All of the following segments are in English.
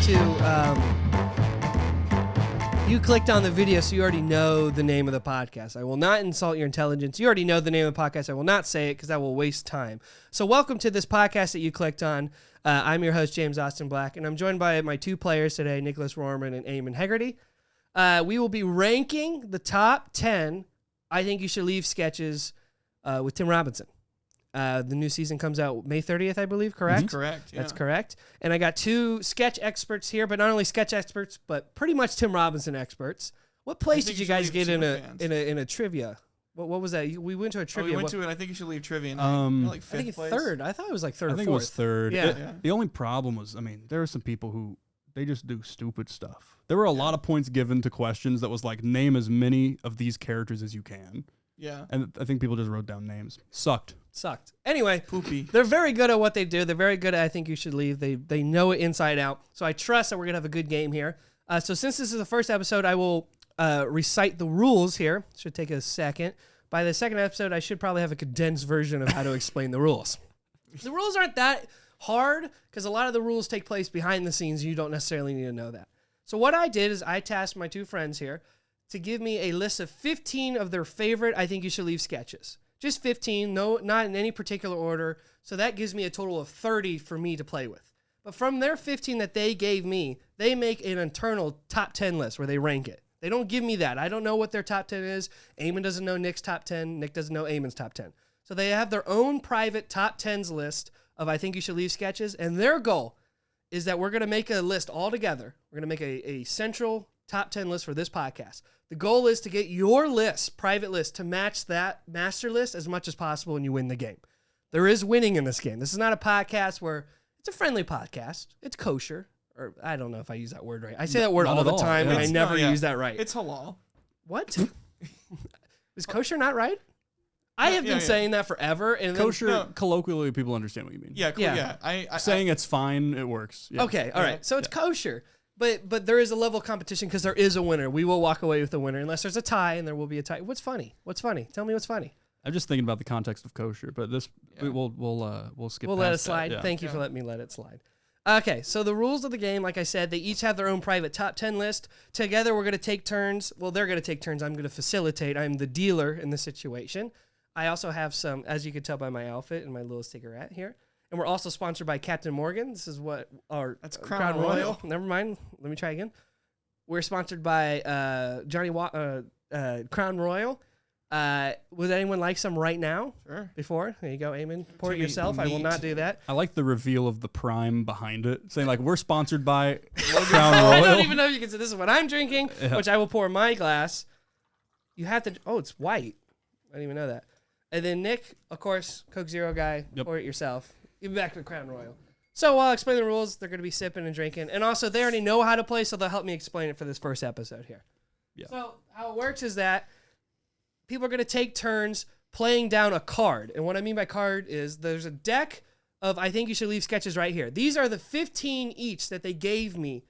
You clicked on the video, so you already know the name of the podcast. I will not insult your intelligence. You already know the name of the podcast. I will not say it because that will waste time. So welcome to this podcast that you clicked on. I'm your host, James Austin Black, and I'm joined by my two players today, Nicholas Rohrman and Eamon Hegarty. We will be ranking the top 10 I Think You Should Leave sketches with Tim Robinson. The new season comes out May 30th, I believe, correct? Mm-hmm. Correct, yeah. That's correct. And I got two sketch experts here, but not only sketch experts, but pretty much Tim Robinson experts. What place did you guys get in a trivia? What was that? We went to a trivia. We went to it. I think you should leave trivia. I think it's third. I thought it was like third or fourth. I think it was third. Yeah. The only problem was, there are some people who, they just do stupid stuff. There were a lot of points given to questions that was like, name as many of these characters as you can. Yeah. And I think people just wrote down names. Sucked. Anyway, poopy. They're very good at what they do. They're very good at I Think You Should Leave. They know it inside out. So I trust that we're going to have a good game here. So since this is the first episode, I will recite the rules here. Should take a second. By the second episode, I should probably have a condensed version of how to explain the rules. The rules aren't that hard because a lot of the rules take place behind the scenes. You don't necessarily need to know that. So what I did is I tasked my two friends here to give me a list of 15 of their favorite I Think You Should Leave sketches. Just 15, not in any particular order. So that gives me a total of 30 for me to play with. But from their 15 that they gave me, they make an internal top 10 list where they rank it. They don't give me that. I don't know what their top 10 is. Eamon doesn't know Nick's top 10. Nick doesn't know Eamon's top 10. So they have their own private top 10s list of I Think You Should Leave sketches. And their goal is that we're going to make a list all together. We're going to make a central top 10 list for this podcast. The goal is to get your list, private list, to match that master list as much as possible, and you win the game. There is winning in this game. This is not a podcast where it's a friendly podcast. It's kosher. Or I don't know if I use that word right. I say that word all the time, and I never use that right. It's halal. What? Is kosher not right? I have been saying that forever. And kosher, colloquially, people understand what you mean. Yeah. Saying it's fine, it works. Yeah. Okay, all right. So it's kosher. But there is a level of competition because there is a winner. We will walk away with a winner unless there's a tie, and there will be a tie. What's funny? Tell me what's funny. I'm just thinking about the context of kosher, but this we'll skip. We'll let it slide. Yeah. Thank you for letting me let it slide. Okay, so the rules of the game, like I said, they each have their own private top 10 list. Together, we're going to take turns. Well, they're going to take turns. I'm going to facilitate. I'm the dealer in the situation. I also have some, as you can tell by my outfit and my little sticker hat here. And we're also sponsored by Captain Morgan. This is what our Crown Royal. Never mind. Let me try again. We're sponsored by Crown Royal. Would anyone like some right now? Sure. Before? There you go, Eamon. Pour it yourself. I will not do that. I like the reveal of the prime behind it, saying like we're sponsored by Crown Royal. I don't even know if you can say this is what I'm drinking, which I will pour in my glass. You have to. Oh, it's white. I didn't even know that. And then Nick, of course, Coke Zero guy. Yep. Pour it yourself. Give back to the Crown Royal. So I'll explain the rules. They're going to be sipping and drinking. And also, they already know how to play, so they'll help me explain it for this first episode here. Yeah. So how it works is that people are going to take turns playing down a card. And what I mean by card is there's a deck of I Think You Should Leave sketches right here. These are the 15 each that they gave me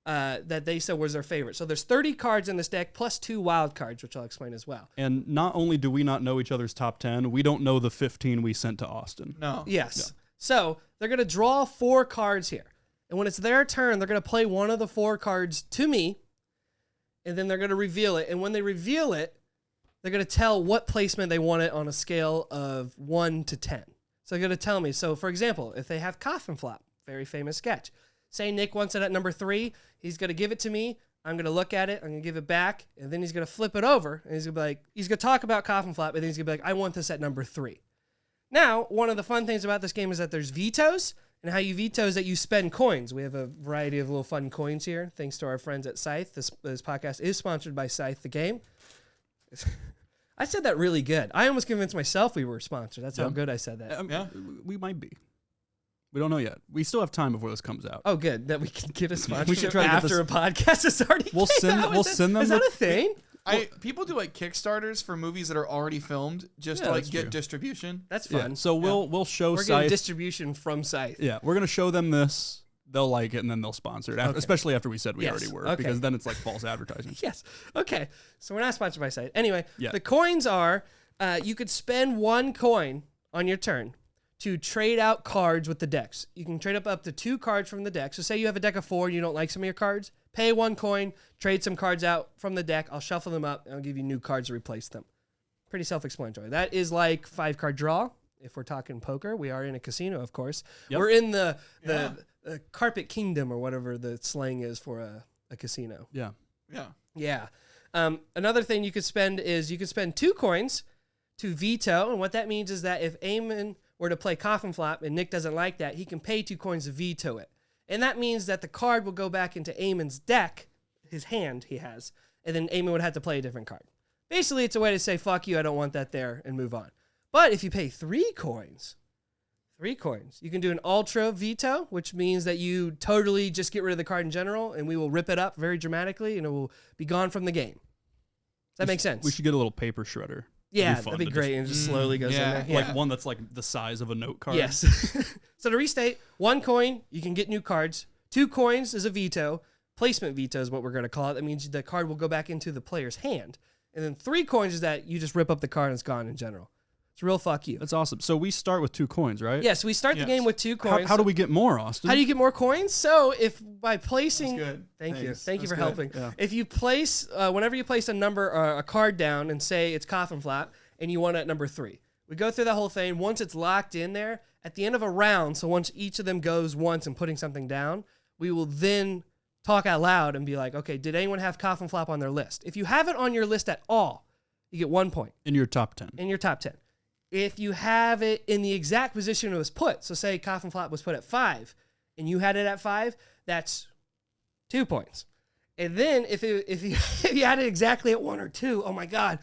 that they said was their favorite. So there's 30 cards in this deck plus 2 wild cards, which I'll explain as well. And not only do we not know each other's top 10, we don't know the 15 we sent to Austin. No. Yes. Yeah. So they're going to draw 4 cards here. And when it's their turn, they're going to play one of the 4 cards to me. And then they're going to reveal it. And when they reveal it, they're going to tell what placement they want it on a scale of 1 to 10. So they're going to tell me. So, for example, if they have Coffin Flop, very famous sketch. Say Nick wants it at number 3. He's going to give it to me. I'm going to look at it. I'm going to give it back. And then he's going to flip it over. And he's going to be like, he's going to talk about Coffin Flop. And then he's going to be like, I want this at number 3. Now, one of the fun things about this game is that there's vetoes. And how you veto is that you spend coins. We have a variety of little fun coins here, thanks to our friends at Scythe. This podcast is sponsored by Scythe, the game. I said that really good. I almost convinced myself we were sponsored. That's how good I said that. We might be. We don't know yet. We still have time before this comes out. Oh, good. That we can get a sponsorship we should try after a podcast is already We'll send them. Is that a thing? People do like Kickstarters for movies that are already filmed just to like get distribution. That's fun. Yeah. So we'll show We're Scythe. getting distribution from Scythe. Yeah, we're going to show them this. They'll like it, and then they'll sponsor it, especially after we said we already were, because then it's like false advertising. Yes. Okay. So we're not sponsored by Scythe. Anyway, the coins are, you could spend 1 coin on your turn to trade out cards with the decks. You can trade up to 2 cards from the deck. So say you have a deck of 4 and you don't like some of your cards, pay 1 coin, trade some cards out from the deck. I'll shuffle them up and I'll give you new cards to replace them. Pretty self-explanatory. That is like 5-card draw. If we're talking poker, we are in a casino, of course. Yep. We're in the carpet kingdom or whatever the slang is for a casino. Yeah. Yeah. Another thing you could spend is you could spend 2 coins to veto. And what that means is that if Eamon were to play Coffin Flap and Nick doesn't like that, he can pay 2 coins to veto it. And that means that the card will go back into Eamon's deck, his hand he has, and then Eamon would have to play a different card. Basically, it's a way to say, fuck you, I don't want that there, and move on. But if you pay 3 coins, you can do an ultra veto, which means that you totally just get rid of the card in general, and we will rip it up very dramatically, and it will be gone from the game. Does that make sense? We should get a little paper shredder. Yeah, that'd be great, and just slowly goes in there. Yeah. Like one that's like the size of a note card. Yes. So to restate, 1 coin, you can get new cards. 2 coins is a veto. Placement veto is what we're going to call it. That means the card will go back into the player's hand. And then 3 coins is that you just rip up the card and it's gone in general. It's real fuck you. That's awesome. So we start with 2 coins, right? Yes, we start the game with 2 coins. How do we get more, Austin? How do you get more coins? So if by placing... That's good. Thank you for helping. Yeah. If you place, whenever you place a number or a card down and say it's Coffin Flap and you want it at number 3, we go through that whole thing. Once it's locked in there, at the end of a round, so once each of them goes once and putting something down, we will then talk out loud and be like, okay, did anyone have Coffin Flap on their list? If you have it on your list at all, you get 1 point. In your top 10. In your top 10. If you have it in the exact position it was put, so say Coffin Flap was put at 5, and you had it at 5, that's 2 points. And then if you had it exactly at 1 or 2, oh my God.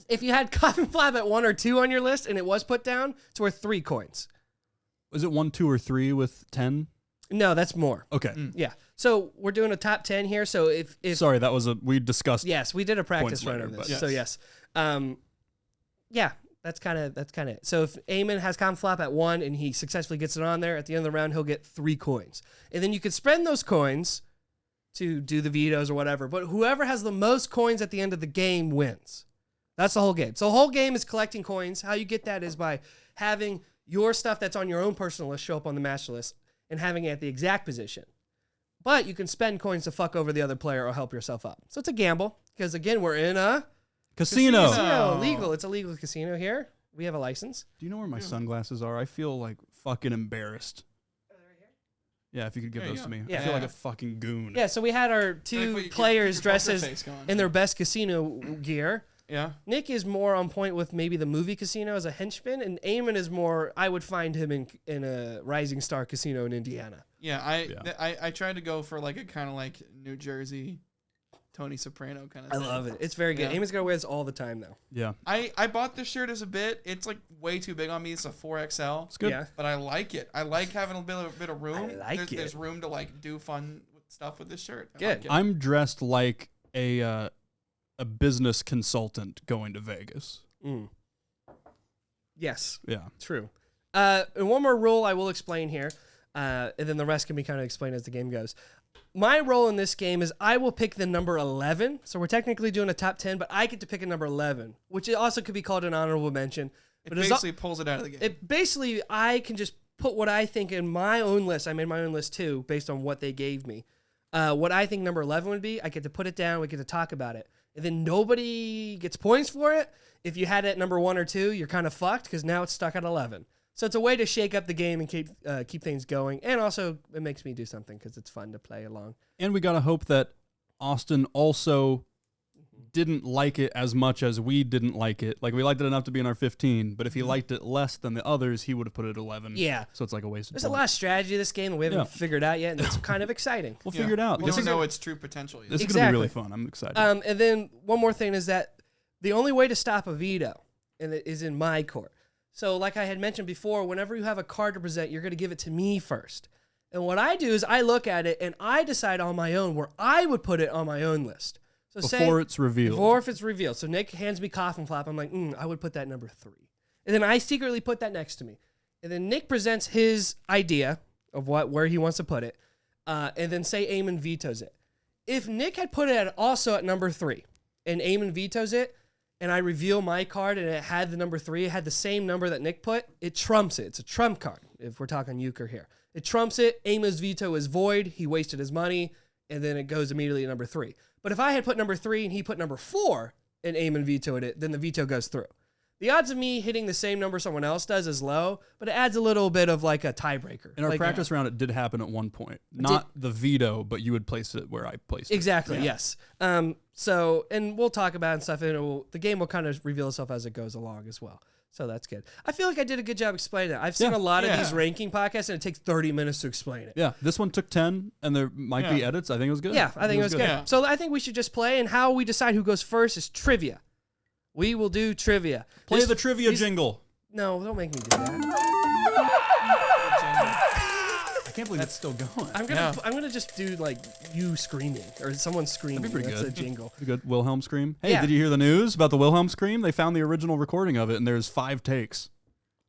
If you had Coffin Flap at 1 or 2 on your list and it was put down, it's worth 3 coins. Was it 1, 2, or 3 with 10? No, that's more. Okay. Yeah. So we're doing a top 10 here. So if sorry, that was we discussed. Yes, we did a practice run of this. Yes. So yes. Yeah, that's kind of it. So if Eamon has Coffin Flap at 1 and he successfully gets it on there, at the end of the round, he'll get 3 coins. And then you can spend those coins to do the vetoes or whatever. But whoever has the most coins at the end of the game wins. That's the whole game. So the whole game is collecting coins. How you get that is by having your stuff that's on your own personal list show up on the master list and having it at the exact position. But you can spend coins to fuck over the other player or help yourself up. So it's a gamble because, again, we're in a casino. Legal. It's a legal casino here. We have a license. Do you know where my sunglasses are? I feel like fucking embarrassed. Are they right here? Yeah, if you could give those to me. Yeah. I feel like a fucking goon. Yeah, so we had our 2 players dressed in their best casino gear. Yeah. Nick is more on point with maybe the movie casino as a henchman, and Eamon is more, I would find him in a Rising Star casino in Indiana. Yeah, I tried to go for like a kind of like New Jersey Tony Soprano kind of thing. I love it. It's very good. Yeah. Eamon's going to wear this all the time, though. Yeah. I bought this shirt as a bit. It's like way too big on me. It's a 4XL. It's good. Yeah. But I like it. I like having a bit of room. There's room to like do fun stuff with this shirt. I Good. like it. I'm dressed like a business consultant going to Vegas. Mm. Yes. Yeah. True. And one more rule I will explain here, and then the rest can be kind of explained as the game goes. My role in this game is I will pick the number 11. So we're technically doing a top 10, but I get to pick a number 11, which also could be called an honorable mention. It basically pulls it out of the game. I can just put what I think in my own list. I made my own list too, based on what they gave me. What I think number 11 would be, I get to put it down, we get to talk about it. And then nobody gets points for it. If you had it at number 1 or 2, you're kind of fucked because now it's stuck at 11. So it's a way to shake up the game and keep things going. And also, it makes me do something because it's fun to play along. And we got to hope that Austin also didn't like it as much as we didn't like it. Like, we liked it enough to be in our 15, but if he liked it less than the others, he would have put it at 11. Yeah. So it's like a waste of There's time. a lot of strategy to this game that we haven't figured out yet, and it's kind of exciting. We'll figure it out. We don't know its true potential yet. This is going to be really fun. I'm excited. And then one more thing is that the only way to stop a veto is in my court. So like I had mentioned before, whenever you have a card to present, you're going to give it to me first. And what I do is I look at it and I decide on my own where I would put it on my own list. So before it's revealed. Before if it's revealed. So Nick hands me Coffin Flap. I'm like, I would put that number 3. And then I secretly put that next to me. And then Nick presents his idea of where he wants to put it. And then say Eamon vetoes it. If Nick had put it also at number 3 and Eamon vetoes it, and I reveal my card and it had the number 3, it had the same number that Nick put, it trumps it. It's a trump card, if we're talking euchre here. It trumps it. Eamon's veto is void. He wasted his money, and then it goes immediately to number 3. But if I had put number 3 and he put number 4 and Eamon vetoed it, then the veto goes through. The odds of me hitting the same number someone else does is low, but it adds a little bit of like a tiebreaker. In our practice round, it did happen at one point. Not the veto, but you would place it where I placed it. Exactly, yes. So, and we'll talk about it and stuff, and the game will kind of reveal itself as it goes along as well. So that's good. I feel like I did a good job explaining it. I've seen a lot of these ranking podcasts, and it takes 30 minutes to explain it. Yeah, this one took 10, and there might be edits. I think it was good. Yeah, I think it was good. Yeah. So I think we should just play, and how we decide who goes first is trivia. We will do trivia. Play the trivia jingle. No, don't make me do that. I can't believe it's still going. I'm gonna just do like you screaming or someone screaming. That'd be pretty That's good. a jingle. A good Wilhelm scream. Hey, Yeah. did you hear the news about the Wilhelm scream? They found the original recording of it, and there's 5 takes.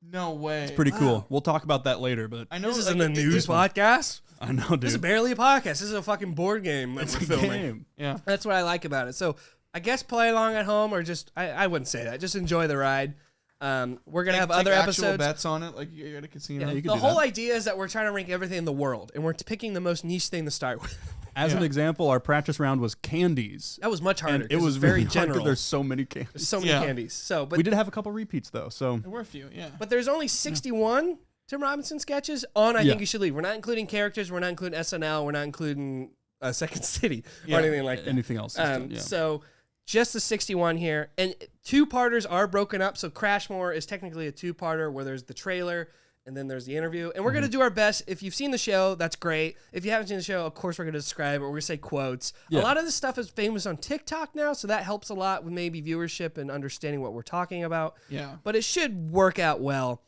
No way. It's pretty cool. We'll talk about that later. But I know This like, isn't a news podcast. I know, dude. This is barely a podcast. This is a fucking board game that It's we're a filming. game. Yeah. That's what I like about it. So I guess play along at home, or just I wouldn't say that. Just enjoy the ride. We're gonna have other actual episodes. bets on it, like you're at a casino. Yeah, you could The do whole that. idea is that we're trying to rank everything in the world, and we're picking the most niche thing to start with. As an example, our practice round was candies. That was much harder. And it was very really hard 'cause general. There's so many candies. There's so many candies. So, but We did have a couple repeats though, so There were a few, yeah. But there's only 61 Tim Robinson sketches on I Think You Should Leave. We're not including characters. We're not including SNL. We're not including Second City or anything like that. anything else. So just the 61 here. And 2-parters are broken up. So Crashmore is technically a 2-parter where there's the trailer and then there's the interview. And we're going to do our best. If you've seen the show, that's great. If you haven't seen the show, of course, we're going to describe it. We're going to say quotes. A lot of this stuff is famous on TikTok now, so that helps a lot with maybe viewership and understanding what we're talking about. Yeah. But it should work out well.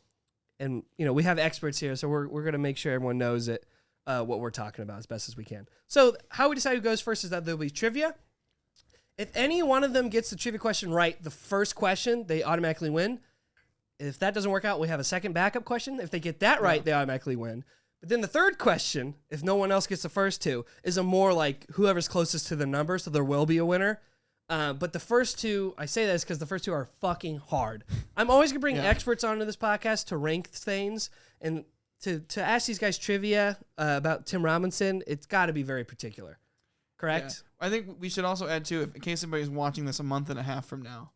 And, you know, we have experts here, so we're going to make sure everyone knows it, what we're talking about as best as we can. So how we decide who goes first is that there'll be trivia. If any one of them gets the trivia question right, the first question, they automatically win. If that doesn't work out, we have a second backup question. If they get that right, they automatically win. But then the third question, if no one else gets the first 2, is a more like whoever's closest to the number, so there will be a winner. But the first 2, I say this because the first 2 are fucking hard. I'm always going to bring experts onto this podcast to rank things and to ask these guys trivia about Tim Robinson. It's got to be very particular. Correct? Yeah. I think we should also add, too, in case anybody's watching this a month and a half from now,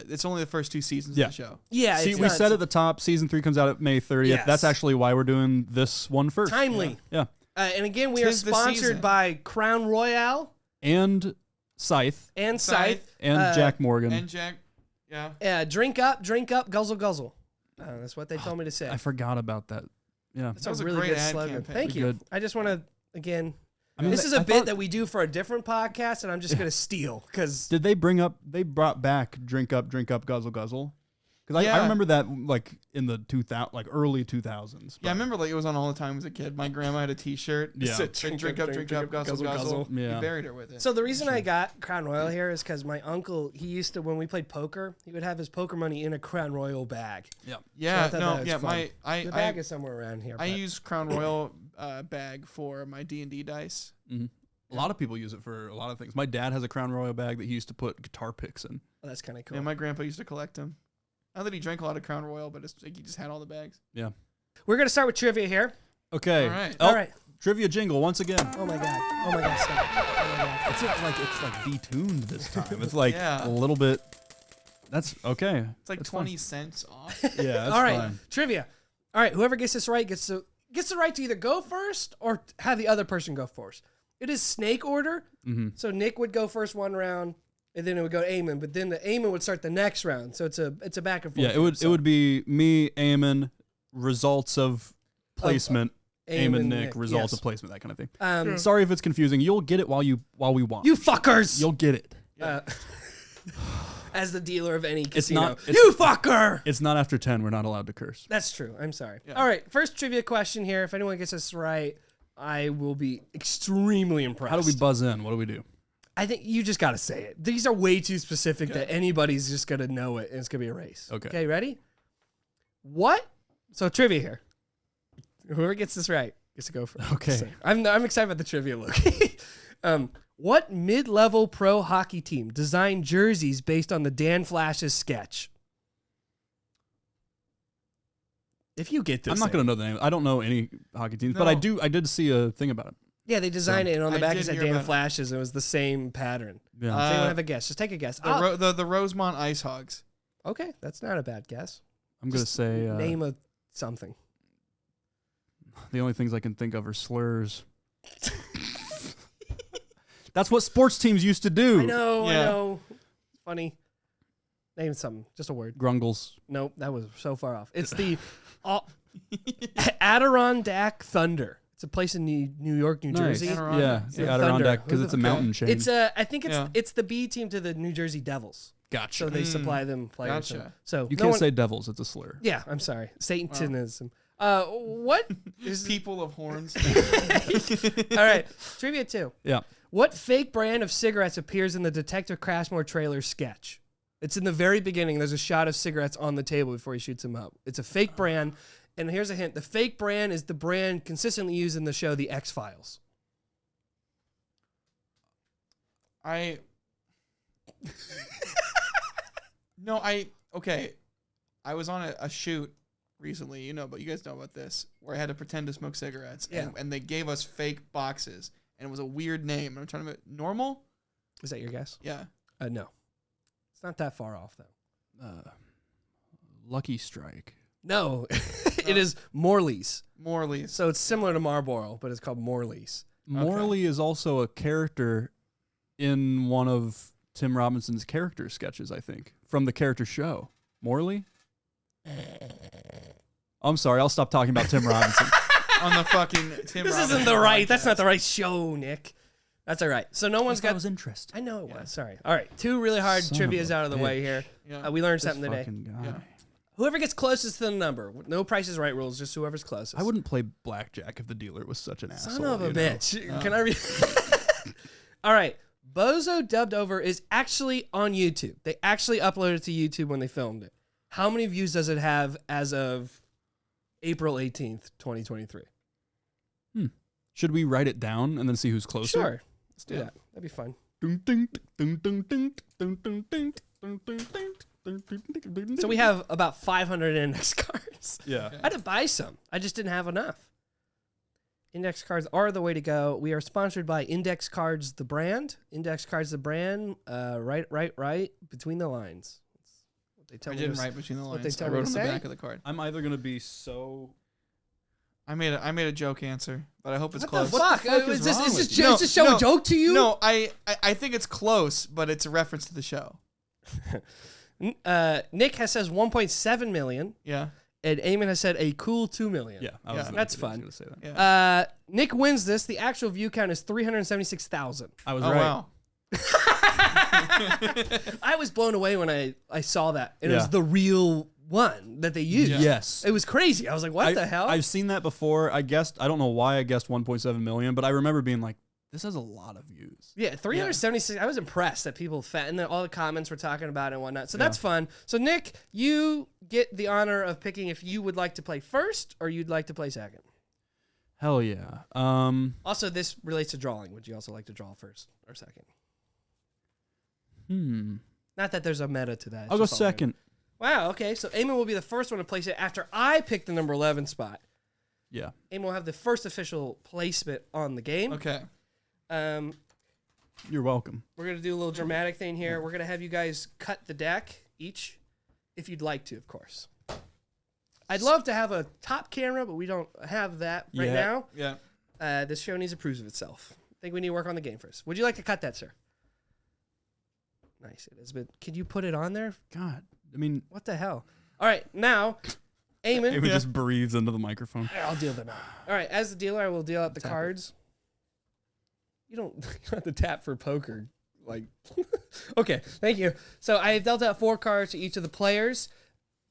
it's only the first 2 seasons of the show. Yeah. See, we said at the top, season 3 comes out at May 30th. Yes. That's actually why we're doing this one first. Timely. Yeah. And again, we are Tis the sponsored season. by Crown Royale And Scythe and Scythe. and Jack Morgan. And Jack, yeah. Drink up, guzzle, guzzle. That's what they told me to say. I forgot about that. Yeah. That's That was a a really great good ad slogan. campaign. Thank you. Good. I just want to, again, I mean, this is I a bit thought- that we do for a different podcast, and I'm just going to steal because Did they brought back Drink Up, Guzzle, Guzzle? Because I Yeah. remember that like in the early 2000s. Yeah, I remember like it was on all the time as a kid. My grandma had a T-shirt. Yeah. Said, drink up, guzzle, guzzle. Yeah. We buried her with it. So the reason I got Crown Royal here is because my uncle, he used to, when we played poker, he would have his poker money in a Crown Royal bag. Yeah. yeah, I thought no, that was yeah. fun. The bag is somewhere around here. I but- use Crown Royal bag for my D&D dice. Mm-hmm. A lot of people use it for a lot of things. My dad has a Crown Royal bag that he used to put guitar picks in. Oh, that's kind of cool. Yeah, my grandpa used to collect them. Not that he drank a lot of Crown Royal, but it's like he just had all the bags. Yeah. We're going to start with trivia here. Okay. All right. Oh, All right. Trivia jingle once again. Oh my God. Oh my God. Stop. Oh my God. It's like detuned this time. It's like Yeah. a little bit. That's okay. It's like That's 20 cents off. Yeah. That's All right. fine. Trivia. All right. Whoever gets this right gets the right to either go first or have the other person go first. It is snake order. Mm-hmm. So Nick would go first one round, and then it would go to Eamon. But then the Eamon would start the next round. So it's a back and forth. Yeah. It would be me, Eamon, results of placement. Eamon, Nick, results of placement, that kind of thing. Sorry if it's confusing. You'll get it while we watch. You fuckers. You'll get it. As the dealer of any casino. not- it's- You fucker. It's not after 10. We're not allowed to curse. That's true. I'm sorry. All right. First trivia question here. If anyone gets this right, I will be extremely impressed. How do we buzz in? What do we do? I think you just got to say it. These are way too specific that anybody's just going to know it, and it's going to be a race. Okay. Okay, ready? What? So trivia here. Whoever gets this right gets to go first. Okay. So, I'm excited about the trivia look. What mid-level pro hockey team designed jerseys based on the Dan Flash's sketch? If you get this, I'm not going to know the name. I don't know any hockey teams, but I did see a thing about it. Yeah, they designed it, and on the back it did said hear Dan about it. Flash's. It was the same pattern. Yeah. Does anyone have a guess? Just take a guess. The Rosemont Ice Hogs. Okay, that's not a bad guess. I'm going to say Name of something. the only things I can think of are slurs. That's what sports teams used to do. I know. Yeah. Funny. Name something. Just a word. Grungles. Nope, that was so far off. It's the Adirondack Thunder. It's a place in New York, New Nice. Jersey. Yeah, Yeah. the Adirondack because it's a Okay. mountain chain. It's I think Yeah. it's the B team to the New Jersey Devils. gotcha. So they supply them players. Gotcha. So You no can't one- say devils. It's a slur. Yeah, I'm sorry. Satanism. What is People of horns. All right, trivia 2. Yeah. What fake brand of cigarettes appears in the Detective Crashmore trailer sketch? It's in the very beginning. There's a shot of cigarettes on the table before he shoots them up. It's a fake brand. And here's a hint. The fake brand is the brand consistently used in the show The X-Files. Okay. I was on a shoot recently, but you guys know about this, where I had to pretend to smoke cigarettes. Yeah. And they gave us fake boxes. And it was a weird name. I'm trying to normal? Is that your guess? Yeah. No. It's not that far off, though. Lucky Strike. No. It is Morley's. Morley's. So it's similar to Marlboro, but it's called Morley's. Morley is also a character in one of Tim Robinson's character sketches, I think, from the character show. Morley? I'm sorry, I'll stop talking about Tim Robinson. On the fucking Tim This Robinson isn't the right. That's podcast. not the right show, Nick. That's all right. So no one's got. interesting. I know it was. Sorry. All right. 2 really hard Son trivia's of a out of the way bitch. here. Yeah. We learned This something today. fucking guy. Yeah. Whoever gets closest to the number. No Price is Right rules. Just whoever's closest. I wouldn't play blackjack if the dealer was such an asshole. Son of a you know? bitch. Can I read? All right. Bozo Dubbed Over is actually on YouTube. They actually uploaded it to YouTube when they filmed it. How many views does it have as of April 18th, 2023? Should we write it down and then see who's closer? Sure. Let's do Yeah. that. That'd be fun. So we have about 500 index cards. Yeah. I had to buy some. I just didn't have enough. Index cards are the way to go. We are sponsored by Index Cards, the brand. Index Cards, the brand. Right. Between the lines. That's what they tell I me. didn't to- write between the what lines. they I tell me wrote to on the say? back of the card. I'm either going to be so... I made a joke answer, but I hope it's What close. the fuck? fuck Is is this wrong is with this you? just show a joke to you? No, I think it's close, but it's a reference to the show. Nick says 1.7 million, Yeah. and Eamon has said a cool 2 million. Yeah, Yeah. That's I was fun. gonna say that. Yeah. Nick wins this. The actual view count is 376,000. I was Oh right. wow. I was blown away when I saw that. It was Yeah. the real one that they used. Yeah. Yes. It was crazy. I was like, what the hell? I've seen that before. I don't know why I guessed 1.7 million, but I remember being like, this has a lot of views. Yeah, 376. I was impressed that people and then all the comments were talking about it and whatnot. So that's fun. So Nick, you get the honor of picking if you would like to play first or you'd like to play second. Hell yeah. Also, this relates to drawing. Would you also like to draw first or second? Not that there's a meta to that. It's I'll go just all second. Wow. Okay. So Eamon will be the first one to place it after I pick the number 11 spot. Yeah. Eamon will have the first official placement on the game. Okay. You're welcome. We're going to do a little dramatic thing here. We're going to have you guys cut the deck each, if you'd like to, of course. I'd love to have a top camera, but we don't have that right now. Yeah. This show needs to prove of itself. I think we need to work on the game first. Would you like to cut that, sir? Nice. It has been. Can you put it on there? God. I mean, What the hell? All right. Now, Eamon. it just breathes into the microphone. I'll deal them out. All right. As the dealer, I will deal out the Tap it. cards. You don't have to tap for poker. Like, okay. Thank you. So I have dealt out 4 cards to each of the players.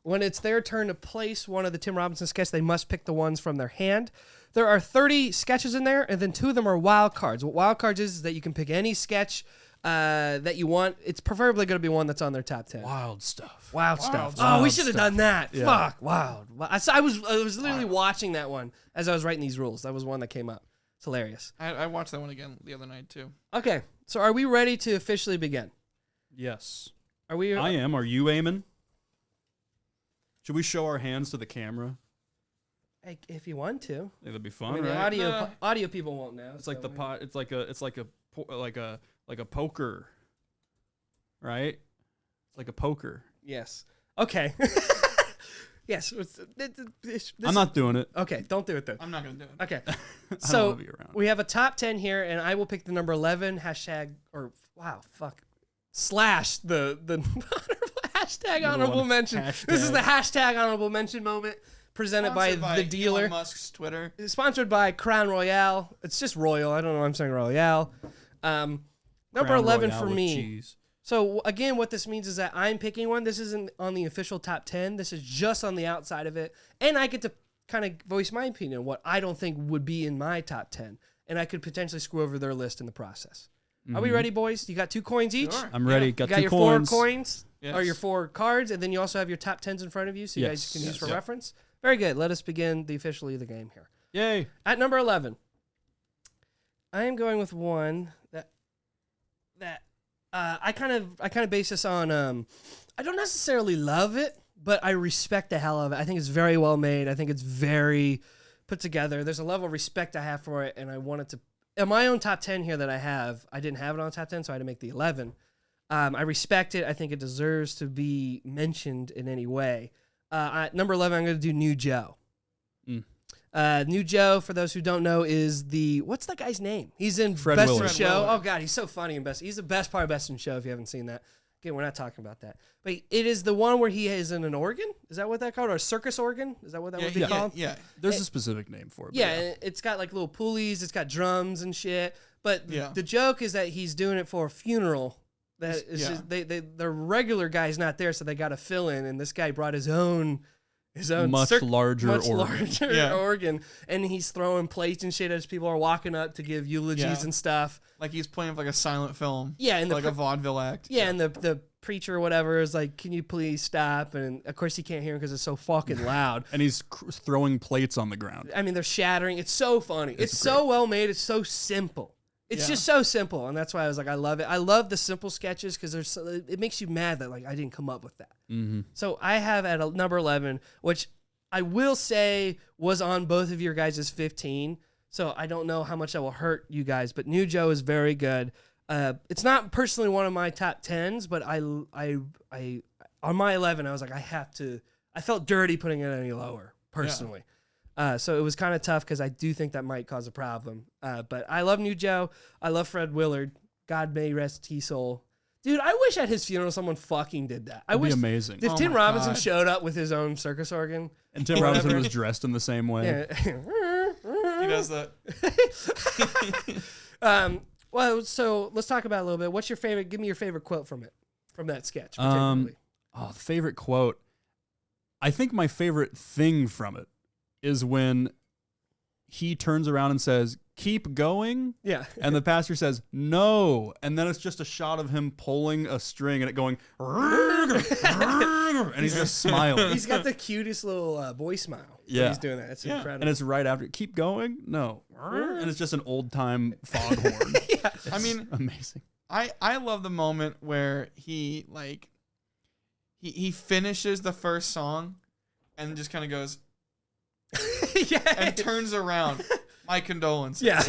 When it's their turn to place one of the Tim Robinson sketches, they must pick the ones from their hand. There are 30 sketches in there, and then 2 of them are wild cards. What wild cards is that you can pick any sketch that you want. It's preferably going to be one that's on their top 10. Wild stuff. Wild stuff. Wild Oh, we should have stuff. done that. Yeah. Fuck. Wild. I was literally watching that one as I was writing these rules. That was one that came up. It's hilarious. I watched that one again the other night too. Okay, so are we ready to officially begin? Yes. Are we? I am. Are you, Eamon? Should we show our hands to the camera? Hey, if you want to. I think that'd be I fun, mean, the right? audio people won't know. It's like so the we- pot. It's like a poker, right? It's like a poker. Yes. Okay. Yes. I'm not doing it. Okay, don't do it then. I'm not gonna do it. Okay. I don't So wanna be around. we have a top 10 here, and I will pick the number 11 hashtag or wow fuck slash the hashtag Number honorable one mention. This is the hashtag honorable mention moment presented by Sponsored the dealer. Elon Musk's Twitter. It's sponsored by Crown Royale. It's just Royal. I don't know why I'm saying Royale. Number Crown 11 Royale for with me. cheese. So again, what this means is that I'm picking one. This isn't on the official top 10. This is just on the outside of it. And I get to kind of voice my opinion, what I don't think would be in my top 10. And I could potentially screw over their list in the process. Are we ready, boys? You got 2 coins each? Sure. I'm ready. Yeah. Got You got 2 your coins. 4 coins Yes. or your 4 cards, and then you also have your top 10s in front of you, so you guys Yes. can use Yes. for Yep. reference. Very good. Let us begin the officially the game here. Yay! At number 11, I am going with one that I kind of base this on. I don't necessarily love it, but I respect the hell of it. I think it's very well made. I think it's very put together. There's a level of respect I have for it, and I wanted to. In my own top 10 here that I have, I didn't have it on top 10, so I had to make the 11. I respect it. I think it deserves to be mentioned in any way. At number 11, I'm going to do New Joe. New Joe, for those who don't know, is what's that guy's name? He's in Fred Best in Willard. Show. Fred Willard. Oh God, he's so funny in Best. He's the best part of Best in Show. If you haven't seen that, again, we're not talking about that. But it is the one where he is in an organ. Is that what that called? Or a circus organ? Is that what that would be called? Yeah. There's a specific name for it. but Yeah, and it's got like little pulleys. It's got drums and shit. But Yeah. the joke is that he's doing it for a funeral. That is Yeah. just the regular guy's not there, so they got to fill in. And this guy brought his own Much larger organ. larger Yeah. organ, and he's throwing plates and shit as people are walking up to give eulogies Yeah. and stuff. Like he's playing like a silent film. Yeah, and the like a vaudeville act. yeah, and the preacher or whatever is like, "Can you please stop?" And of course he can't hear him because it's so fucking loud. And he's throwing plates on the ground. I mean, they're shattering. It's so funny. It's so well made. It's so simple. It's Yeah. just so simple, and that's why I was like, I love it. I love the simple sketches because it makes you mad that like I didn't come up with that. Mm-hmm. So I have at number 11, which I will say was on both of your guys' 15. So I don't know how much that will hurt you guys, but New Joe is very good. It's not personally one of my top 10s, but I on my 11, I was like, I felt dirty putting it any lower personally. So it was kind of tough because I do think that might cause a problem. But I love New Joe. I love Fred Willard. God may rest his soul. Dude, I wish at his funeral someone fucking did that. I It'd wish be amazing. if Oh Tim my Robinson God. showed up with his own circus organ. And Tim Robinson was dressed in the same way. Yeah. He does that. Well, so let's talk about it a little bit. What's your favorite? Give me your favorite quote from that sketch. Particularly. Oh, favorite quote. I think my favorite thing from it is when he turns around and says, "Keep going." Yeah. And the pastor says, "No." And then it's just a shot of him pulling a string and it going, and he's just smiling. He's got the cutest little boy smile. when Yeah. He's doing that. It's incredible. And it's right after, "Keep going." No. And it's just an old time foghorn. yeah. I mean, Amazing. I love the moment where he like he finishes the first song and just kind of goes yeah. and turns around. My condolences. Yeah.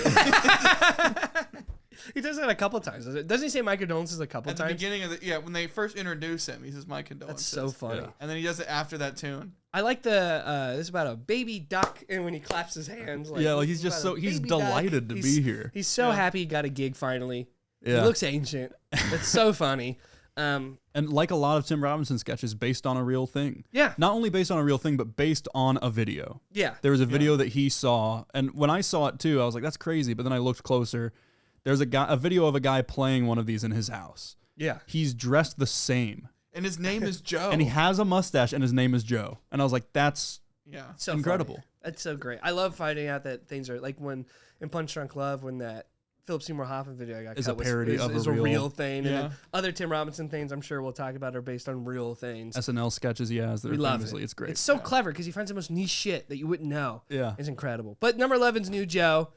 He does that a couple times. Doesn't he say my condolences a couple At the times? beginning of when they first introduce him, he says my That's condolences. so funny. Yeah. And then he does it after that tune. I like this is about a baby duck, and when he claps his hands, Yeah, like this he's is just about a so he's baby duck. delighted to be here. He's so Yeah. happy he got a gig finally. Yeah. He looks ancient. It's so funny. And like a lot of Tim Robinson sketches, based on a real thing. Yeah. Not only based on a real thing, but based on a video. Yeah. There was a video that he saw, and when I saw it too, I was like, "That's crazy." But then I looked closer. There's a video of a guy playing one of these in his house. Yeah. He's dressed the same, And his name is Joe. and he has a mustache, and his name is Joe. And I was like, "That's yeah. So incredible." funny. That's so great. I love finding out that things are like when in Punch Drunk Love, when that Philip Seymour Hoffman video got Is cut a parody is of a a real- real thing. Yeah. And then other Tim Robinson things I'm sure we'll talk about are based on real things. SNL sketches he has that We are love famously, it. it's great. It's so clever because he finds the most niche shit that you wouldn't know. Yeah. It's incredible. But number 11's New Joe.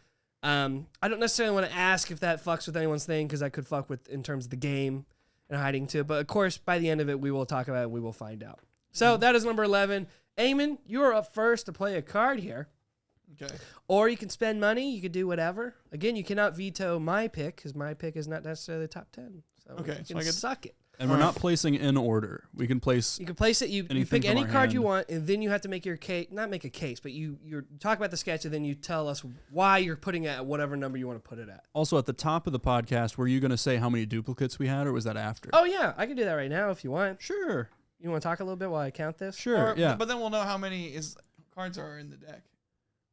I don't necessarily want to ask if that fucks with anyone's thing because that could fuck with in terms of the game and hiding too. But of course, by the end of it, we will talk about it and we will find out. So that is number 11. Eamon, you are up first to play a card here. Okay. Or you can spend money. You could do whatever. Again, you cannot veto my pick because my pick is not necessarily the top 10. So Okay, you so can I get- suck it. And we're not placing in order. We can place. You can place it. You anything pick from any our card you hand. want, and then you have to make your case. Not make a case, but you talk about the sketch, and then you tell us why you're putting it at whatever number you want to put it at. Also, at the top of the podcast, were you going to say how many duplicates we had, or was that after? Oh yeah, I can do that right now if you want. Sure. You want to talk a little bit while I count this? Sure. Yeah. But then we'll know how many cards are in the deck,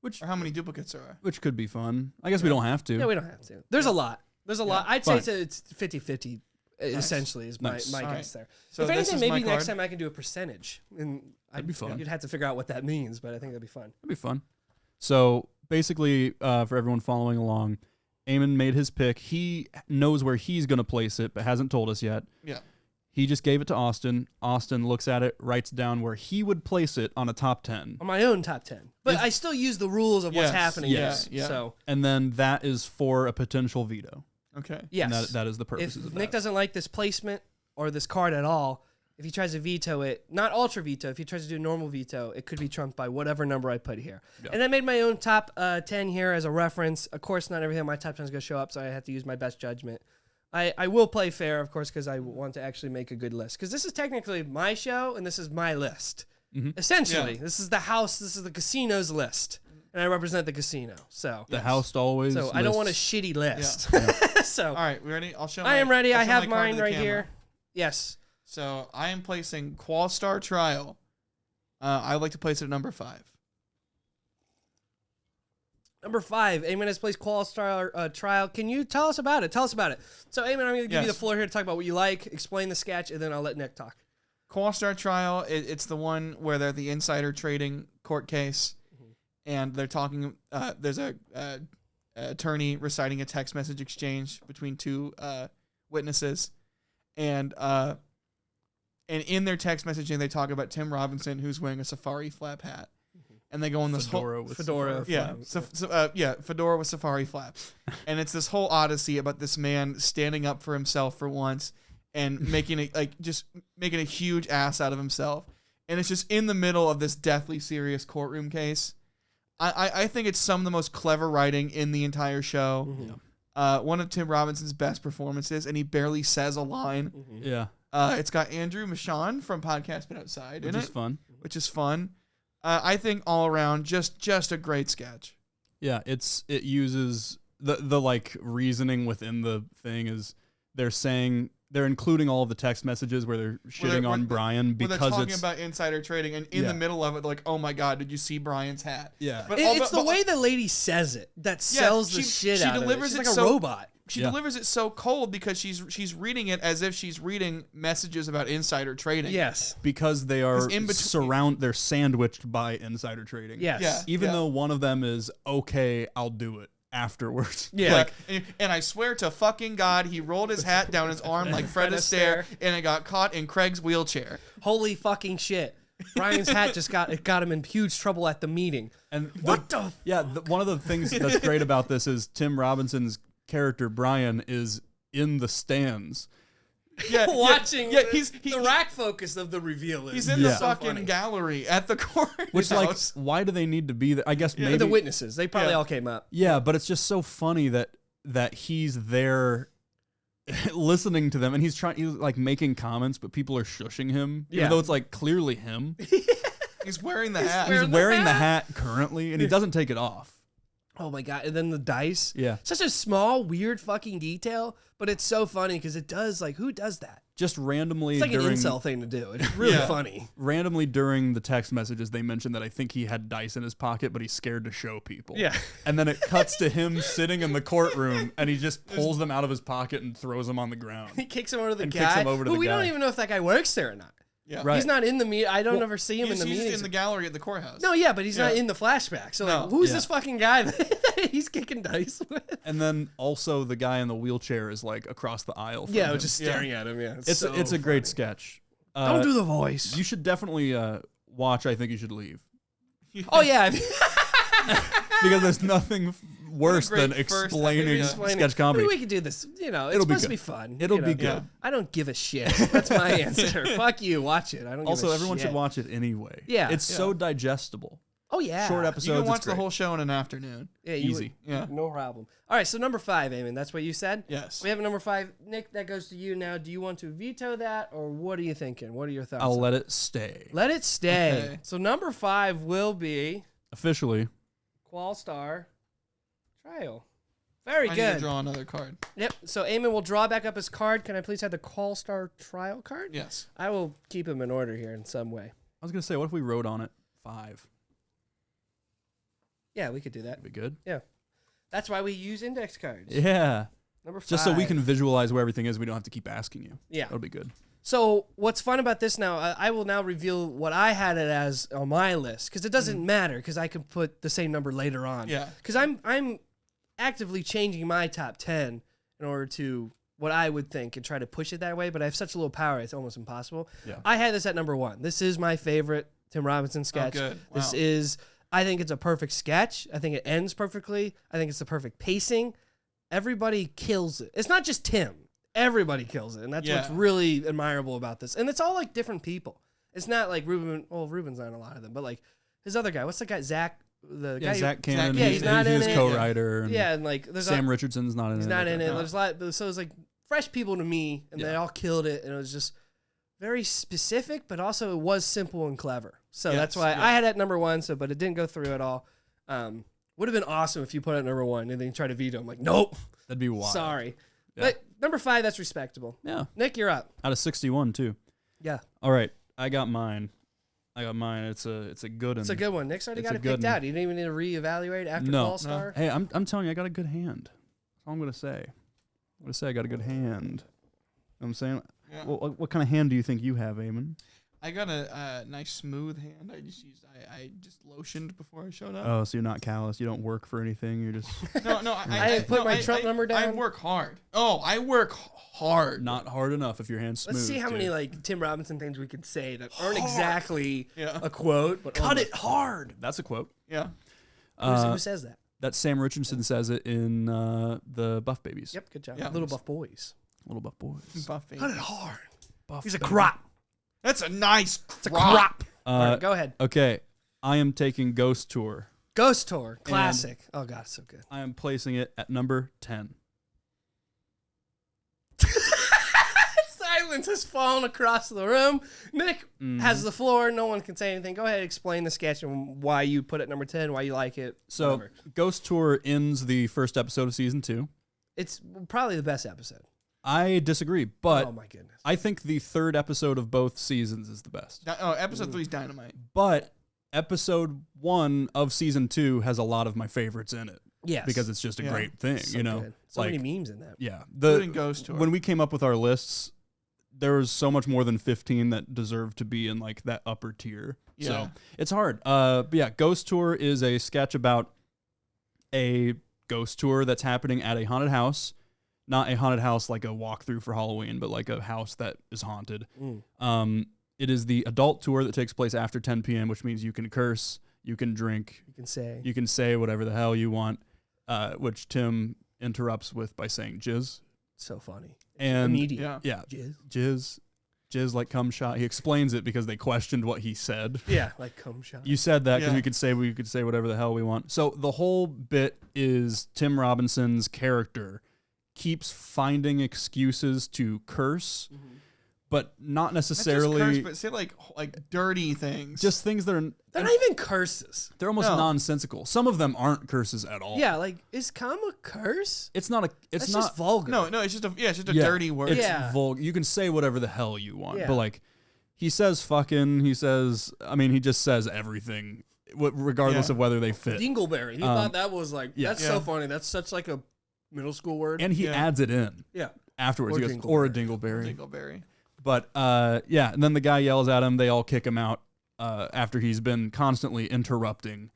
Which or how many duplicates there are. which could be fun. I guess we don't have to. Yeah, we don't have to. There's a lot. There's a lot. I'd Fine. say it's 50-50. Essentially, is Nice. my All guess right. there. So if this anything, is maybe my next card. time I can do a percentage, and That'd be fun. You'd have to figure out what that means, but I think that'd be fun. That'd be fun. So basically, for everyone following along, Eamon made his pick. He knows where he's going to place it, but hasn't told us yet. Yeah. He just gave it to Austin. Austin looks at it, writes down where he would place it on a top 10. On my own top 10, but I still use the rules of what's Yes, happening. yeah, here. yeah. So And then that is for a potential veto. Okay. yes, And that is the purposes if of Nick that. doesn't like this placement or this card at all, if he tries to veto it, not ultra veto, if he tries to do normal veto, it could be trumped by whatever number I put here. Yeah. And I made my own top 10 here as a reference. Of course, not everything on my top 10 is going to show up, so I have to use my best judgment. I will play fair, of course, because I want to actually make a good list. Because this is technically my show, and this is my list. Mhm. Essentially, Yeah. this is the house, this is the casino's list. And I represent the casino. So The house always. so I don't want a lists- shitty list. So All right, we ready? I'll show. I am ready. I'll I show have my card to mine the right camera. here. Yes. So I am placing Qualstar Trial. I would like to place it at number 5. Number 5, Eamon has placed Qualstar Trial. Can you tell us about it? Tell us about it. So, Eamon, I'm going to give you the Yes. floor here to talk about what you like, explain the sketch, and then I'll let Nick talk. Qualstar Trial. It's the one where they're the insider trading court case, and they're talking. There's a attorney reciting a text message exchange between two witnesses, and in their text messaging they talk about Tim Robinson, who's wearing a safari flap hat, and they go on this Fedora with Fedora. safari yeah, fedora with safari flaps, and it's this whole odyssey about this man standing up for himself for once and making a huge ass out of himself, and it's just in the middle of this deathly serious courtroom case. I think it's some of the most clever writing in the entire show. One of Tim Robinson's best performances, and he barely says a line. Yeah. It's got Andrew Michon from Podcast But Outside Which in is it, fun. which is fun. I think all around just a great sketch. Yeah, it uses the like reasoning within the thing is they're including all of the text messages where they're shitting on Brian Where because they're talking it's about insider trading, and in Yeah. the middle of it, they're like, "Oh my God, did you see Brian's hat?" yeah. But It's the way the lady says it that sells the shit out of it. delivers She's it like so- a robot. She Yeah. delivers it so cold because she's reading it as if she's reading messages about insider trading. Yes. because they are 'Cause in between- they're sandwiched by insider trading. Yes. Yeah. Even though one of them is okay, I'll do it afterwards. Yeah. Like, and I swear to fucking God, he rolled his hat down his arm like Fred Astaire, and it got caught in Craig's wheelchair. Holy fucking shit. Brian's hat just got him in huge trouble at the meeting. And What the yeah, one of the things that's great about this is Tim Robinson's character Brian is in the stands. Yeah, watching the rack focus of the reveal is He's in the Yeah. fucking gallery at the court. Which like, why do they need to be there? I guess maybe the witnesses. They probably Yeah. all came up. Yeah, but it's just so funny that he's there listening to them, and he's like making comments, but people are shushing him, Yeah. even though it's like clearly him. He's wearing the hat. He's wearing wearing the the hat. hat currently, and he doesn't take it off. Oh my God. And then the dice. Yeah, Such a small, weird fucking detail, but it's so funny because it does, like, who does that? just randomly It's like an during incel thing to do. It's really Yeah. funny. randomly during the text messages, they mentioned that I think he had dice in his pocket, but he's scared to show people. Yeah. And then it cuts to him sitting in the courtroom, and he just pulls them out of his pocket and throws them on the ground. He kicks him over to the And guy. kicks him over to who the we don't guy. even know if that guy works there or not. Yeah. Right. He's not in the meet. I don't ever see him He's, in the he's meetings. in the gallery at the courthouse. No, yeah, but he's not Yeah. in the flashback. So, No. like, who's Yeah. this fucking guy that he's kicking dice with? And then also the guy in the wheelchair is like across the aisle from Yeah, him. just staring at him. Yeah, It's a great funny. sketch. Don't do the voice. You should definitely watch I Think You Should Leave. Oh yeah, Because there's nothing worse What a than great first explaining idea. sketch comedy. Maybe we could do this. You know, it's It'll be supposed to good. be fun. It'll you be know? good. Yeah. I don't give a shit. That's my answer. Fuck you. Watch it. I don't. Also, give a everyone shit. should watch it anyway. Yeah. It's Yeah. so digestible. Oh yeah. Short You episodes. can watch it's the great. whole show in an afternoon. Yeah, you Easy. would- Yeah. No problem. All right. So number 5, Eamon. That's what you said. Yes. We have a number 5. Nick, that goes to you now. Do you want to veto that, or what are you thinking? What are your thoughts? I'll on let it stay. Let it stay. Okay. So number 5 will be Officially. Qual Star Trial. Very I need to good. draw another card. Yep. So Eamon will draw back up his card. Can I please have the Qual Star Trial card? Yes. I will keep him in order here in some way. I was gonna say, what if we wrote on it 5? Yeah, we could do that. That'd be good. That's why we use index cards. Yeah. Number 5. Just so we can visualize where everything is, we don't have to keep asking you. Yeah. That'll be good. So what's fun about this now? I will now reveal what I had it as on my list because it doesn't matter because I can put the same number later on. Yeah. Because I'm actively changing my top 10 in order to what I would think and try to push it that way. But I have such little power; it's almost impossible. Yeah. I had this at number 1. This is my favorite Tim Robinson sketch. Oh, good. This Wow. is. I think it's a perfect sketch. I think it ends perfectly. I think it's the perfect pacing. Everybody kills it. It's not just Tim. Everybody kills it, and that's what's Yeah. really admirable about this. And it's all like different people. It's not like Ruben. Well, Ruben's not in a lot of them, but like his other guy. What's the guy? Zach. The Yeah, guy. Zach Cannon. yeah, he's not in his it. co-writer. And Yeah, and like there's Sam Richardson's not in it. he's not in it. No. There's a lot. So it's like fresh people to me, and they Yeah. all killed it, and it was just very specific, but also it was simple and clever. So that's Yes, why yeah. I had it at number 1. So, but it didn't go through at all. Would have been awesome if you put it at number 1 and then you try to veto. I'm like, nope, That'd be wild. sorry. Yeah. But number 5, that's respectable. Yeah. Nick, you're up. Out of 61 too. Yeah, All right. I got mine. It's a good one. it's a good one. Nick's already It's got a it good picked one. out. You didn't even need to reevaluate after No. All Star. Hey, I'm telling you, I got a good hand. That's all I'm gonna say. I'm gonna say I got a good hand. You know what I'm saying? Yeah. What kind of hand do you think you have, Eamon? I got a nice smooth hand. I just lotioned before I showed up. Oh, so you're not callous. You don't work for anything. You're just No, I put my Trump number I down. work hard. Oh, I work hard. not hard enough if your hand's smooth. Let's see how many dude. like Tim Robinson things we can say that aren't Hard. exactly Yeah. a quote, but Cut almost. it hard. That's a quote. Yeah. Who says that? That Sam Richardson says it in the Buff Babies. Yep, good job. Yeah. Little Buff Boys. Little Buff Boys. Buffy. Cut it hard. Buff He's a Babies. crop. That's a nice It's a crop. All right, go ahead. Okay, I am taking Ghost Tour. Ghost Tour, classic. Oh god, so good. I am placing it at number 10. Silence has fallen across the room. Nick has the floor. No one can say anything. Go ahead, explain the sketch and why you put it number 10, why you like it. So, whatever. Ghost Tour ends the first episode of season 2. It's probably the best episode. I disagree, but oh my goodness. I think the third episode of both seasons is the best. Episode 3 is dynamite. But episode 1 of season 2 has a lot of my favorites in it Yes. because it's just a Yeah. great thing, so you know. good. So many memes in that. Yeah, Including Ghost Tour. when we came up with our lists, there was so much more than 15 that deserved to be in like that upper tier. Yeah. So it's hard. But yeah, Ghost Tour is a sketch about a ghost tour that's happening at a haunted house. Not a haunted house like a walkthrough for Halloween, but like a house that is haunted. It is the adult tour that takes place after 10 p.m., which means you can curse, you can drink, You can say whatever the hell you want, which Tim interrupts with by saying jizz. so funny. And Yeah. Immediate. yeah, Jizz. jizz like cum shot. He explains it because they questioned what he said. Yeah, like cum shot. You said that because Yeah. we could say whatever the hell we want. So the whole bit is Tim Robinson's character keeps finding excuses to curse, but not necessarily Not just curse, but say like dirty things. just things that are They're not even curses. they're almost No. nonsensical. Some of them aren't curses at all. Yeah, like is cum a curse? It's not a it's That's not just vulgar. no, it's just a yeah, dirty word. It's Yeah. vulgar. You can say whatever the hell you want, Yeah. but like he says fucking, he just says everything regardless Yeah. of whether they fit. Dingleberry. He thought that was like yeah. that's Yeah. so funny. That's such like a middle school word. And he Yeah. adds it in yeah. afterwards. Or He goes, or a dingleberry. Dingleberry. But yeah, and then the guy yells at him. They all kick him out after he's been constantly interrupting.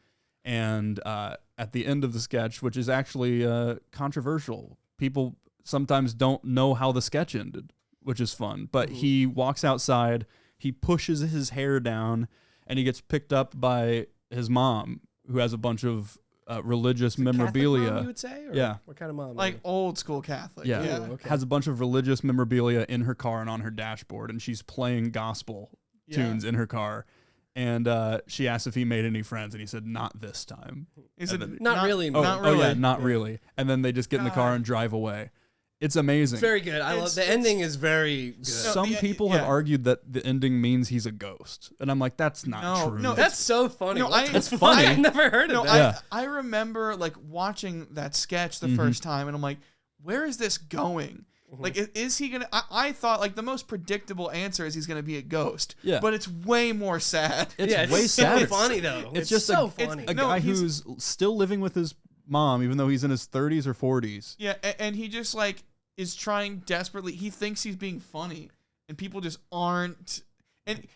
And at the end of the sketch, which is actually controversial, people sometimes don't know how the sketch ended, which is fun. But he walks outside, he pushes his hair down, and he gets picked up by his mom, who has a bunch of religious Catholic memorabilia. mom, you would say? Or Yeah. What kind of mom? Like old school Catholic. Yeah. Yeah. Ooh, okay. Has a bunch of religious memorabilia in her car and on her dashboard, and she's playing gospel tunes in her car. And she asked if he made any friends, and he said, "Not this time." Is And it then- Not really. Oh, Not oh yeah, really. not really. And then they just get in the car God. and drive away. It's amazing. It's very good. I love It's- the ending. Is very good. Some the- people have yeah. argued that the ending means he's a ghost, and I'm like, that's not No, true. no, That's so funny. No, What the It's fuck? funny. I've never heard of No, that. Yeah. I remember like watching that sketch the Mhm. first time, and I'm like, where is this going? Like, is he gonna? I thought like the most predictable answer is he's gonna be a ghost. Yeah. But it's way more sad. It's yeah, way it's so sadder. funny though. It's just so a funny. a No, guy he's- who's still living with his mom, even though he's in his 30s or 40s. Yeah, and he just like is trying desperately. He thinks he's being funny, and people just aren't. And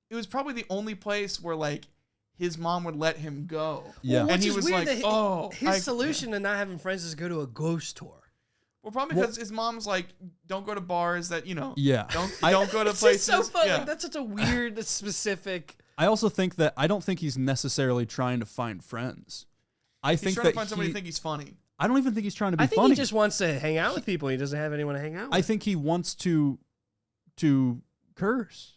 it was probably the only place where like his mom would let him go. Yeah. and which he is was weird like, that "Oh, his solution to not having friends is to go to a ghost tour. Well, probably because his mom's like, don't go to bars that Yeah. don't go to It's places. just so funny. Yeah. Like, that's such a weird, specific. I also think that I don't think he's necessarily trying to find friends. I He's think trying that to find somebody to think he's funny. I don't even think he's trying to be I think funny. he just wants to hang out with people. He doesn't have anyone to hang out with. I think he wants to curse.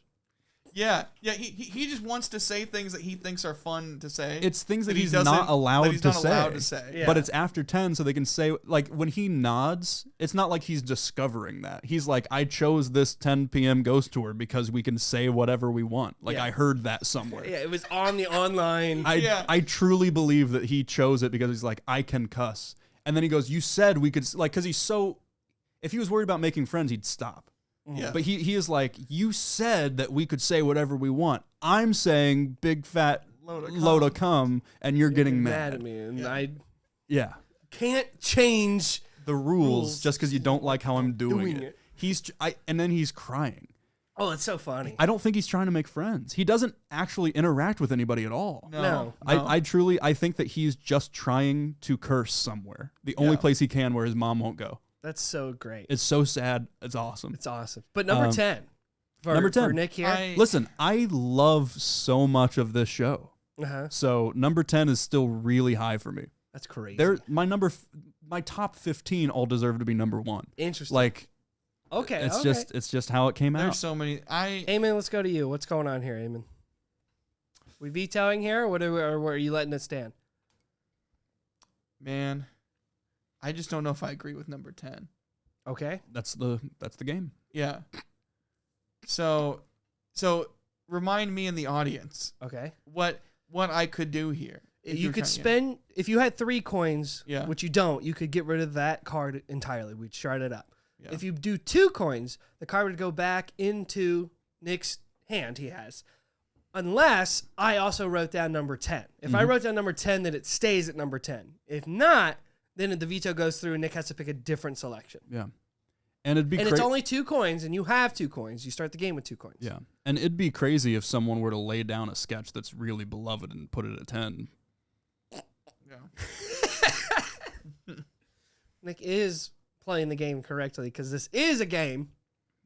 Yeah. He just wants to say things that he thinks are fun to say. It's things that he he's doesn't- not allowed that he's to not say. allowed to say. Yeah. But it's after 10, so they can say, like, when he nods, it's not like he's discovering that. He's like, I chose this 10 p.m. ghost tour because we can say whatever we want. Like, Yeah. I heard that somewhere. Yeah, it was on the online. I truly believe that he chose it because he's like, I can cuss. And then he goes, you said we could, like, because he's so, if he was worried about making friends, he'd stop. Yeah. But he is like, you said that we could say whatever we want. I'm saying big fat load of cum, and you're getting mad. at me, and Yeah. I Yeah. can't change. The rules just because you don't like how I'm doing it. it. And then he's crying. Oh, it's so funny. I don't think he's trying to make friends. He doesn't actually interact with anybody at all. No. I truly think that he's just trying to curse somewhere. The only Yeah. place he can where his mom won't go. That's so great. It's so sad. It's awesome. It's awesome. But number 10. For, number 10. For Nick here. Listen, I love so much of this show. Uh-huh. So number 10 is still really high for me. That's crazy. My top 15 all deserve to be number 1. Interesting. Like, okay. it's just how it came There's out. so many. Eamon, let's go to you. What's going on here, Eamon? We vetoing here, or or are you letting it stand? Man, I just don't know if I agree with number 10. Okay. That's the game. Yeah. So remind me and the audience Okay. what I could do here. If You were could trying- spend, if you had 3 coins, Yeah. which you don't, you could get rid of that card entirely. We'd shard it up. Yeah. If you do 2 coins, the card would go back into Nick's hand he has. Unless I also wrote down number 10. If I wrote down number 10, then it stays at number 10. If not, then the veto goes through and Nick has to pick a different selection. Yeah. And it'd be And it's only 2 coins, and you have 2 coins. You start the game with 2 coins. Yeah. And it'd be crazy if someone were to lay down a sketch that's really beloved and put it at 10. Yeah. Nick is playing the game correctly because this is a game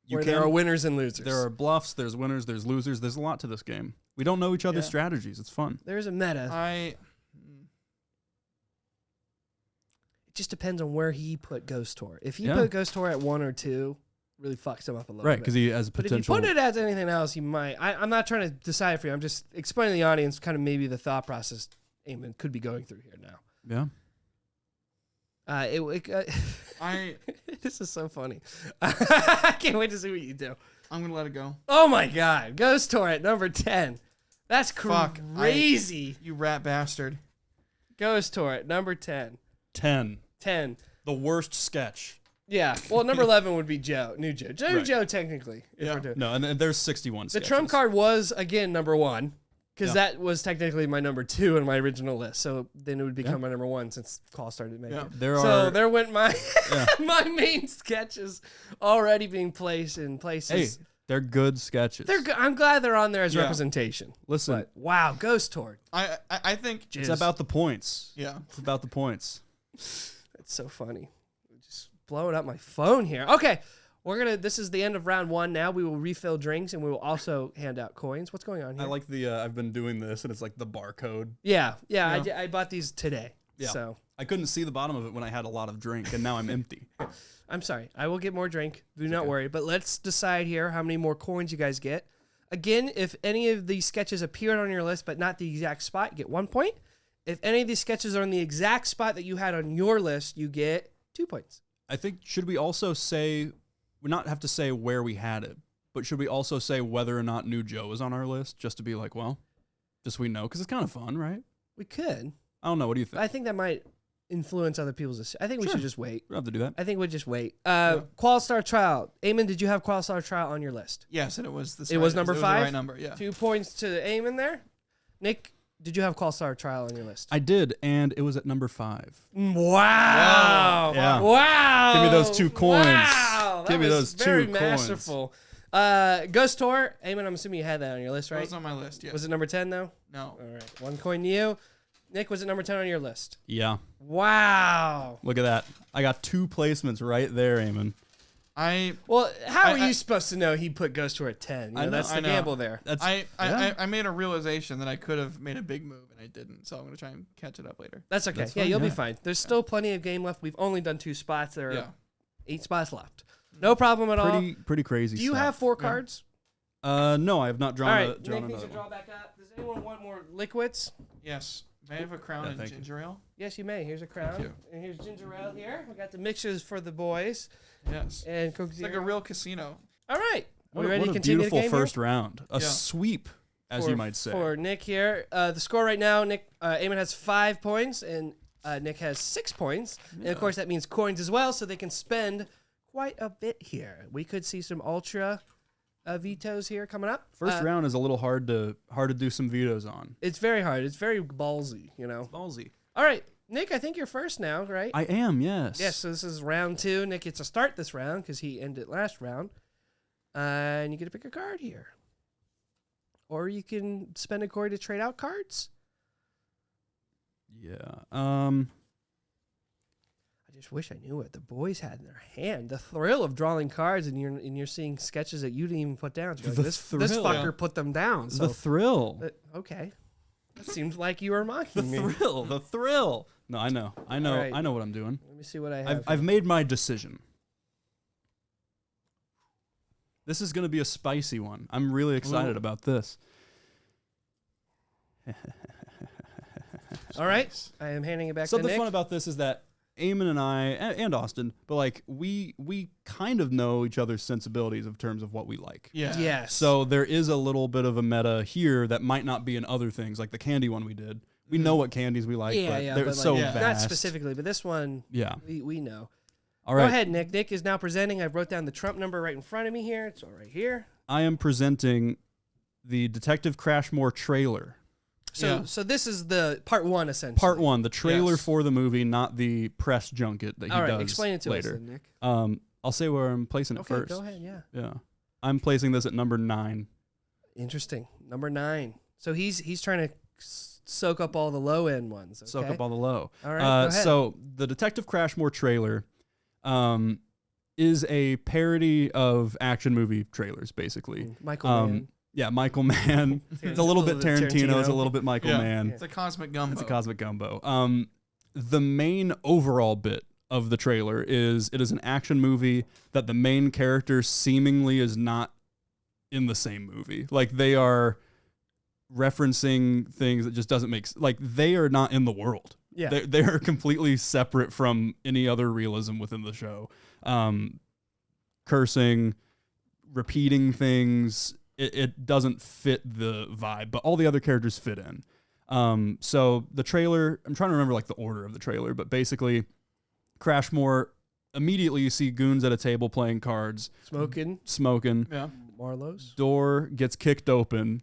You where can- there are winners and losers. There are bluffs, there's winners, there's losers. There's a lot to this game. We don't know each other's Yeah. strategies. It's fun. There's a meta. It just depends on where he put Ghost Tour. If he Yeah. put Ghost Tour at 1 or 2, really fucks him up a little Right, bit. because he has a But if you potential. put it as anything else, he might. I'm not trying to decide for you. I'm just explaining to the audience kind of maybe the thought process Eamon could be going through here now. Yeah. This is so funny. I can't wait to see what you do. I'm gonna let it go. Oh my God, Ghost Tour at number 10. That's Fuck, crazy. You rat bastard. Ghost Tour at number 10. 10. 10. The worst sketch. Yeah. Well, number 11 would be Joe. New Joe. Right. Joe, technically. if Yeah. we're doing- No, and there's 61 The sketches. trump card was, again, number 1. Because Yeah. that was technically my number 2 in my original list. So then it would become my number 1 since Call started making Yeah. it. There So are. there went my Yeah. my main sketches already being placed in places. Hey, they're good sketches. They're good. I'm glad they're on there as Yeah. representation. Listen, But wow, Ghost Tour. I think. it's about the points. Yeah. It's about the points. That's so funny. Just blowing up my phone here. Okay. This is the end of round 1 now. We will refill drinks and we will also hand out coins. What's going on here? I like the, I've been doing this and it's like the barcode. Yeah. I bought these today. Yeah. So I couldn't see the bottom of it when I had a lot of drink and now I'm empty. I'm sorry. I will get more drink. Do not worry. But let's decide here how many more coins you guys get. Again, if any of these sketches appeared on your list but not the exact spot, you get 1 point. If any of these sketches are on the exact spot that you had on your list, you get 2 points. I think, should we also say, we not have to say where we had it, but should we also say whether or not New Joe is on our list, just to be like, well, just so we know, because it's kind of fun, right? We could. I don't know. What do you think? I think that might influence other people's. I think we should just wait. We don't have to do that. I think we'll just wait. Qual-Star Trial. Eamon, did you have Qual-Star Trial on your list? Yes, and it was the It was number 5? the right number, yeah. 2 points to Eamon there. Nick, did you have Qual-Star Trial on your list? I did, and it was at number 5. Wow. Yeah. Wow. Give me those 2 coins. Wow. Give me That those was very 2 coins. masterful. Ghost Tour. Eamon, I'm assuming you had that on your list, That right? was on my list, yes. Was it number 10, though? No. All right. 1 coin to you. Nick, was it number 10 on your list? Yeah. Wow. Look at that. I got 2 placements right there, Eamon. Well, how are you supposed to know he put Ghost Tour at 10? I know, That's the gamble there. That's I made a realization that I could have made a big move, and I didn't, so I'm going to try and catch it up later. That's okay. That's Yeah, fine, you'll be yeah. fine. There's still plenty of game left. We've only done 2 spots. There are Yeah. 8 spots left. No problem at all. pretty crazy Do you stuff. have 4 cards? No, I have not drawn, All right, drawn Nick needs another to draw one. back up. Does anyone want more liquids? Yes. May I have a crown Yeah, and thank you. ginger ale? Yes, you may. Here's a crown. you. And here's ginger ale here. We got the mixers for the boys. Yes. And Coke It's Zero. like a real casino. All right. What we a- ready what to a continue beautiful the game first here? round. A Yeah. sweep, as you might say. For Nick here. The score right now, Eamon has 5 points, and Nick has 6 points. And, of course, that means coins as well, so they can spend quite a bit here. We could see some ultra vetoes here coming up. First round is a little hard to do some vetoes on. It's very hard. It's very ballsy, Ballsy. All right, Nick, I think you're first now, right? I am, yes. Yes, so this is round 2. Nick gets to start this round because he ended last round. And you get to pick a card here. Or you can spend a coin to trade out cards. Yeah. I just wish I knew what the boys had in their hand. The thrill of drawing cards and you're seeing sketches that you didn't even put down. So you're like, The this thrill. fucker put them down. So The thrill. okay. That seems like you were The mocking me. thrill. The thrill. No, I know. All right. I know what I'm doing. Let me see what I have. I've made my decision. This is going to be a spicy one. I'm really excited about this. All right. I am handing it back to Something Nick. fun about this is that Eamon and I, and Austin, but like we kind of know each other's sensibilities in terms of what we like. Yeah. Yes. So there is a little bit of a meta here that might not be in other things, like the candy one we did. We know what candies we like, but they're but so like, vast. not specifically, but this one Yeah. we know. All right. Go ahead, Nick. Nick is now presenting. I wrote down the Trump number right in front of me here. It's all right here. I am presenting the Detective Crashmore trailer. So this is the part 1 essentially. Part 1, the trailer Yes. for the movie, not the press junket that he All right, does explain it to later. us, then, Nick. I'll say where I'm placing it Okay, first. go ahead. Yeah. Yeah. I'm placing this at number 9. Interesting. Number 9. So he's trying to soak up all the low end ones. Okay? Soak up all the low. All right. Go ahead. So the Detective Crashmore trailer is a parody of action movie trailers, basically. Michael Mann. Yeah, Michael Mann. It's a little bit Tarantino. It's a little bit Michael Mann. It's a cosmic gumbo. It's a cosmic gumbo. The main overall bit of the trailer is it is an action movie that the main character seemingly is not in the same movie. Like they are referencing things that just doesn't make like they are not in the world. Yeah. They are completely separate from any other realism within the show. Cursing, repeating things. It doesn't fit the vibe, but all the other characters fit in. So the trailer, I'm trying to remember like the order of the trailer, but basically Crashmore, immediately you see goons at a table playing cards, smoking. Yeah. Marlowe's. Door gets kicked open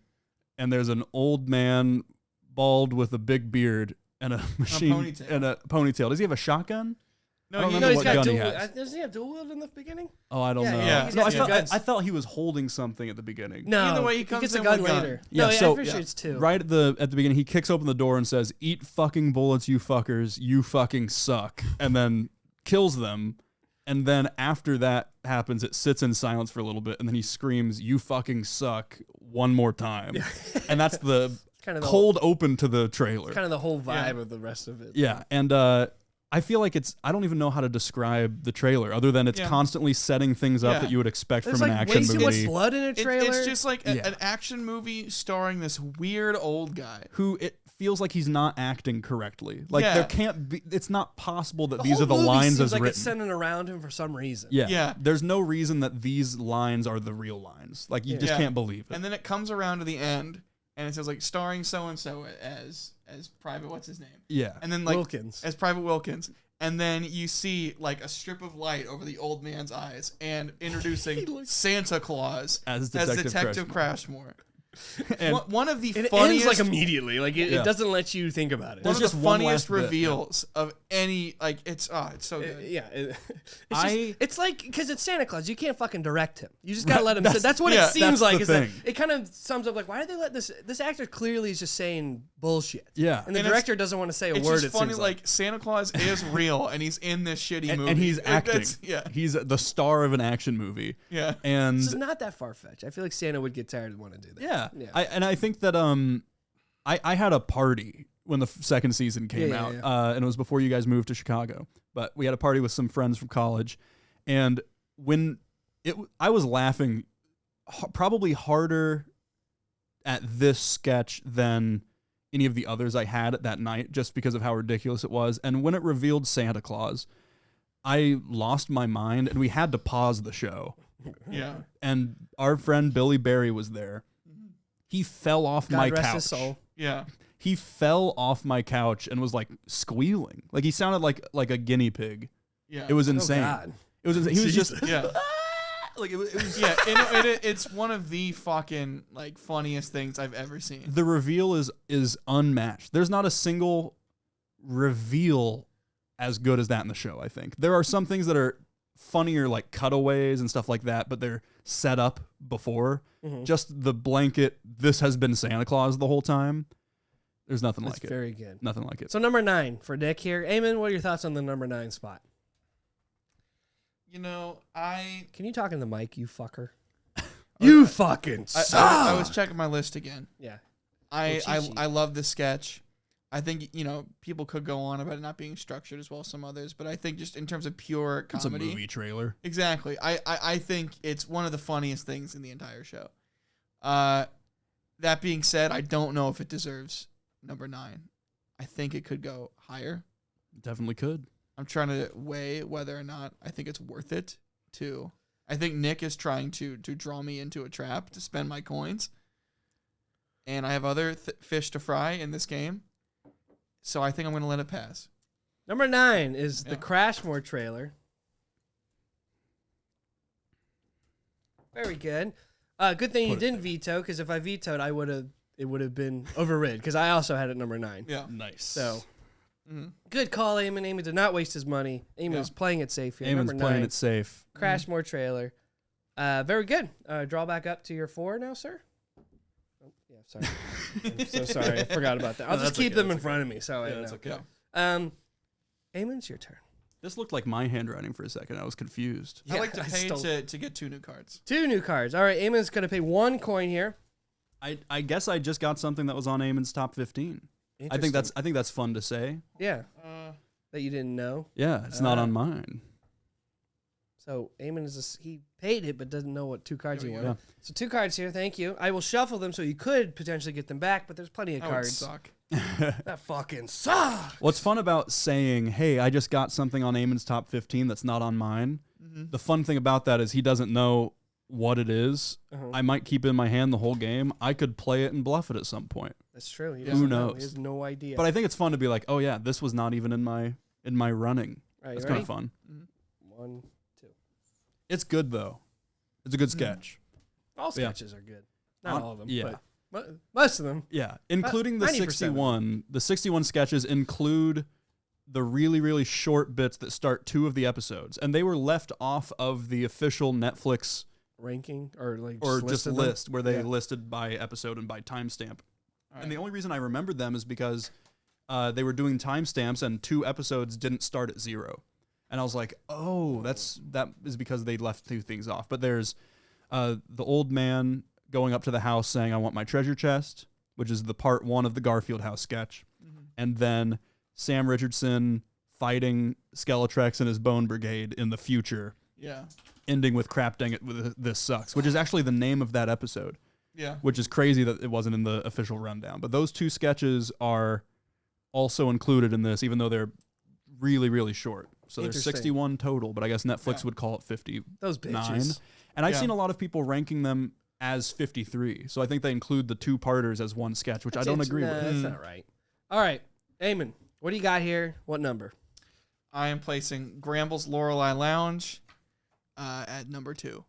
and there's an old man bald with a big beard and a machine ponytail. and a ponytail. Does he have a shotgun? No, I don't he- remember He's what got gun dual. he has. Doesn't he have dual wield in the beginning? Oh, I don't Yeah, know. yeah, he's No, got I two thought, guns. I thought he was holding something at the beginning. No. Either way, he comes gets a in gun with a gun. later. Yeah, no, so- I'm pretty sure it's 2. Right at the beginning, he kicks open the door and says, "Eat fucking bullets, you fuckers. You fucking suck," and then kills them. And then after that happens, it sits in silence for a little bit, and then he screams, "You fucking suck," one more time. And that's the kind of the cold open to the trailer. kind of the whole vibe of the rest of it. Yeah, and I feel like I don't even know how to describe the trailer other than it's constantly setting things up that you would expect There's from an like action way too movie. much blood in a trailer. It's just like an action movie starring this weird old guy. Who it feels like he's not acting correctly. Like there can't be. It's not possible that the these whole are the movie lines seems as like written. It's centered around him for some reason. Yeah. There's no reason that these lines are the real lines. Like you just can't believe it. And then it comes around to the end, and it says like starring so and so as Private what's his name? Yeah. And then like Wilkins. as Private Wilkins. And then you see like a strip of light over the old man's eyes and introducing Santa Claus as Detective Crashmore. And one of the It funniest, ends like immediately. Like it doesn't let you think about it. one of There's the just one funniest last bit, reveals of any. Like it's so good. It's like because it's Santa Claus, you can't fucking direct him. You just gotta let him. That's what it that's seems like. the Is that thing. it kind of sums up like why did they let this actor clearly is just saying bullshit. Yeah. and the And director doesn't want to say a It's word. just It funny, seems like Santa Claus is real, and he's in this shitty movie, and he's acting. Yeah, He's the star of an action movie. yeah. And this is not that far fetched. I feel like Santa would get tired and want to do that. yeah. I think that I had a party when the second season came out, and it was before you guys moved to Chicago. But we had a party with some friends from college, and when I was laughing probably harder at this sketch than any of the others I had that night, just because of how ridiculous it was. And when it revealed Santa Claus, I lost my mind, and we had to pause the show. Yeah. And our friend Billy Barry was there. He fell off my God rest couch. his soul. Yeah. He fell off my couch and was like squealing. Like he sounded like a guinea pig. Yeah. It was Oh insane. God. It was insane. He was just Yeah. like it was Yeah. It's one of the fucking like funniest things I've ever seen. the reveal is unmatched. There's not a single reveal as good as that in the show, I think. There are some things that are funnier, like cutaways and stuff like that, but they're set up before. Just the blanket, this has been Santa Claus the whole time. There's nothing That's like it. very good. Nothing like it. So number 9 for Nick here. Eamon, what are your thoughts on the number 9 spot? You know, I Can you talk in the mic, you fucker? You fucking suck. I was checking my list again. Yeah. I love this sketch. I think, you know, people could go on about it not being structured as well as some others, but I think just in terms of pure It's a comedy. movie trailer. Exactly. I think it's one of the funniest things in the entire show. That being said, I don't know if it deserves number 9. I think it could go higher. Definitely could. I'm trying to weigh whether or not I think it's worth it to. I think Nick is trying to draw me into a trap to spend my coins. And I have other fish to fry in this game. So I think I'm going to let it pass. Number 9 is the Crashmore trailer. Very good. Good thing you didn't veto, because if I vetoed, it would have been overrid, because I also had it number 9. Yeah. Nice. So, good call, Eamon. Eamon did not waste his money. Eamon was playing it safe here. Eamon's Number playing 9, it safe. Crashmore trailer. Very good. Draw back up to your 4 now, sir. Oh, yeah, sorry. I'm so sorry. I forgot about that. I'll just keep them in front of me, so I know. That's okay. Eamon's your turn. This looked like my handwriting for a second. I was confused. I like to I pay stole- to get 2 new cards. 2 new cards. All right, Eamon's going to pay 1 coin here. I guess I just got something that was on Eamon's top 15. I think that's fun to say. Yeah, that you didn't know. Yeah, it's not on mine. So Eamon he paid it, but doesn't know what 2 cards he There we wanted. So 2 cards here. Thank you. I will shuffle them so you could potentially get them back, but there's plenty of That would cards. suck. That fucking sucks. What's fun about saying, hey, I just got something on Eamon's top 15 that's not on mine, the fun thing about that is he doesn't know what it is. I might keep it in my hand the whole game. I could play it and bluff it at some point. That's true. He Who doesn't know. knows? He has no idea. But I think it's fun to be like, oh yeah, this was not even in my running. All right, That's you kind ready? of fun. 1, 2. It's good though. It's a good sketch. All Yeah. sketches are good. Not all of them. Yeah. But most of them. Yeah, including the 90% of 61. The 61 sketches include the really, really short bits that start 2 of the episodes, and they were left off of the official Netflix Ranking or like or just just listed them? list where they Yeah. listed by episode and by timestamp. All And the right. only reason I remembered them is because they were doing timestamps and 2 episodes didn't start at 0. And I was like, oh, that is because they left 2 things off. But there's the old man going up to the house saying, I want my treasure chest, which is the part 1 of the Garfield house sketch. Mm-hmm. And then Sam Richardson fighting Skeletrex and his Bone Brigade in the future. Yeah. Ending with crap dang it, this sucks, which is actually the name of that episode. Yeah. Which is crazy that it wasn't in the official rundown. But those 2 sketches are also included in this, even though they're really, really short. So there's 61 total, but I guess Netflix would call it 59. Those bitches. And I've seen a lot of people ranking them as 53. So I think they include the 2-parters as one sketch, which I don't agree with. That's not right. All right, Eamon, what do you got here? What number? I am placing Gramble's Lorelei Lounge at number 2.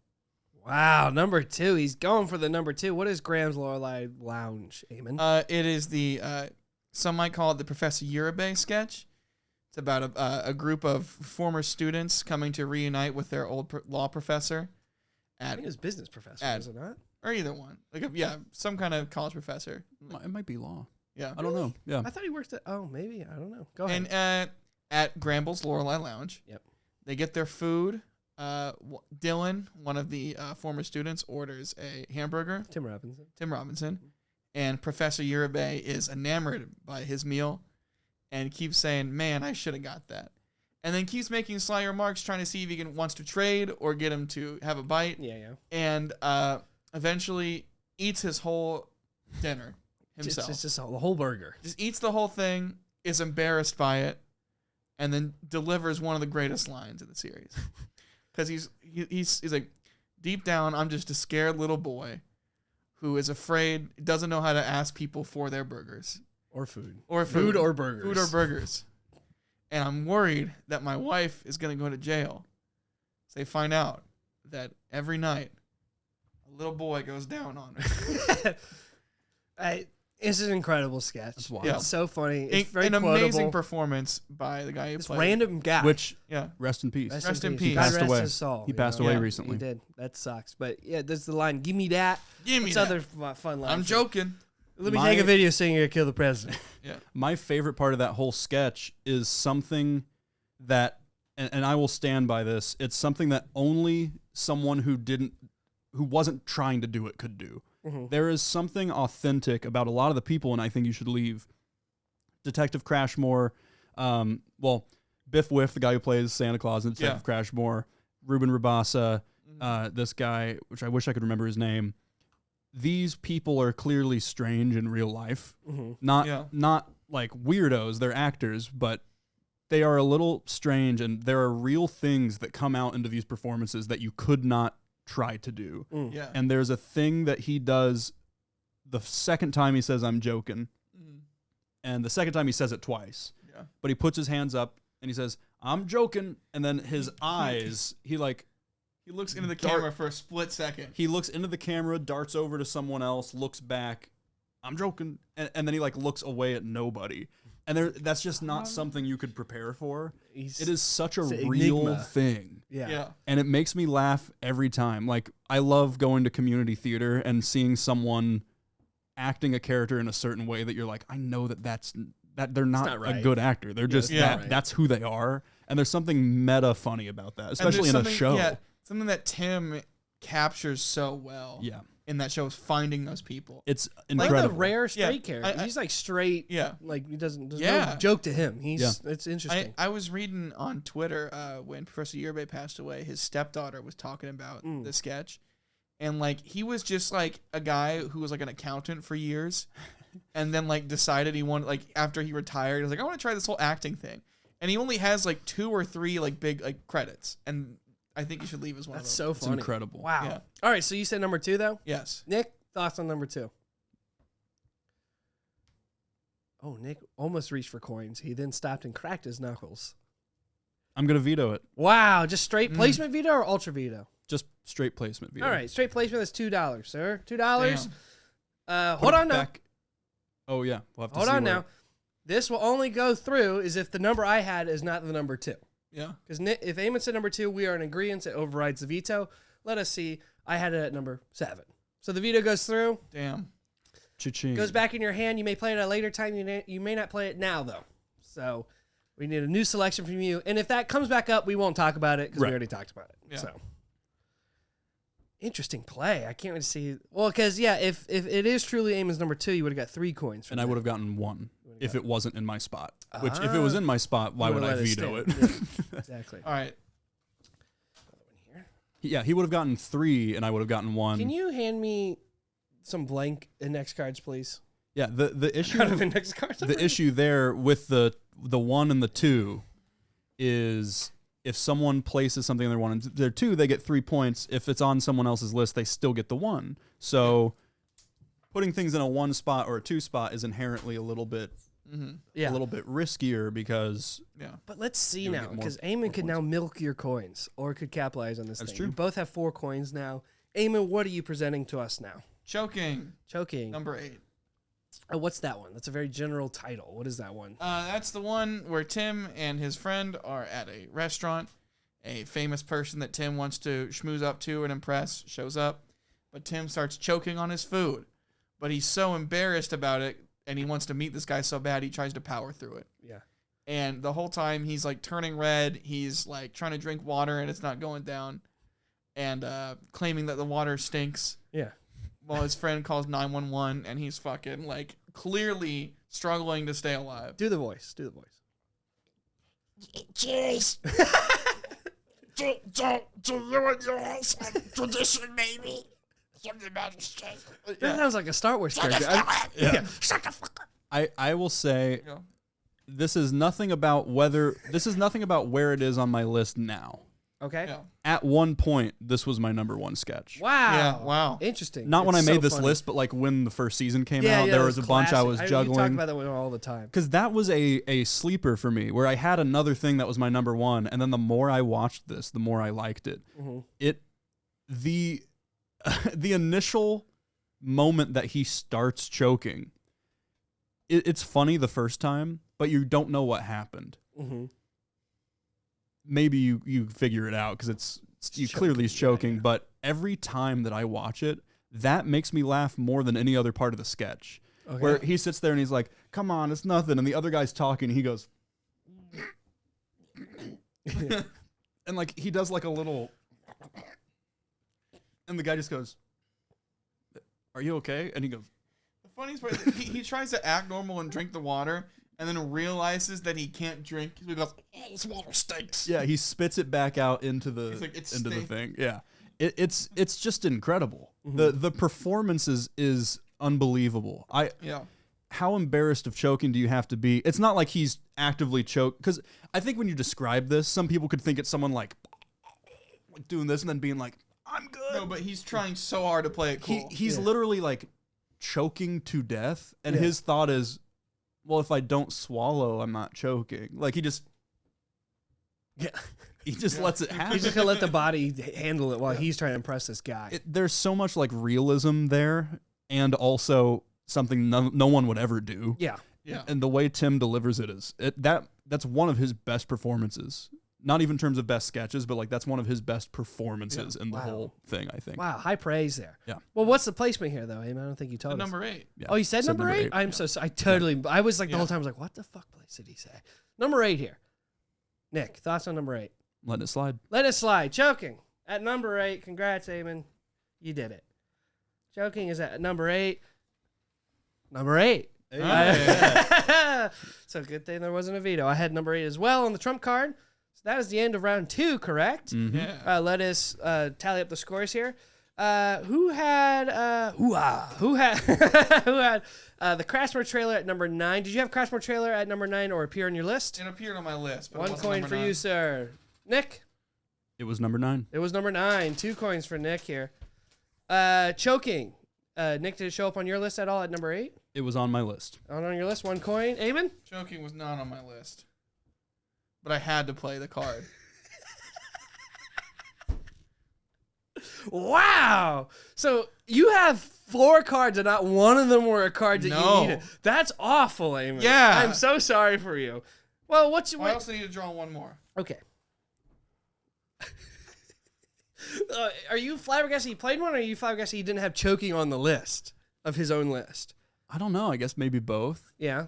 Wow, number 2. He's going for the number 2. What is Graham's Lorelei Lounge, Eamon? It is the, some might call it the Professor Uribe sketch. It's about a group of former students coming to reunite with their old law professor. I think it was business professor, is it not? Or either one. Some kind of college professor. It might be law. Yeah. I don't know. Yeah. I thought he worked at, maybe. I don't know. Go ahead. And at Gramble's Lorelei Lounge, they get their food. Dylan, one of the former students, orders a hamburger. Tim Robinson. And Professor Uribe is enamored by his meal and keeps saying, man, I should have got that. And then keeps making sly remarks, trying to see if he wants to trade or get him to have a bite. Yeah. And eventually eats his whole dinner himself. Just the whole burger. Just eats the whole thing, is embarrassed by it, and then delivers one of the greatest lines in the series. Because he's like, deep down, I'm just a scared little boy who is afraid, doesn't know how to ask people for their burgers. Or food. Food or burgers. Food or burgers. And I'm worried that my wife is going to go to jail. So they find out that every night, a little boy goes down on her. It's an incredible sketch. It's so funny. It's very quotable. Amazing performance by the guy who played. Random guy. Which, rest in peace. Rest in peace. He passed away. His soul, he passed away recently. He did. That sucks. But yeah, there's the line, give me that. Give me What's that. other fun lines? I'm joking. Let me take a video saying you're going to kill the president. My favorite part of that whole sketch is something that, and I will stand by this, it's something that only someone who wasn't trying to do it could do. Mm-hmm. There is something authentic about a lot of the people, and I think you should leave. Detective Crashmore, Biff Whiff, the guy who plays Santa Claus in Detective Crashmore, Ruben Rabasa, this guy, which I wish I could remember his name. These people are clearly strange in real life. Mm-hmm. Not like weirdos, they're actors, but they are a little strange, and there are real things that come out into these performances that you could not try to do. And there's a thing that he does the second time he says, I'm joking. And the second time he says it twice. But he puts his hands up and he says, I'm joking. And then his eyes, he looks into the camera for a split second. He looks into the camera, darts over to someone else, looks back, I'm joking. And then he looks away at nobody. And that's just not something you could prepare for. It is such a real thing. Yeah. And it makes me laugh every time. I love going to community theater and seeing someone acting a character in a certain way that you're like, I know that they're not a good actor. They're just that's who they are. And there's something meta funny about that, especially in a show. Yeah, something that Tim captures so well. Yeah. In that show is finding those people. It's incredible. Like the rare straight character. He's straight. Yeah. He doesn't. There's no joke to him. It's interesting. I was reading on Twitter when Professor Uribe passed away, his stepdaughter was talking about the sketch. And he was just a guy who was an accountant for years. And then decided he wanted, after he retired, he was I want to try this whole acting thing. And he only has 2 or 3 big I think you should leave as one of them. That's so funny. It's incredible. Wow. Yeah. All right, so you said number 2, though? Yes. Nick, thoughts on number 2? Oh, Nick almost reached for coins. He then stopped and cracked his knuckles. I'm going to veto it. Wow, just straight placement veto or ultra veto? Just straight placement veto. All right, straight placement, that's $2, sir. $2. Hold on now. Oh, yeah. We'll have to Hold on now. This will only go through if the number I had is not the number 2. Yeah. Because if Eamon said number 2, we are in agreement. It overrides the veto. Let us see. I had it at number 7. So the veto goes through. Damn. Cha-ching. Goes back in your hand. You may play it at a later time. You may not play it now, though. So We need a new selection from you. And if that comes back up, we won't talk about it because we Right. already talked about it. Yeah. So interesting play. I can't wait to see. Well, because, yeah, if it is truly Eamon's number 2, you would have got 3 coins. From And I that. would have gotten 1 if it wasn't in my spot. Which, if it was in my spot, why You would I would've let veto it? stand. Yeah, exactly. All right. Another one here. Yeah, he would have gotten 3, and I would have gotten 1. Can you hand me some blank index cards, please? Yeah, the issue Out of index cards. the issue there with the 1 and the 2 is if someone places something in their 1 and their 2, they get 3 points. If it's on someone else's list, they still get the 1. So putting things in a 1 spot or a 2 spot is inherently a little bit Yeah. riskier because Yeah. But let's see You would now, get more- because Eamon could now milk your coins or could capitalize on this That's thing. true. You both have 4 coins now. Eamon, what are you presenting to us now? Choking. Choking. Number 8. Oh, what's that one? That's a very general title. What is that one? That's the one where Tim and his friend are at a restaurant. A famous person that Tim wants to schmooze up to and impress shows up, but Tim starts choking on his food. But he's so embarrassed about it, and he wants to meet this guy so bad, he tries to power through it. Yeah. And the whole time, he's like turning red. He's like trying to drink water, and it's not going down. And claiming that the water stinks. Yeah. While his friend calls 911, and he's fucking like clearly struggling to stay alive. Do the voice. Do the voice. Cheers. do you and your house have tradition, maybe? From the United States. That sounds like a Star Wars Shut the character. fuck up. Yeah. Shut the fuck up. I will say Yeah. this is nothing about where it is on my list now. Okay. Yeah. At one point, this was my number 1 sketch. Wow. Yeah, wow. Interesting. Not when I It's made so this funny. list, but like when the first season came Yeah, out, yeah, there it was a bunch I classic. was You talk juggling. about that one all the time. Because that was a sleeper for me, where I had another thing that was my number 1, and then the more I watched this, the more I liked it. Mm-hmm. The initial moment that he starts choking, it's funny the first time, but you don't know what happened. Mm-hmm. Maybe you figure it out because clearly he's choking, but every time that I watch it, that makes me laugh more than any other part of the sketch. Okay. Where he sits there and he's like, "Come on, it's nothing," and the other guy's talking, and he goes, and like he does like a little, and the guy just goes, "Are you okay?" And he goes, The funniest part is he tries to act normal and drink the water, and then realizes that he can't drink. He goes, Oh, this water stinks. "Yeah," he spits it back out into the He's like, "It into the stinks." thing. Yeah, it's just incredible. Mm-hmm. The performance is unbelievable. yeah. How embarrassed of choking do you have to be? It's not like he's actively choked, because I think when you describe this, some people could think it's someone like doing this and then being like, "I'm good." No, but he's trying so hard to play it cool. He's Yeah. literally like choking to death, and Yeah. his thought is, well, if I don't swallow, I'm not choking. Like he just Yeah. lets it happen. He's just gonna let the body handle it while he's trying to impress this guy. There's so much like realism there, and also something no one would ever do. Yeah. yeah. And the way Tim delivers it is that's one of his best performances. Not even in terms of best sketches, but like that's one of his best performances in the Wow. whole thing, I think. Wow. High praise there. Yeah. Well, what's the placement here, though, Eamon? I don't think you told us. Number 8. Yeah. Oh, you said number 8? I'm so sorry. I was like the Yeah. whole time, I was like, what the fuck place did he say? Number 8 here. Nick, thoughts on number 8? Letting it slide. Let it slide. Choking at number 8. Congrats, Eamon. You did it. Choking is at number 8. Number 8. So good thing there wasn't a veto. I had number 8 as well on the trump card. So that is the end of round 2, correct? Mhm. Yeah. Let us tally up the scores here. Who had who had the Crashmore trailer at number 9? Did you have Crashmore trailer at number 9 or appear on your list? It appeared on my list. But it 1 wasn't coin number for 9. you, sir. Nick, It was number 9. it was number 9. 2 coins for Nick here. Choking. Nick, did it show up on your list at all at number 8? It was on my list. On your list, 1 coin. Eamon? Choking was not on my list. But I had to play the card. Wow. So you have 4 cards and not one of them were a card that No. you needed. That's awful, Eamon. Yeah. I'm so sorry for you. Well, I also need to draw one more. Okay. Are you flabbergasted he played one, or are you flabbergasted he didn't have choking on the list of his own list? I don't know. I guess maybe both. Yeah.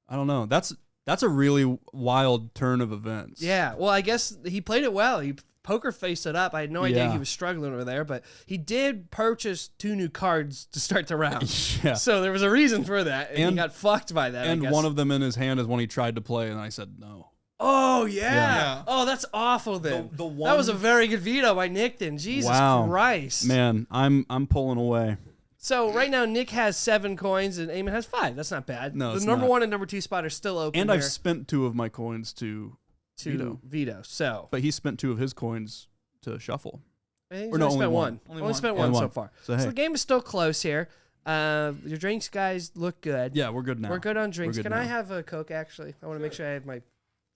I don't know. That's That's a really wild turn of events. Yeah. Well, I guess he played it well. He poker faced it up. I had no idea Yeah. he was struggling over there, but he did purchase 2 new cards to start the round. Yeah. So there was a reason for that, and he And- got fucked by that. I And guess. one of them in his hand is one he tried to play, and I said no. Oh yeah. Yeah. Oh, that's awful. Then The that was a one- very good veto by Nick. Then Jesus Wow. Christ. Man, I'm pulling away. So right now Nick has 7 coins and Eamon has 5. That's not bad. No, the it's number not. 1 and number 2 spot are still open. And I've here spent 2 of my coins to to veto. So but he spent 2 of his coins to shuffle. I think he's Or no, only spent only one. one. Only Only spent one. one so Only one. far. So, So hey. the game is still close here. Your drinks guys look good. Yeah, we're good now. We're good on drinks. good Can I now. have a Coke, actually? I want to make sure I have my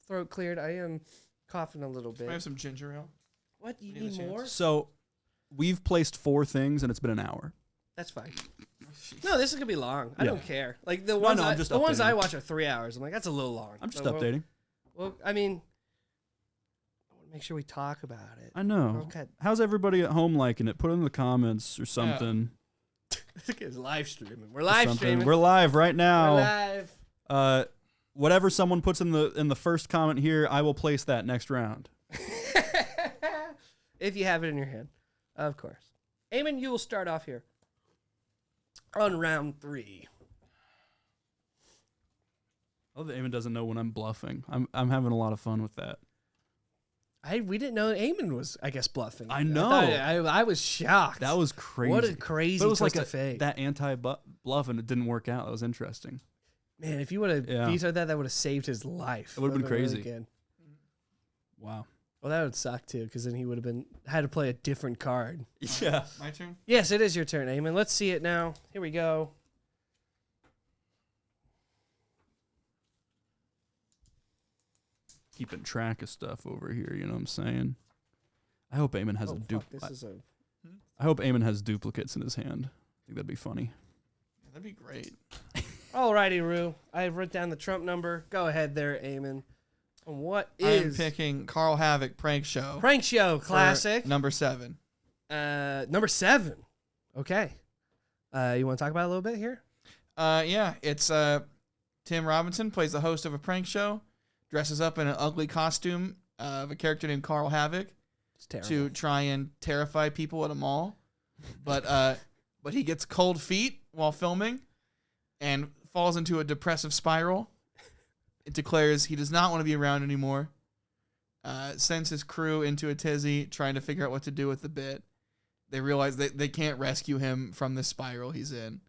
throat cleared. I am coughing a little I have bit. some ginger ale. What? You Give it a need chance. more? So we've placed 4 things, and it's been an hour. That's fine. No, this is going to be long. I Yeah. don't care. Like, the ones, I'm just the ones updating. I watch are 3 hours. I'm like, that's a little long. I'm just But updating. Well, I mean, I want to make sure we talk about it. I know. Okay. How's everybody at home liking it? Put it in the comments or something. Look at live streaming. We're or live something. streaming. We're live right now. We're live. Whatever someone puts in the first comment here, I will place that next round. If you have it in your hand, of course. Eamon, you will start off here on round 3. Oh, the Eamon doesn't know when I'm bluffing. I'm having a lot of fun with that. We didn't know Eamon was, I guess, bluffing. I know. I was shocked. That was crazy. What a crazy But it was twist like of fate. that anti-bluff, and it didn't work out. That was interesting. Man, if you would have Yeah. vetoed that would have saved his life. It would've been Really crazy. good. Wow. Well, that would suck too, because then he would have had to play a different card. Yeah. My turn? Yes, it is your turn, Eamon. Let's see it now. Here we go. Keeping track of stuff over here. You know what I'm saying? I hope Eamon has Oh, a fuck, this is a. I hope Eamon has duplicates in his hand. I think that'd be funny. Yeah, that'd be great. Alrighty, Rue. I have wrote down the Trump number. Go ahead there, Eamon. And what I'm is picking Carl Havoc Prank Show. Prank Show for classic? number 7. Number 7. Okay. You want to talk about it a little bit here? Yeah, it's Tim Robinson plays the host of a prank show, dresses up in an ugly costume of a character named Carl Havoc It's terrible. to try and terrify people at a mall. But he gets cold feet while filming and falls into a depressive spiral. It declares he does not want to be around anymore. Sends his crew into a tizzy trying to figure out what to do with the bit. They realize they can't rescue him from the spiral he's in.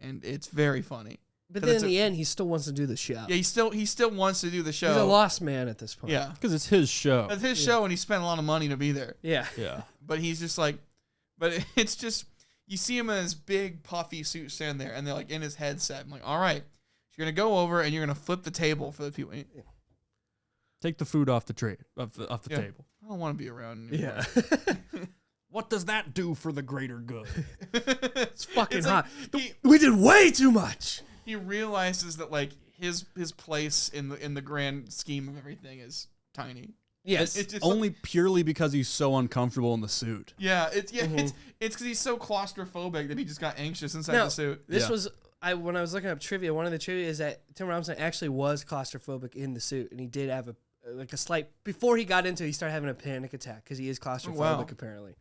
And it's very funny. But 'Cause then it's in the end, he still wants to do the show. Yeah, he still wants to do the show. He's a lost man at this point. Yeah. Because it's his show. It's his show and he spent a lot of money to be there. Yeah. Yeah. But he's just like, but it's just, you see him in this big puffy suit standing there and they're like in his headset. I'm like, all right, you're going to go over and you're going to flip the table for the people. Take the food off the off the Yeah. table. I don't want to be around anymore. Yeah. What does that do for the greater good? It's fucking It's hot. like We did way too much. he realizes that like his place in the grand scheme of everything is tiny. Yes. It's just Only purely because he's so uncomfortable in the suit. it's because he's so claustrophobic that he just got anxious inside Now, the suit. This Yeah. was when I was looking up trivia. One of the trivia is that Tim Robinson actually was claustrophobic in the suit, and he did have a slight before he got into it. He started having a panic attack because he is claustrophobic wow. apparently.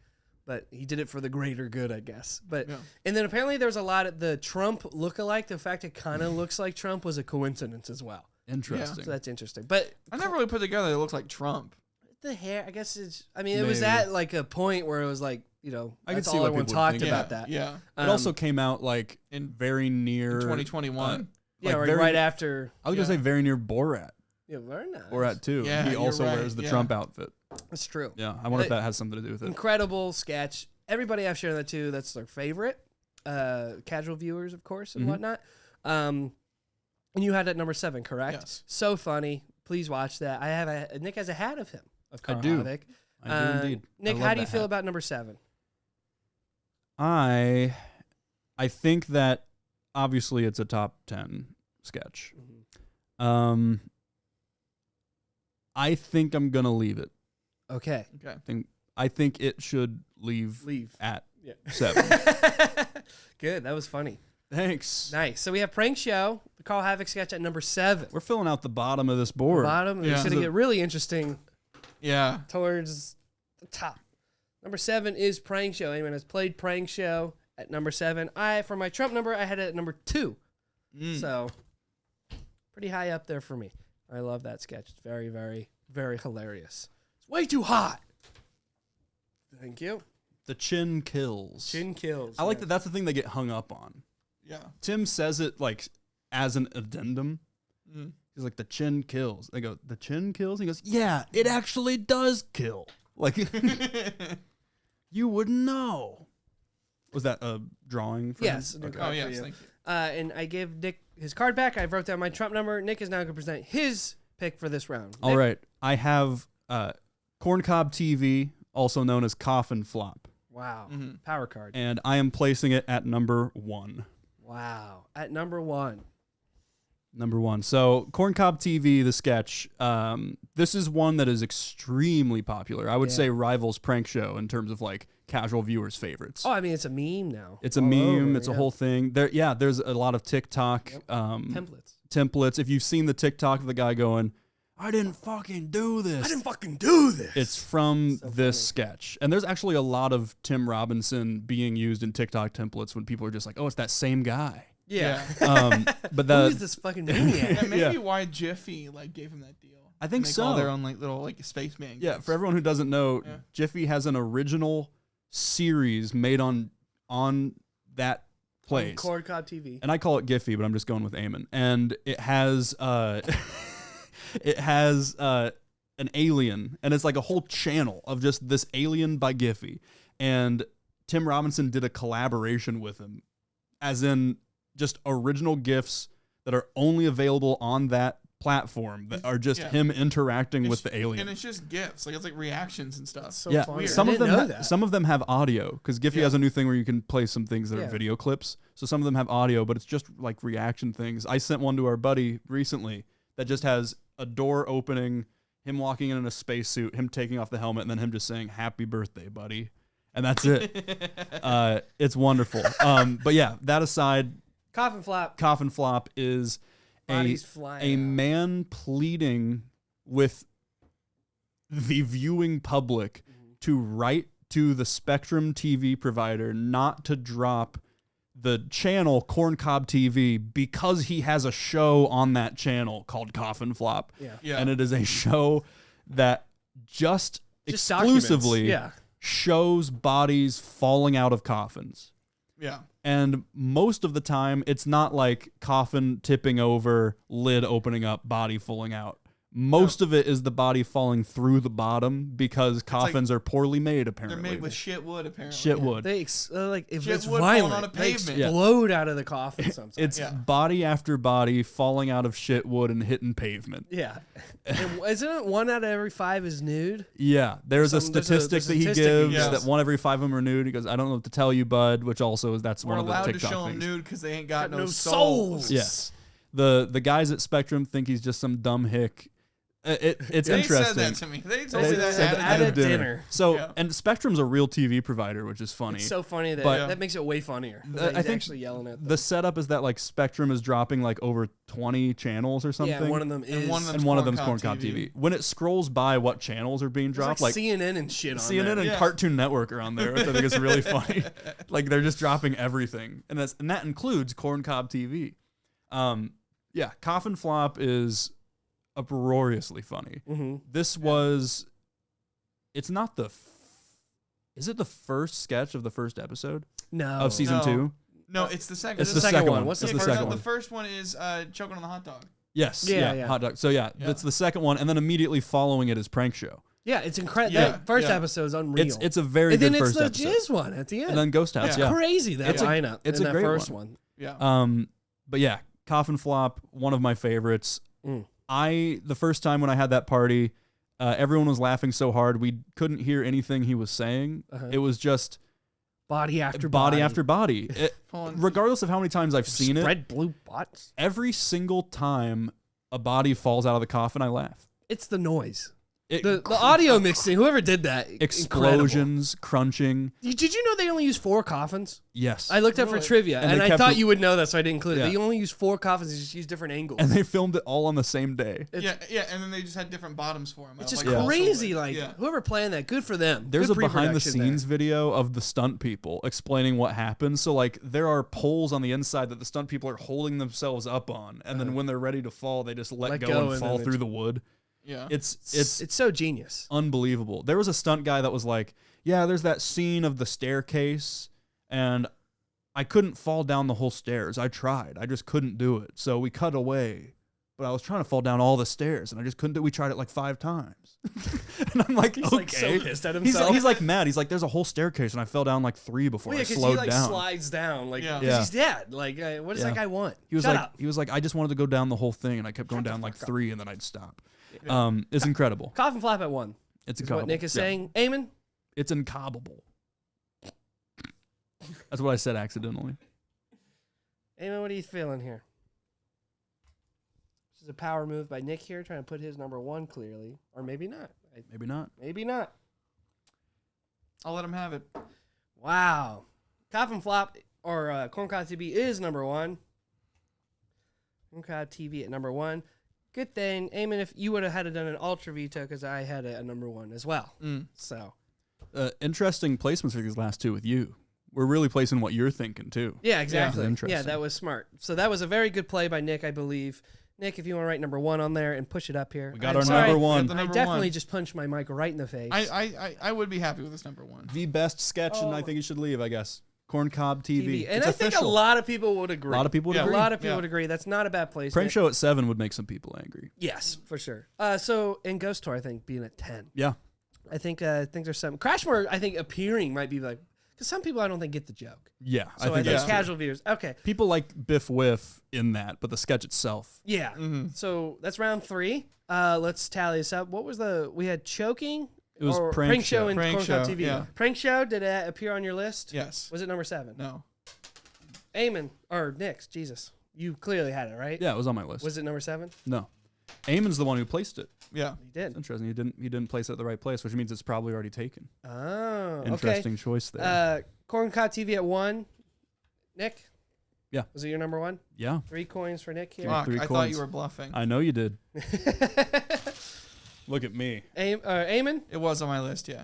But he did it for the greater good, I guess. But Yeah. and then apparently there's a lot of the Trump lookalike. The fact it kind of looks like Trump was a coincidence as well. Interesting. So that's interesting. But I never really put together that it looks like Trump. the hair, I guess it's. I mean, it was Maybe. at like a point where it was like I could that's see all why everyone people would talked think about Yeah, that. yeah. It also came out like in very near 2021. Yeah, like like very- right after. I was gonna Yeah. say very near Borat. Yeah, very nice. Borat too. Yeah, he you're also right, wears the yeah. Trump outfit. That's true. Yeah, I wonder if But- that has something to do with it. Incredible sketch. Everybody I've shared that too. That's their favorite. Casual viewers, of course, and Mhm. whatnot. And you had it at number 7, correct? Yes. So funny. Please watch that. I have Nick has a hat of him. Of Carl do. Havoc. I do indeed. Nick, I how love do you that feel hat. about number 7? I think that obviously it's a top 10 sketch. I think I'm gonna leave it. Okay. Okay. I think it should leave Leave. at Yeah. 7. Good. That was funny. Thanks. Nice. So we have Prank Show, The Carl Havoc sketch at number 7. We're filling out the bottom of this board. Bottom. Yeah. It's going to get really interesting Yeah. towards the top. Number 7 is Prank Show. Anyone has played Prank Show at number 7. For my Trump number, I had it at number 2. So pretty high up there for me. I love that sketch. It's very, very, very hilarious. It's way too hot. Thank you. The chin kills. Chin kills. I like that. That's the thing they get hung up on. Yeah. Tim says it like as an addendum. Mm. He's like, the chin kills. They go, the chin kills? He goes, yeah, it actually does kill. Like, you wouldn't know. Was that a drawing? For Yes. him? a Okay. card Oh, yes. for you. Thank you. And I gave Nick his card back. I wrote down my Trump number. Nick is now going to present his pick for this round. All Nick? right. I have Corncob TV, also known as Coffin Flop, Wow. Mhm. Power card. and I am placing it at number 1. Wow. At number 1. Number 1. So Corncob TV, the sketch. This is one that is extremely popular. I would Yeah. say rivals Prank Show in terms of like casual viewers' favorites. Oh, I mean, it's a meme now. It's a All meme. over, It's a yeah. whole thing. There's a lot of TikTok Templates. templates. If you've seen the TikTok of the guy going, I didn't fucking do this. I didn't fucking do this. It's from So this funny. sketch. And there's actually a lot of Tim Robinson being used in TikTok templates when people are just like, oh, it's that same guy. Yeah. But Who is this fucking maniac? And maybe Yeah. why Jiffy like gave him that deal. I think Make so. all their own like little like spaceman. Yeah, kids. for everyone who doesn't know, Yeah. Jiffy has an original series made on that place. Cord Cob TV. And I call it Giphy, but I'm just going with Eamon. And it has it has an alien, and it's like a whole channel of just this alien by Giphy. And Tim Robinson did a collaboration with him, as in just original GIFs that are only available on that platform that are just Yeah. him interacting with the alien. And it's just gifts. Like it's like reactions and stuff. So Yeah, funny. some I of them didn't know that. some of them have audio because Giphy Yeah. has a new thing where you can play some things that Yeah. are video clips. So some of them have audio, but it's just like reaction things. I sent one to our buddy recently that just has a door opening, him walking in a spacesuit, him taking off the helmet, and then him just saying "Happy birthday, buddy," and that's it. It's wonderful. But yeah, that aside, Coffin Flop. Coffin Flop is Bodies flying. a out. man pleading with the viewing public to write to the Spectrum TV provider not to drop the channel Corncob TV because he has a show on that channel called Coffin Flop. Yeah. Yeah. And it is a show that just exclusively documents. shows bodies falling out of coffins. Yeah. And most of the time, it's not like coffin tipping over, lid opening up, body falling out. Most of it is the body falling through the bottom because coffins are poorly made, They're apparently. made with shit wood apparently. Shit wood. They like if Shit it's wood falling violent, on a they pavement. explode out of the coffin sometimes. It's Yeah. body after body falling out of shit wood and hitting pavement. yeah. And isn't it 1 out of every 5 is nude? Yeah, there's a There's a statistic that he statistic he gives gives. that 1 every 5 of them are nude. He goes, I don't know what to tell you, bud, which also is that's We're one of the allowed to TikTok show them things. nude because they ain't got, Got no no souls. souls. Yes. The guys at Spectrum think he's just some dumb hick. It's They interesting. said that to me. They told They me said that that at a at dinner. a dinner. So, Yeah. and Spectrum's a real TV provider, which is funny. It's so funny that But- that makes it way funnier. I He's think actually yelling at them. The setup is that like Spectrum is dropping like over 20 channels or something. Yeah, one of them is. And one of them- and one of them's Corncob Corncob TV. When it scrolls by what channels are being There's dropped, like like CNN and shit on CNN there. and Yeah. Cartoon Network are on there, which I think is really funny. Like they're just dropping everything, and that includes Corncob TV. Yeah, Coffin Flop is uproariously funny. Mm-hmm. This was, it's not the, is it the first sketch of the first episode No. of season No. 2? No, it's the second. It's the the second second one. one. What's It's the the first second The one. first one is choking on the hot dog. Yes. Yeah, Yeah. yeah. Hot dog. So yeah, Yeah. that's the second one, and then immediately following it is Prank Show. Yeah, it's incredible. Yeah, That first yeah. episode is unreal. It's a very and good then it's first the episode. jizz one at the end. And then Ghost House. Yeah. Yeah. Crazy that It's a- lineup. it's in a that great first one. Yeah. But yeah, Coffin Flop, one of my favorites. Mm. The first time when I had that party, everyone was laughing so hard we couldn't hear anything he was saying. Uh-huh. It was just body after body after body. Regardless of how many times I've seen it, Spread blue butts. every single time a body falls out of the coffin, I laugh. It's the noise. The audio mixing, whoever did that, explosions, crunching. Did you know they only use 4 coffins? Yes. I looked up for trivia, and I thought you would know that, so I didn't include it. They only use 4 coffins. They just use different angles. And they filmed it all on the same day. Yeah, and then they just had different bottoms for them. It's just crazy. Whoever planned that, good for them. There's good a behind-the-scenes video of the stunt people explaining what happened. So, like, there are poles on the inside that the stunt people are holding themselves up on, and then when they're ready to fall, they just let go and fall through the wood. Yeah, it's so genius, unbelievable. There was a stunt guy that was like, "Yeah, there's that scene of the staircase, and I couldn't fall down the whole stairs. I tried, I just couldn't do it. So we cut away, but I was trying to fall down all the stairs, and I just couldn't do it. We tried it like 5 times." And I'm like, he's okay. like so pissed at himself. He's like mad. He's like, "There's a whole staircase, and I fell down like 3 before I slowed he, down." Slides down, like, because he's dead. Like, what does that guy want? He was Shut like, up. he was like, "I just wanted to go down the whole thing, and I kept going down like 3, and then I'd stop." It's incredible. Coffin flap at 1. It's is what Nick is saying. Eamon? It's incomparable. That's what I said accidentally. Eamon, what are you feeling here? This is a power move by Nick here, trying to put his number 1 clearly. Or maybe not. Maybe not. Maybe not. I'll let him have it. Wow. Coffin flop or Corncob TV is number 1. Corncob TV at number 1. Good thing, Eamon, if you would have had to done an Ultra Veto, because I had a number 1 as well. So, interesting placements for these last 2 with you. We're really placing what you're thinking too. Yeah, exactly. Interesting. Yeah, that was smart. So that was a very good play by Nick, I believe. Nick, if you want to write number 1 on there and push it up here. We got our number 1. I definitely just punched my mic right in the face. I would be happy with this number 1. The best sketch, and I think you should leave, I guess. Corncob TV. And it's I think a lot of people would agree. A lot of people would agree. A lot of people would agree. That's not a bad place. Prank Show at 7 would make some people angry. Yes, for sure. So, and Ghost Tour, I think, being at 10. Yeah. I think there's some. Crashmore, I think, appearing might be like, because some people I don't think get the joke. Yeah. So I think casual viewers. Okay. People like Biff Whiff in that, but the sketch itself. Yeah. Mm-hmm. So that's round 3. Let's tally this up. What was we had choking? It was Prank Show and Corncob TV. Yeah. Prank Show, did it appear on your list? Yes. Was it number 7? No. Eamon, or Nick's, Jesus. You clearly had it, right? Yeah, it was on my list. Was it number 7? No. Eamon's the one who placed it. Yeah. He did. It's interesting. He didn't place it at the right place, which means it's probably already taken. Oh, Interesting choice there. Corncob TV at 1. Nick? Yeah. Was it your number 1? Yeah. 3 coins for Nick here. Fuck, 3 I coins. thought you were bluffing. I know you did. Look at me. Eamon? It was on my list, yeah.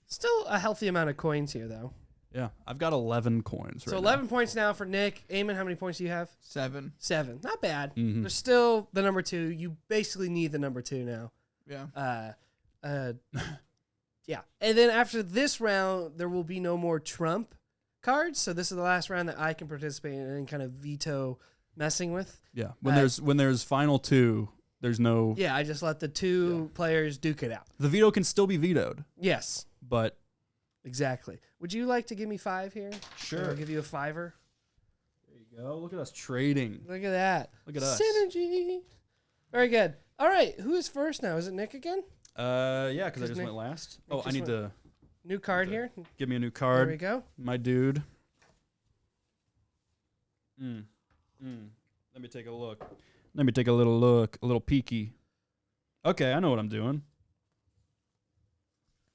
Still a healthy amount of coins here, though. Yeah, I've got 11 coins right So 11 points now for Nick. Eamon, how many points do you have? 7. 7. Not bad. Mhm. There's still the number 2. You basically need the number 2 now. Yeah. Yeah. And then after this round, there will be no more Trump cards. So this is the last round that I can participate in and kind of veto messing with. Yeah. When there's final 2, there's no. Yeah, I just let the 2 players duke it out. The veto can still be vetoed, Yes. but Exactly. Would you like to give me 5 here? Sure. I'll give you a 5er. there you go. Look at us trading. Look at that. Look at us. Synergy. Very good. All right. Who is first now? Is it Nick again? Yeah, because I just Nick- went last. Nick Oh, I just need to New card here. give me a new There card. we go. My dude. Let me take a look. Let me take a little look, a little peeky. Okay, I know what I'm doing.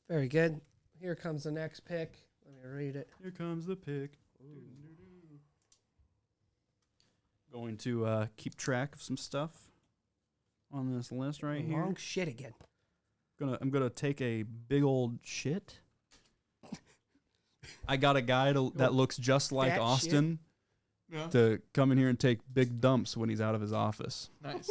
Very good. Here comes the next pick. Let me read it. Here comes the pick. Going to keep track of some stuff on this list right here. Long shit again. I'm gonna take a big old shit. I got a guy that looks just like Fat Austin Yeah. to come in here and take big dumps when he's out of his office. Nice.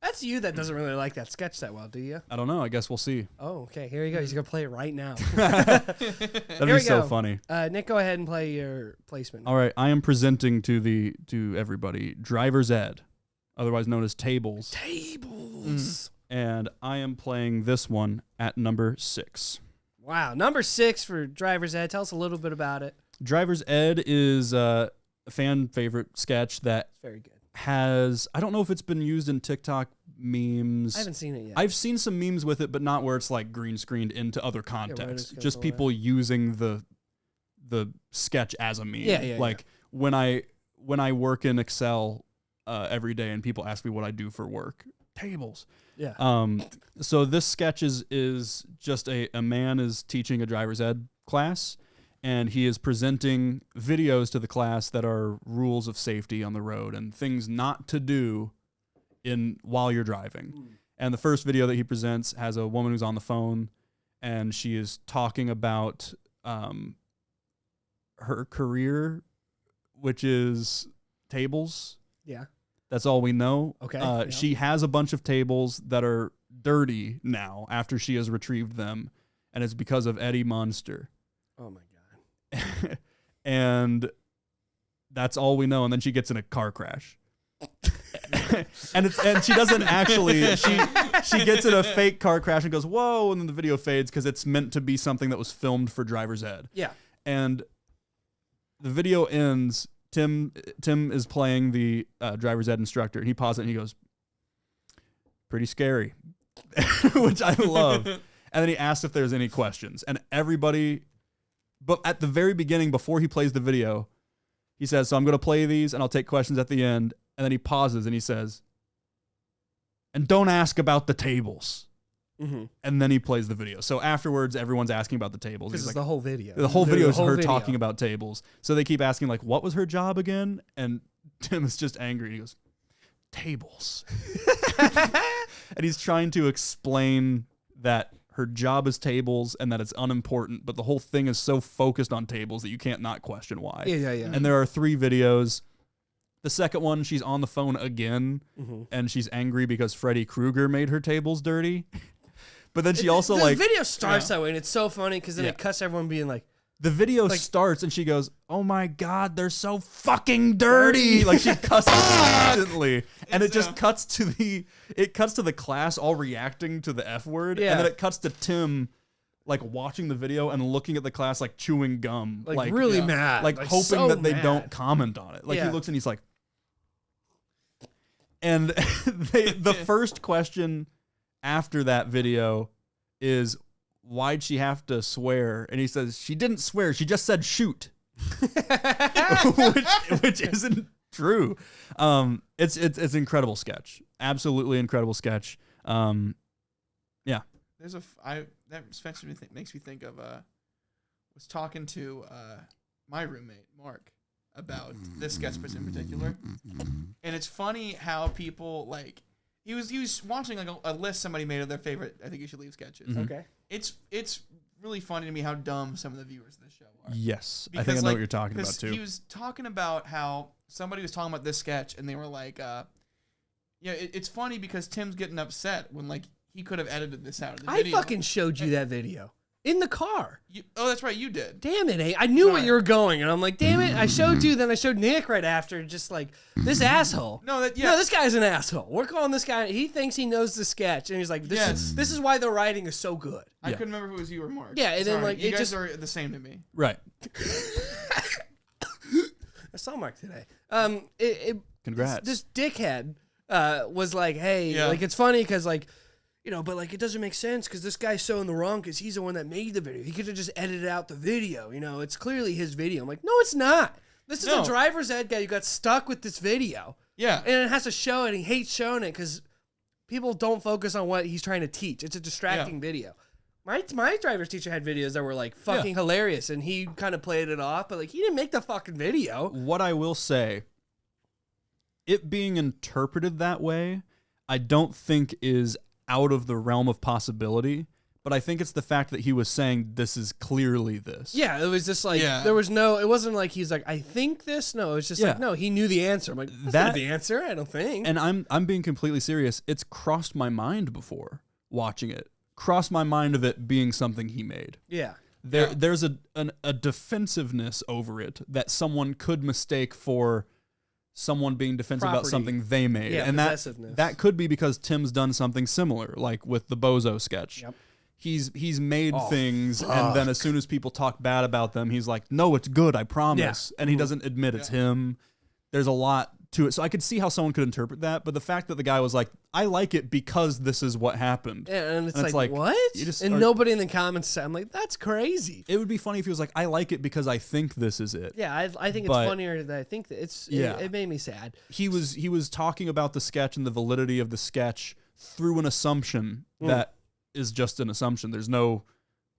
That's you that doesn't really like that sketch that well, do you? I don't know. I guess we'll see. Oh, okay. Here you go. He's going to play it right now. That'd Here be we so go. funny. Nick, go ahead and play your placement. All right, I am presenting to everybody driver's ed, otherwise known as tables, Tables. and I am playing this one at number 6. Wow. Number 6 for driver's ed. Tell us a little bit about it. Driver's ed is a fan favorite sketch that It's very good. has, I don't know if it's been used in TikTok memes. I haven't seen it yet. I've seen some memes with it, but not where it's like green screened into other it's context. gonna Just go people using the sketch as a meme. Yeah, like when I work in Excel every day and people ask me what I do for work, tables. Yeah. So this sketch is just a man is teaching a driver's ed class, and he is presenting videos to the class that are rules of safety on the road and things not to do while you're driving. And the first video that he presents has a woman who's on the phone, and she is talking about her career, which is tables. Yeah. That's all we know. Okay. Yeah. She has a bunch of tables that are dirty now after she has retrieved them, and it's because of Eddie Munster. Oh my God. And that's all we know. And then she gets in a car crash. and she doesn't actually she gets in a fake car crash and goes, whoa, and then the video fades because it's meant to be something that was filmed for driver's ed. Yeah. And the video ends. Tim is playing the driver's ed instructor, and he pauses it and he goes, pretty scary, which I love. And then he asks if there's any questions, and everybody, but at the very beginning, before he plays the video, he says, so I'm going to play these and I'll take questions at the end. And then he pauses and he says, and don't ask about the tables. Mm-hmm. And then he plays the video. So afterwards, everyone's asking about the tables. This He's is like, the whole video. the whole video is her video. talking about tables. So they keep asking, like, what was her job again? And Tim is just angry. He goes, tables. And he's trying to explain that her job is tables and that it's unimportant, but the whole thing is so focused on tables that you can't not question why. Yeah. And there are 3 videos. The second one, she's on the phone again, and she's angry because Freddy Krueger made her tables dirty. But then she also the video starts that way, and it's so funny because then it cuts everyone being like, the video starts and she goes, oh my God, they're so fucking dirty. Like she cusses instantly. And it just cuts to the class all reacting to the F word. Yeah. And then it cuts to Tim like watching the video and looking at the class like chewing gum. like really mad. Like hoping so that they mad. don't comment on it. Like he looks and he's like, and the first question after that video is, why'd she have to swear? And he says, she didn't swear. She just said shoot, which isn't true. It's incredible sketch. Absolutely incredible sketch. Yeah. There's that especially makes me think of was talking to my roommate Mark about this sketch in particular, and it's funny how people like he was watching like a list somebody made of their favorite I think you should leave sketches. Okay. It's really funny to me how dumb some of the viewers of this show are. Yes, Because, I think I know like, what you're talking about 'cause too. He was talking about how somebody was talking about this sketch, and they were like, it's funny because Tim's getting upset when like he could have edited this out of the video. I fucking showed you that video in the car. Oh, that's right, you did. Damn it, I knew where you were going, and I'm like, damn it, I showed you, then I showed Nick right after, just like, this asshole. No, this guy's an asshole. We're calling this guy, he thinks he knows the sketch, and he's like, this is why the writing is so good. I couldn't remember if it was you or Mark. Yeah, and then like, you guys are the same to me. Right. I saw Mark today. Congrats. This dickhead was like, hey, like, it's funny because like, you know, but like it doesn't make sense because this guy's so in the wrong because he's the one that made the video. He could have just edited out the video. You know, it's clearly his video. I'm like, no, it's not. This is a driver's ed guy who got stuck with this video. Yeah. And it has to show it. And he hates showing it because people don't focus on what he's trying to teach. It's a distracting video. My driver's teacher had videos that were like fucking hilarious, and he kind of played it off, but like he didn't make the fucking video. What I will say, it being interpreted that way, I don't think is out of the realm of possibility, but I think it's the fact that he was saying this is clearly this. Yeah, it was just like there was no. It wasn't like he's like I think this. No, it was just like no. He knew the answer. I'm like that's not the answer. I don't think. And I'm being completely serious. It's crossed my mind before watching it. Crossed my mind of it being something he made. Yeah. There's a defensiveness over it that someone could mistake for someone being defensive about something they made. Yeah, and that could be because Tim's done something similar, like with the Bozo sketch. Yep. He's made things, and then as soon as people talk bad about them, he's like, no, it's good, I promise. And he doesn't admit it's him. There's a lot to it. So I could see how someone could interpret that, but the fact that the guy was like, I like it because this is what happened. Yeah, and it's like what? Nobody in the comments said, I'm like, that's crazy. It would be funny if he was like, I like it because I think this is it. Yeah, I think it's funnier that I think that it made me sad. He was talking about the sketch and the validity of the sketch through an assumption that is just an assumption. There's no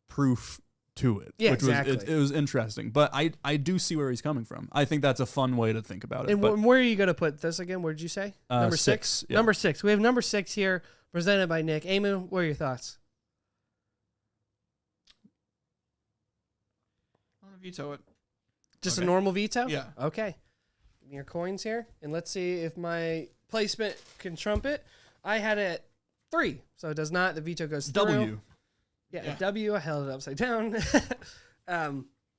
proof to it. Yeah, which exactly. it was interesting. But I do see where he's coming from. I think that's a fun way to think about it. And but, where are you going to put this again? Where did you say? Number 6? Yeah. Number 6. We have number 6 here, presented by Nick. Eamon, what are your thoughts? I'm gonna veto it. Just Okay. a normal veto? Yeah. Okay. Give me your coins here, and let's see if my placement can trump it. I had it at 3, so it does not. The veto goes through. W. Yeah, Yeah. W. I held it upside down.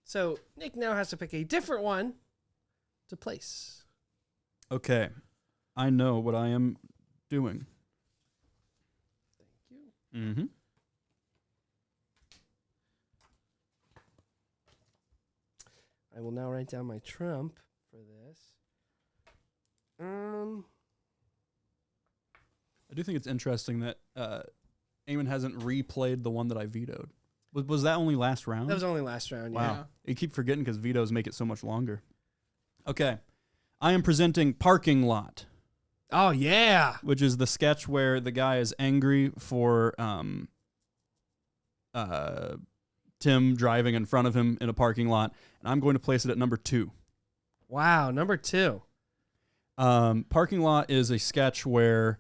So Nick now has to pick a different one to place. Okay. I know what I am doing. Thank you. Mm-hmm. I will now write down my trump for this. I do think it's interesting that Eamon hasn't replayed the one that I vetoed. Was that only last round? That was only last round. Wow. Yeah. You keep forgetting because vetoes make it so much longer. Okay. I am presenting Parking Lot, Oh yeah. which is the sketch where the guy is angry for Tim driving in front of him in a parking lot, and I'm going to place it at number 2. Wow. Number 2. Parking Lot is a sketch where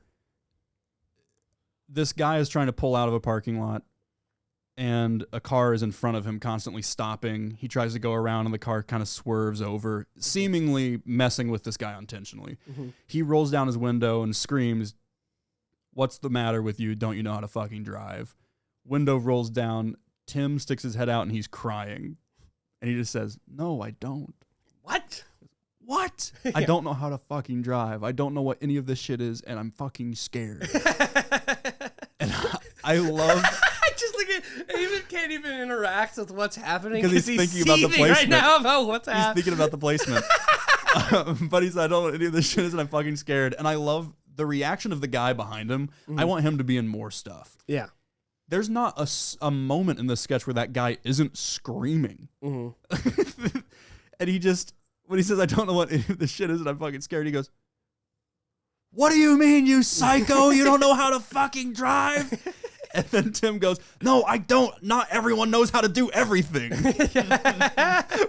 this guy is trying to pull out of a parking lot, and a car is in front of him constantly stopping. He tries to go around, and the car kind of swerves over, seemingly messing with this guy unintentionally. Mm-hmm. He rolls down his window and screams, "What's the matter with you? Don't you know how to fucking drive?" Window rolls down. Tim sticks his head out, and he's crying. And he just says, "No, I don't." What? What? I don't know how to fucking drive. I don't know what any of this shit is, and I'm fucking scared. And I love... I just look at Eamon can't even interact with what's happening Because he's thinking about the seething right placement. now about what's He's happening. thinking about the placement. But he said, "I don't know what any of this shit is, and I'm fucking scared." And I love the reaction of the guy behind him. I want him to be in more stuff. Yeah. There's not a moment in this sketch where that guy isn't screaming. Mm-hmm. And he just, when he says, "I don't know what any of this shit is and I'm fucking scared," he goes, "What do you mean, you psycho? You don't know how to fucking drive?" And then Tim goes, "No, I don't. Not everyone knows how to do everything."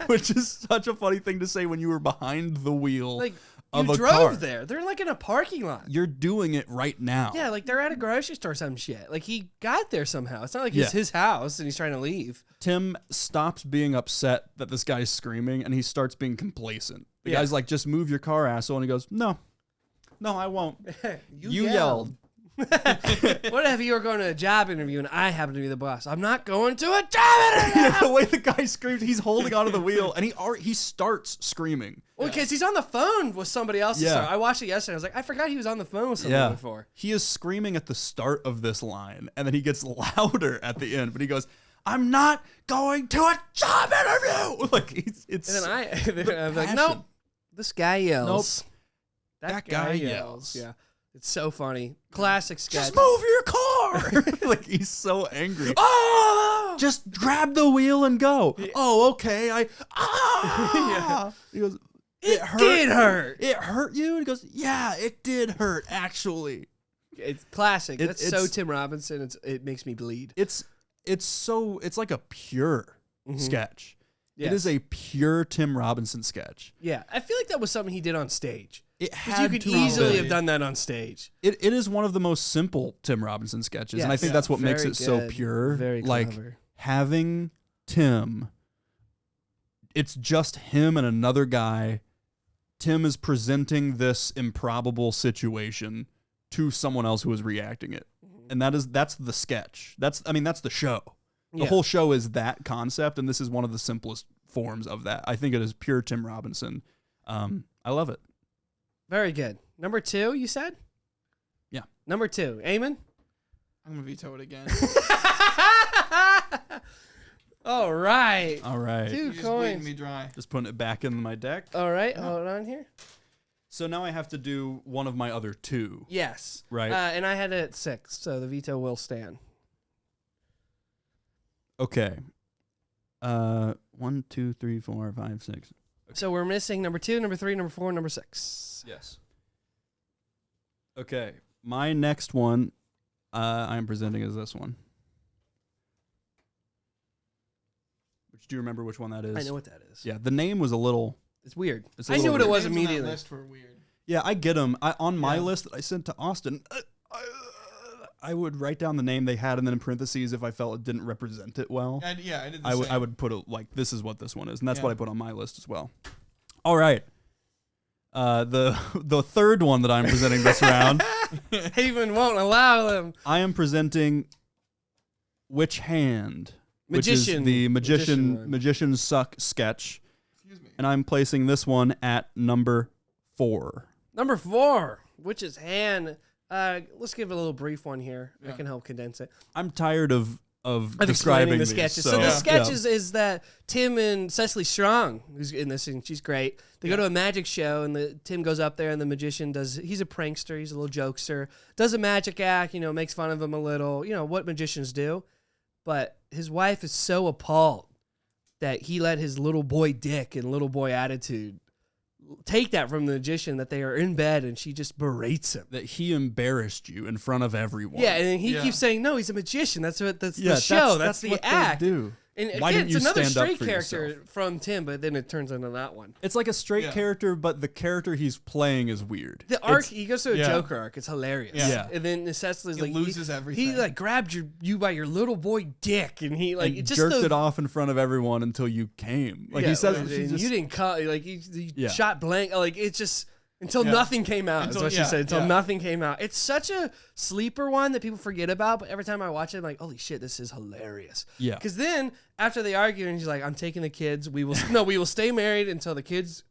Which is such a funny thing to say when you were behind the wheel Like of you a drove car. there. They're like in a parking lot. You're doing it right now. Yeah, like they're at a grocery store or some shit. Like he got there somehow. It's not like it's Yeah. his house and he's trying to leave. Tim stops being upset that this guy's screaming, and he starts being complacent. The Yeah. guy's like, "Just move your car, asshole." And he goes, No, I won't. You yelled. What if you were going to a job interview and I happen to be the boss? I'm not going to a job interview. The way the guy screams, he's holding onto the wheel, and he starts screaming. Well, because he's on the phone with somebody else. Yeah. I watched it yesterday. I was like, I forgot he was on the phone with somebody before. He is screaming at the start of this line, and then he gets louder at the end, but he goes, "I'm not going to a job interview." Like it's And then I'm like, passion. nope. This guy yells. That guy yells. Yeah. It's so funny. Classic sketch. "Just move your car." Like he's so angry. Oh! "Just grab the wheel and go." "Oh, okay." Yeah. He goes, It did hurt. "It hurt you?" And he goes, "Yeah, it did hurt, actually." It's classic. That's so it's- Tim Robinson. It makes me bleed. It's like a pure sketch. It Yes. is a pure Tim Robinson sketch. Yeah. I feel like that was something he did on stage. It Because had you could to easily be. have done that on stage. It is one of the most simple Tim Robinson sketches, and I Yes. think that's what makes Very it so good. pure. Very like clever. having Tim, it's just him and another guy. Tim is presenting this improbable situation to someone else who is reacting it, and that's the sketch. That's the show. The Yeah. whole show is that concept, and this is one of the simplest forms of that. I think it is pure Tim Robinson. I love it. Very good. Number 2, you said? Yeah. Number 2. Eamon? I'm gonna veto it again. All right. All right. 2 You're just bleeding coins. me dry. Just putting it back in my deck. All right. Hold on here. So now I have to do one of my other 2. Yes. Right. And I had it at 6, so the veto will stand. Okay. 1, 2, 3, 4, 5, 6. So we're missing number 2, number 3, number 4, number 6. Yes. Okay. My next one I am presenting as this one. Do you remember which one that is? I know what that is. Yeah, the name was a little. It's weird. It's a I little knew what it weird. was Names on that immediately. list were weird. Yeah, I get them. On my Yeah. list that I sent to Austin, I would write down the name they had, and then in parentheses, if I felt it didn't represent it well, I did the I same. would put it like, this is what this one is, and that's Yeah. what I put on my list as well. All right. The third one that I'm presenting this round, Haven won't allow them. I am presenting Which Hand, Magician. which is the Magician one. Magician Suck sketch, Excuse me. and I'm placing this one at number 4. Number 4, which is hand. Let's give it a little brief one here. I Yeah. can help condense it. I'm tired of Of describing explaining the these, sketches. So, So the Yeah. sketches is that Tim and Cecily Strong, who's in this, and she's great. They go to a magic show, and Tim goes up there, and the magician he's a prankster, he's a little jokester, does a magic act, makes fun of him a little, what magicians do. But his wife is so appalled that he let his little boy dick and little boy attitude take that from the magician, that they are in bed, and she just berates him. that he embarrassed you in front of everyone. Yeah, and he Yeah. keeps saying, no, he's a magician. That's the Yeah, show. That's the what act. they do. And Why again, didn't it's you another stand up straight for character yourself? from Tim, but then it turns into that one. It's like a straight Yeah. character, but the character he's playing is weird. The arc, It's- he goes to a Yeah. Joker arc. It's hilarious. Yeah. And then Cecily's He like, loses he everything. like grabbed you by your little boy dick, and he like and it just jerked the, it off in front of everyone until you came. Like yeah, he says, and she just- you didn't cut. Like you Yeah. shot blank. Like it's just. Until Yeah. nothing came out, is Until- what she yeah, said. Until yeah. nothing came out. It's such a sleeper one that people forget about, but every time I watch it, I'm like, holy shit, this is hilarious. Yeah. Because then, after they argue, and he's like, I'm taking the kids. We will stay married until the kids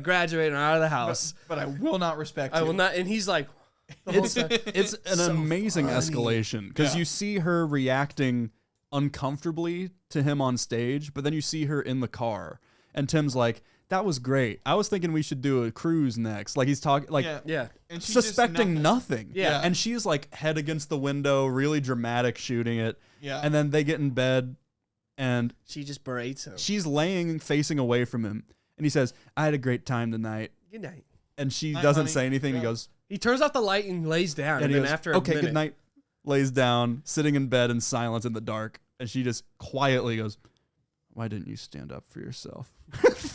graduate and are out of the house. But I will not respect I you. will not. And he's like, the whole it's time. it's an So amazing funny. escalation because Yeah. you see her reacting uncomfortably to him on stage, but then you see her in the car, and Tim's like, "That was great. I was thinking we should do a cruise next." Like he's talking, like Yeah. Yeah. And she's just suspecting nothing. Yeah. and she's like head against the window, really dramatic, shooting it. Yeah. And then they get in bed, and She just berates him. she's laying facing away from him, and he says, "I had a great time tonight," Good night. and she Night, doesn't honey. say anything. He Yeah. goes, He turns off the light and lays down. and And he then goes, after a "Okay, minute, good night," lays down, sitting in bed in silence in the dark, and she just quietly goes, "Why didn't you stand up for yourself?"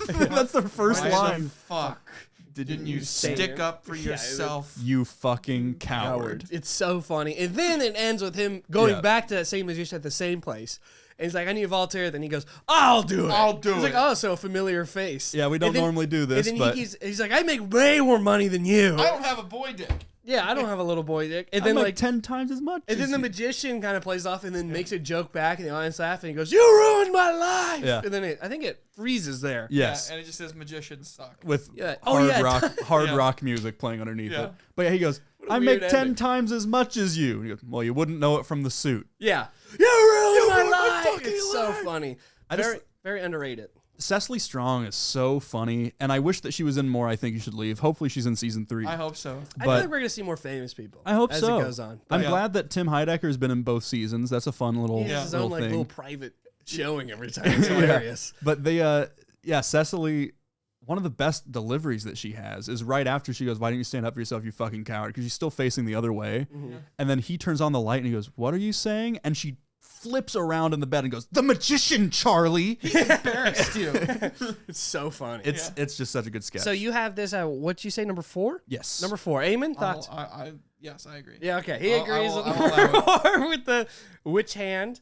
That's the first Why line. the fuck didn't you stand stick up for Yeah, yourself? You fucking coward. It's so funny. And then it ends with him going Yeah. back to that same magician at the same place. And he's like, I need a volunteer. Then he goes, I'll do it. I'll do He's it. like, oh, so a familiar face. Yeah, we don't And then- normally do this, And then but he's like, I make way more money than you. I don't have a boy dick. Yeah, I don't have a little boy dick. And I then make like 10 times as much. and then as the you. magician kind of plays off and then makes a joke back, and the audience laugh, and he goes, "You ruined my life." Yeah. And then I think it freezes there. Yes. Yeah, and it just says magicians suck. With Yeah. Oh, hard yeah, it rock, hard Yeah. rock music playing underneath Yeah. it. But yeah, he goes, a "I weird make 10 ending. times as much as you." And he goes, "Well, you wouldn't know it from the suit." Yeah. You ruined my ruined my life. fucking It's so life. funny. I just- Very, very underrated. Cecily Strong is so funny, and I wish that she was in more. I Think You Should Leave. Hopefully, she's in season 3. I hope so. I feel But- like we're gonna see more famous people. I hope as so. it goes on. I'm Yeah. glad that Tim Heidecker's been in both seasons. That's a fun little, He has his little own like thing. little private showing every time. It's hilarious. But yeah, Cecily, one of the best deliveries that she has is right after she goes, "Why didn't you stand up for yourself, you fucking coward?" Because she's still facing the other way. And then he turns on the light and he goes, "What are you saying?" And she flips around in the bed and goes, "The magician, Charlie." Embarrassed you. It's so funny. It's just such a good sketch. So you have this. What'd you say? Number 4. yes. Number 4. Eamon, thoughts? Yes, I agree. Yeah. Okay. He I'll- agrees I will- with I will number allow 4 with the which hand.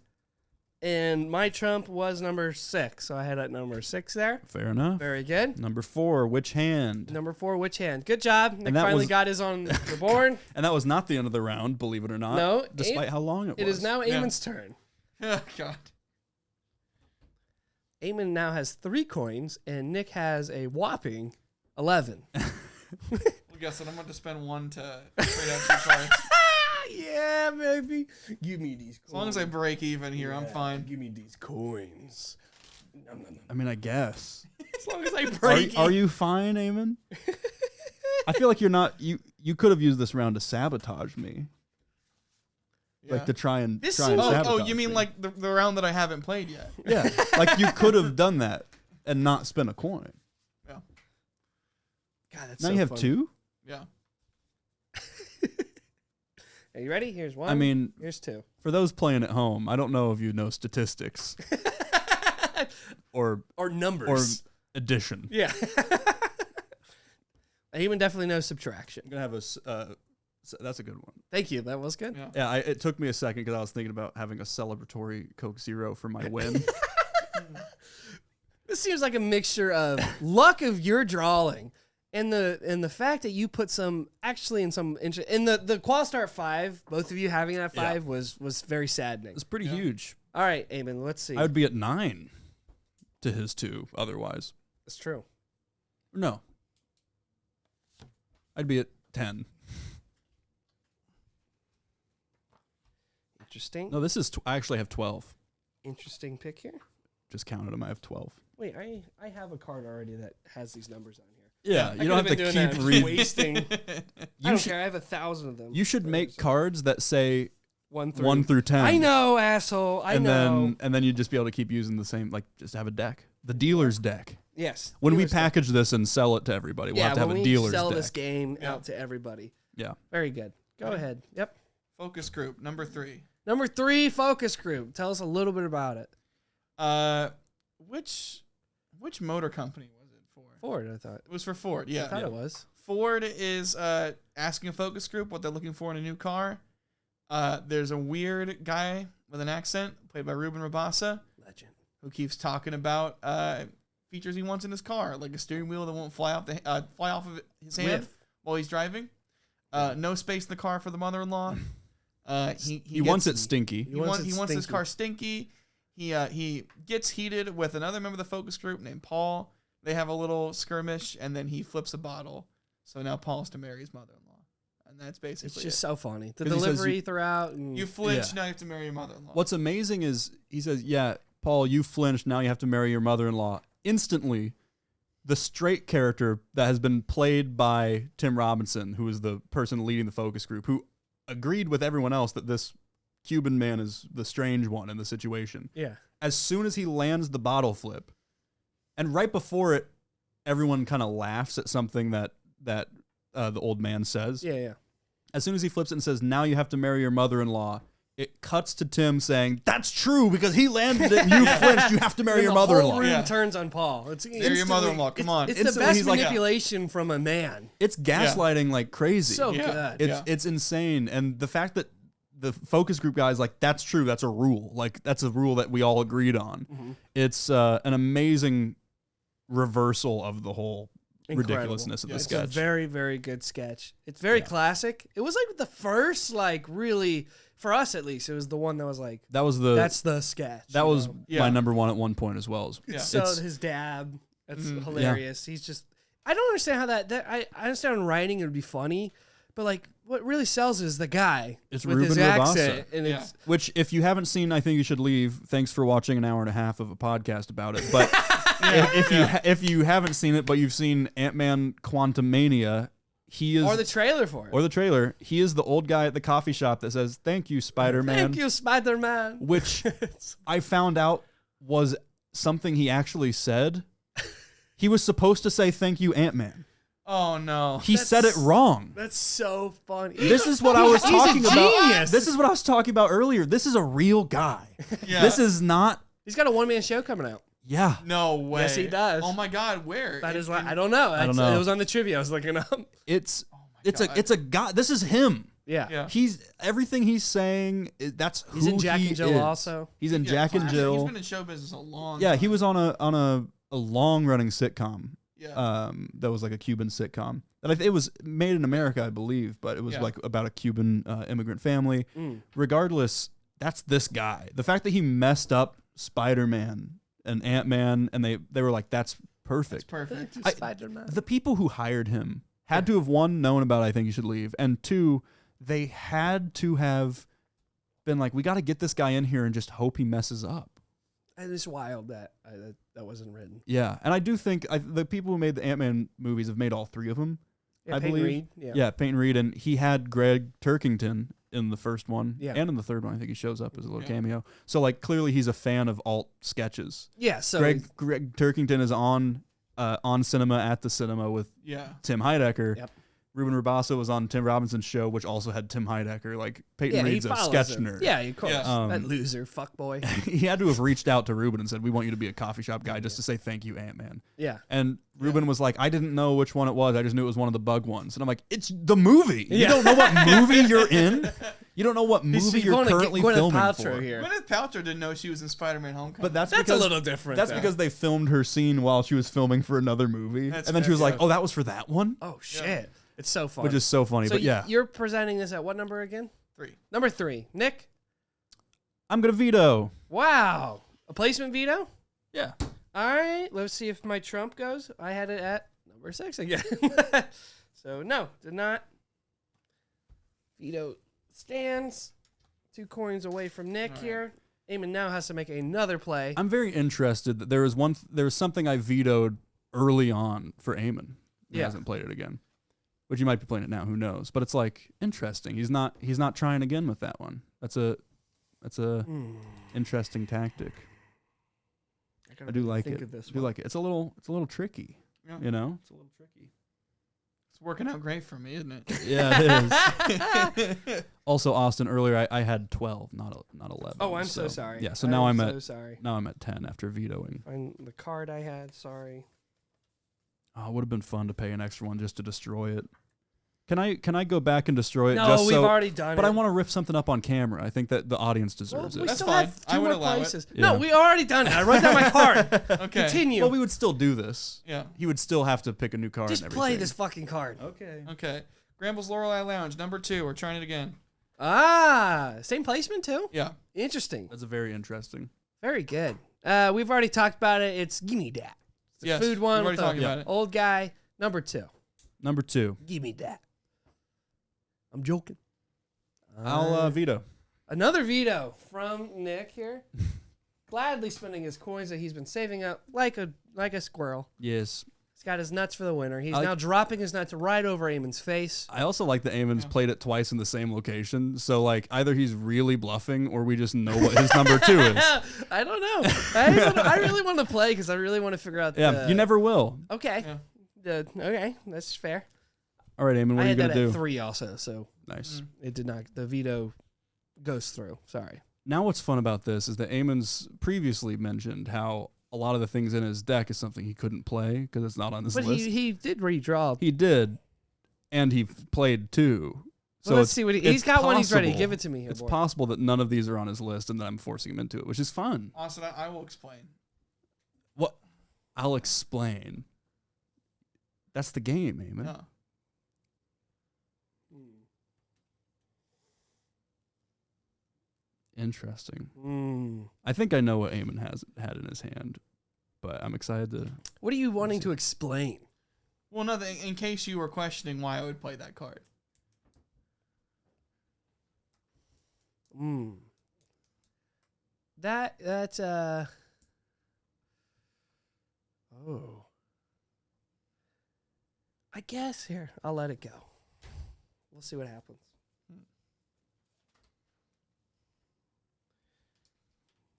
And my trump was number 6, so I had at number 6 there. Fair enough. Very good. Number 4, which hand? Number 4, which hand? Good job. Nick that finally was- got his on the board. And that was not the end of the round, believe it or not. No, Despite how long it was. It is now Yeah. Eamon's turn. Oh, God. Eamon now has 3 coins, and Nick has a whopping 11. Well, guess what? I'm going to spend one to trade out 2 cards. Yeah, baby. Give me these coins. As long as I break even here, I'm fine. Give me these coins. Nom, nom, nom. I mean, I guess. As long as I Are, break are you fine, Eamon? I feel like you're not. You could have used this round to sabotage me, like Yeah. to try and This try and seems- sabotage You mean me. like the round that I haven't played yet? Yeah, like you could have done that and not spent a coin. Yeah. God, that's Now so you have funny. 2. Yeah. Are you ready? Here's one. I mean, here's two. For those playing at home, I don't know if you know statistics or numbers or addition. Yeah. Eamon definitely knows subtraction. I'm gonna have that's a good one. Thank you. That was good. Yeah. It took me a second because I was thinking about having a celebratory Coke Zero for my win. This seems like a mixture of luck of your drawing and the fact that you put some in the qual start 5. Both of you having that 5 was very saddening. It's pretty huge. All right, Eamon, let's see. I would be at 9 to his 2 otherwise. It's true. No. I'd be at 10. Interesting. No, this is I actually have 12. Interesting pick here. Just counted them. I have 12. Wait, I have a card already that has these numbers on here. Yeah, you don't have to keep reading. reading. Wasting. I don't care. I have 1,000 of them. You should make cards that say 1 through 10. I know, asshole. I know. And then you'd just be able to keep using the same, like just have a deck. The dealer's deck. Yes. When we dealer's deck. package this and sell it to everybody, we'll have to have a dealer's sell deck. this game out to everybody. Yeah. Very good. Go ahead. Yep. Focus group number 3. Number 3, focus group. Tell us a little bit about it. Which motor company was it for? Ford, I thought. It was for Ford. Yeah. I thought it was. Ford is asking a focus group what they're looking for in a new car. There's a weird guy with an accent played by Ruben Rabassa. Legend. Who keeps talking about features he wants in his car, like a steering wheel that won't fly off of his hand while he's driving. No space in the car for the mother-in-law. He wants it stinky. He wants his car stinky. He gets heated with another member of the focus group named Paul. They have a little skirmish, and then he flips a bottle. So now Paul's to marry his mother-in-law, and that's basically It's just so funny. The 'Cause he says delivery throughout. And you flinch, now you have to marry your mother-in-law. What's amazing is he says, "Yeah, Paul, you flinched. Now you have to marry your mother-in-law." Instantly, the straight character that has been played by Tim Robinson, who is the person leading the focus group, who agreed with everyone else that this Cuban man is the strange one in the situation. Yeah. As soon as he lands the bottle flip, and right before it, everyone kind of laughs at something that the old man says. Yeah. As soon as he flips it and says, "Now you have to marry your mother-in-law," it cuts to Tim saying, "That's true because he landed it and you flinched. You have to marry your The mother-in-law." whole room turns on Paul. It's Marry your mother-in-law. Come on. It's the Instantly, best he's like, manipulation from a man. It's gaslighting like crazy. So good. It's insane. And the fact that the focus group guy is like, "That's true. That's a rule. Like, that's a rule that we all agreed on." Mm-hmm. It's an amazing reversal of the whole Incredible. ridiculousness of the It's sketch. a very, very good sketch. It's very classic. It was like the first, really, for us at least, it was the one that was like, that's the sketch. That was Yeah. my number one at one point as well. So his dad, that's hilarious. He's just, I don't understand how that I understand in writing it would be funny, but like what really sells is the guy It's with Ruben his Rabassa. accent. And it's, Which, if you haven't seen, I think you should leave. Thanks for watching an hour and a half of a podcast about it. But if you haven't seen it, but you've seen Ant-Man Quantumania, he is or the trailer for it. or the trailer. He is the old guy at the coffee shop that says, "Thank you, Spider-Man." Thank you, Spider-Man. Which I found out was something he actually said. He was supposed to say, "Thank you, Ant-Man." Oh no. He said it wrong. That's so funny. This is what I was talking about. genius. This is what I was talking about earlier. This is a real guy. Yeah. This is not. He's got a one-man show coming out. Yeah. No way. Yes, he does. Oh my God, where? That is like, I don't know. I don't know. It was on the trivia. I was looking up. It's God. a guy. This is him. Yeah. Yeah. He's everything he's saying. That's who He's in Jack he and Jill is. also. He's in Yeah, Jack and classic. Jill. He's been in show business a long Yeah, time. he was on a long running sitcom. Yeah. That was like a Cuban sitcom. That it was made in America, I believe, but it was like about a Cuban immigrant family. Regardless, that's this guy. The fact that he messed up Spider-Man and Ant-Man, and they were like, "That's perfect." Perfect. Spider-Man. The people who hired him had to have, one, known about I Think You Should Leave, and two, they had to have been like, "We got to get this guy in here and just hope he messes up." And it's wild that that wasn't written. Yeah, and I do think the people who made the Ant-Man movies have made all three of them. Yeah, I Peyton believe. Reed. Yeah, Peyton Reed, and he had Greg Turkington in the first one, Yeah. and in the third one, I think he shows up as a little cameo. So like clearly he's a fan of alt sketches. Yeah. So Greg Turkington is on Cinema at the Cinema with Yeah. Tim Heidecker. Yep. Ruben Ribasa was on Tim Robinson's show, which also had Tim Heidecker. Like Peyton Yeah, he Reed's a follows sketch him. nerd. Yeah, of course. Yeah. That loser, fuckboy. He had to have reached out to Ruben and said, "We want you to be a coffee shop guy," just to say thank you, Ant-Man. Yeah. And Ruben was like, "I didn't know which one it was. I just knew it was one of the bug ones." And I'm like, "It's the movie. You Yeah. don't know what movie you're in. You don't know what movie you're going to currently Gwyneth filming Paltrow for." here. Gwyneth Paltrow didn't know she was in Spider-Man: Homecoming. But that's That's because a little different. that's though. because they filmed her scene while she was filming for another movie, That's and then she fair, was like, yeah. "Oh, that was for that one," Oh shit! It's so fun. which is so funny. so But yeah, you're presenting this at what number again? 3. Number 3. Nick. I'm gonna veto. Wow. A placement veto. Yeah. All right. Let's see if my trump goes. I had it at number 6 again. So no, did not. Veto stands. 2 coins away from Nick All right. here. Eamon now has to make another play. I'm very interested that there was something I vetoed early on for Eamon. He Yeah. hasn't played it again. Which you might be playing it now, who knows? But it's like interesting. He's not trying again with that one. That's a interesting tactic. I do like it. I do like it. It's a little tricky. Yeah. You know? It's a little tricky. It's working out great for me, isn't it? Yeah, it is. Also, Austin, earlier I had 12, not 11. Oh, I'm so sorry. Yeah, so now I'm so at sorry. 10 after vetoing. Find the card I had. Sorry. Oh, it would have been fun to pay an extra one just to destroy it. Can I go back and destroy it? No, just we've so, already done But it. I want to rip something up on camera. I think that the audience Well, deserves we it. That's still fine. have I 2 would more allow it. places. Yeah. No, we already done it. I wrote down my card. Okay. Continue. Well, we would still do this. Yeah. He would still have to pick a new card. Just and play everything. this fucking card. Okay. Okay. Gramble's Lorelei Lounge, number 2. We're trying it again. Ah, same placement too? Yeah. Interesting. That's a very interesting. Very good. We've already talked about it. It's Gimme Dat. It's the Yes, food one. we've already with the talked about it. Old guy. Number 2. Number 2. Gimme Dat. I'm joking. I'll veto. Another veto from Nick here. Gladly spending his coins that he's been saving up like a squirrel. Yes. He's got his nuts for the winner. He's I like- now dropping his nuts right over Eamon's face. I also like that Eamon's played it twice in the same location. So, like, either he's really bluffing or we just know what his number 2 is. I don't know. I really want to play because I really want to figure out. Yeah, you never will. Okay. Yeah. Okay, that's fair. All right, Eamon, what I are you had going that to at do? 3 also, so Nice. it did not. The veto goes through. Sorry. Now what's fun about this is that Eamon's previously mentioned how a lot of the things in his deck is something he couldn't play because it's not on this But list. he did redraw. He did, and he played 2. So Well, let's it's- see what it's he's got. One he's ready. possible- Give it to me here, It's boy. possible that none of these are on his list and that I'm forcing him into it, which is fun. Austin, I will explain. What? I'll explain. That's the game, Eamon. No. Interesting. Mm. I think I know what Eamon had in his hand, but I'm excited to. What are you wanting to explain? Well, nothing. In case you were questioning why I would play that card. Mm. That's oh. I guess here I'll let it go. We'll see what happens.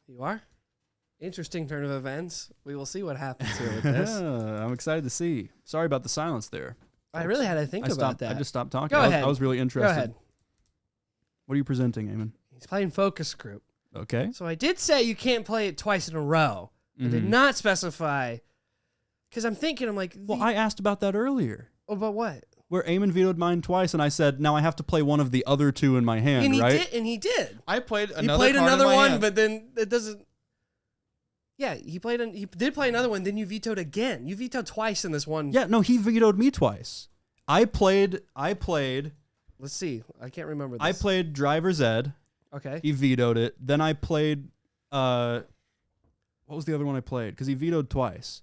You are? Interesting turn of events. We will see what happens here with this. I'm excited to see. Sorry about the silence there. I really had to think I about stopped. that. I just stopped talking. Go I ahead. was really Go interested. ahead. What are you presenting, Eamon? He's playing focus group. Okay. So I did say you can't play it twice in a row. I did Mhm. not specify. Because I'm thinking, I'm like, Well, I asked about that earlier, oh, but what? where Eamon vetoed mine twice, and I said, now I have to play one of the other 2 in my hand, And he right? did. And he did. I played another. He played card in another my one, hand. but then it doesn't. Yeah, he did play another one. Then you vetoed again. You vetoed twice in this one. Yeah, no, he vetoed me twice. I played. Let's see. I can't remember this. I played Driver's Ed. Okay. He vetoed it. Then I played. What was the other one I played? Because he vetoed twice.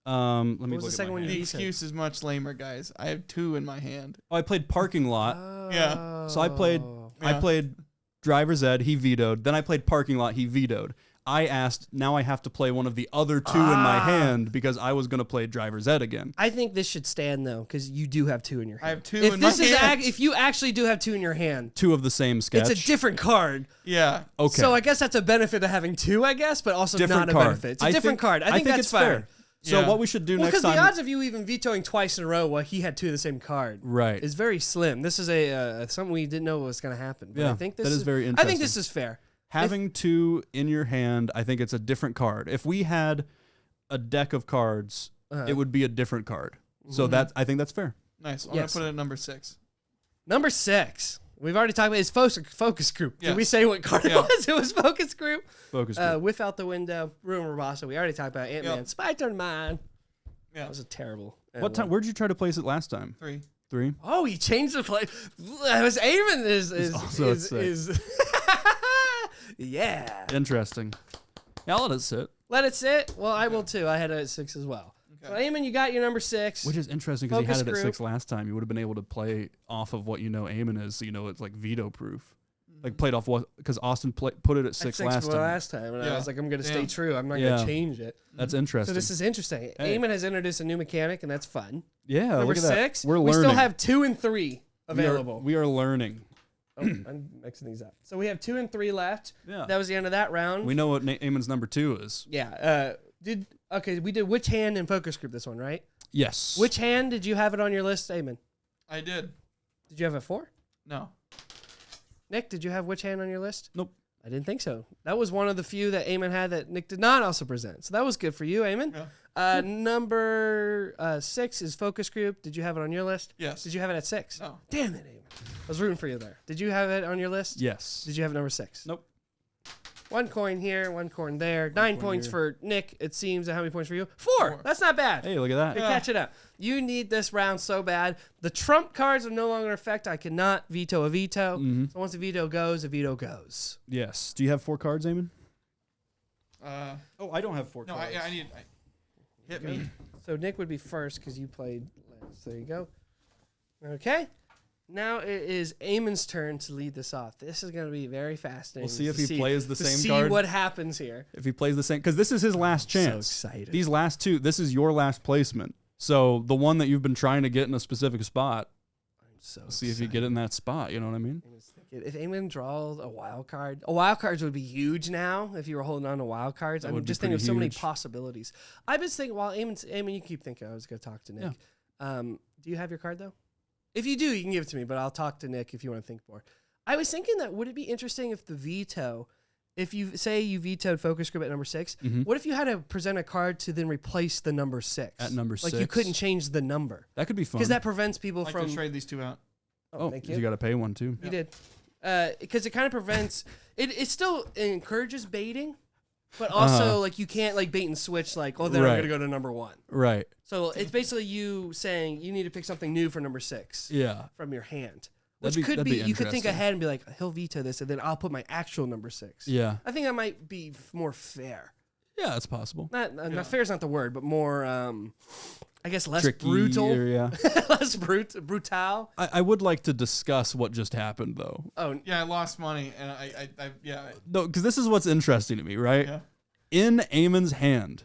Let me was look the at second my one you hand. The vetoed? excuse is much lamer, guys. I have 2 in my hand. Oh, I played Parking Lot. Yeah. So I played- I Yeah. played Driver's Ed. He vetoed. Then I played Parking Lot. He vetoed. I asked. Now I have to play one of the other 2 in my hand because I was going to play Driver's Ed again. I think this should stand though, because you do have 2 in your hand. I have 2 If in this my is hand. if you actually do have 2 in your hand, 2 of the same sketch. it's a different card. Yeah. Okay. So I guess that's a benefit of having 2, I guess, but also Different not a card. benefit. It's a I different think- card. I think that's it's fair. fair. So Yeah. what we should do Well, next because time? the odds of you even vetoing twice in a row while he had two of the same card Right. is very slim. This is a something we didn't know was going to happen. But Yeah, I think this that is very I think interesting. this is fair. Having two in your hand, I think it's a different card. If we had a deck of cards, it would be a different card. So I think that's fair. Nice. I'm Yes. gonna put it at number 6. Number 6. We've already talked about his focus group. Did we Yes. say what card Yeah. it was? It was focus group. Focus group. Whiff out the window. Ruin Rabassa. We already talked about Ant-Man. Yep. Spider Man. Yeah. That was a terrible. What time? Where'd you try to place it last time? 3. 3. Oh, he changed the play. That was Eamon also at is yeah. Interesting. Yeah, I'll let it sit. Let it sit. Well, I will too. I had it at 6 as well. Okay. So Eamon, you got your number 6. Which is interesting because you Focus had it at group. 6 last time. You would have been able to play off of what you know Eamon is, so you know it's like veto proof. Like played off what because Austin put it at 6 last time. And I Yeah. was like, I'm going to stay Damn. true. I'm not Yeah. going to change it. That's interesting. So this is interesting. Hey. Eamon has introduced a new mechanic, and that's fun. yeah. Number Look at that. 6. We're we learning. still have 2 and 3 available. We are learning. Oh, I'm mixing these up. So we have 2 and 3 left. Yeah. That was the end of that round. We know what Eamon's number 2 is. Yeah. We did which hand in focus group this one, right? Yes. Which hand did you have it on your list, Eamon? I did. Did you have a 4? No. Nick, did you have which hand on your list? Nope. I didn't think so. That was one of the few that Eamon had that Nick did not also present. So that was good for you, Eamon. Yeah. Number 6 is focus group. Did you have it on your list? Yes. Did you have it at 6? No. Damn it, Eamon. I was rooting for you there. Did you have it on your list? Yes. Did you have number 6? Nope. 1 coin here, 1 coin there. 9 coin points here. for Nick, it seems. And how many points for you? 4. 4. That's not bad. Hey, look at that. You're catching up. You need this round so bad. The trump cards are no longer in effect. I cannot veto a veto. Mhm. So once a veto goes, a veto goes. Yes. Do you have 4 cards, Eamon? Oh, I don't have 4 no, I need. Hit me. So Nick would be first because you played last. There you go. Okay. Now it is Eamon's turn to lead this off. This is going to be very fascinating. We'll see if to he plays the to same see card. what happens here. If he plays the same, because this is his last chance. So excited. These last 2, this is your last placement. So the one that you've been trying to get in a specific spot, I'm so see if you get in that spot. You know what I mean? If Eamon draws a wild card would be huge now if you were holding on to wild cards. That I'm would be just thinking of pretty so many huge. possibilities. I've been thinking, while Eamon, you keep thinking. I was going to talk to Nick. Do you have your card, though? If you do, you can give it to me, but I'll talk to Nick if you want to think more. I was thinking that would it be interesting if the veto, if you say you vetoed focus group at number 6, what if you had to present a card to then replace the number 6? At number Like you 6? couldn't change the number. That could be fun. Because that prevents people I from... can trade these 2 out. oh, thank you got to pay one too. You did. Because it kind of prevents... it still encourages baiting, but also like you can't like bait and switch like, oh, then I'm Right. going to go to number 1. Right. So it's basically you saying you need to pick something new for number 6 Yeah. from your hand. That'd Which be- could that'd be, be you could think interesting. ahead and be like, he'll veto this, and then I'll put my actual number 6. Yeah. I think that might be more fair. Yeah, that's possible. Not fair is not the word, but more, I guess, less Tricky, brutal. or, yeah. Less brutal. I would like to discuss what just happened though. Oh, Yeah, I lost money, and I No, because this is what's interesting to me, right? yeah. In Eamon's hand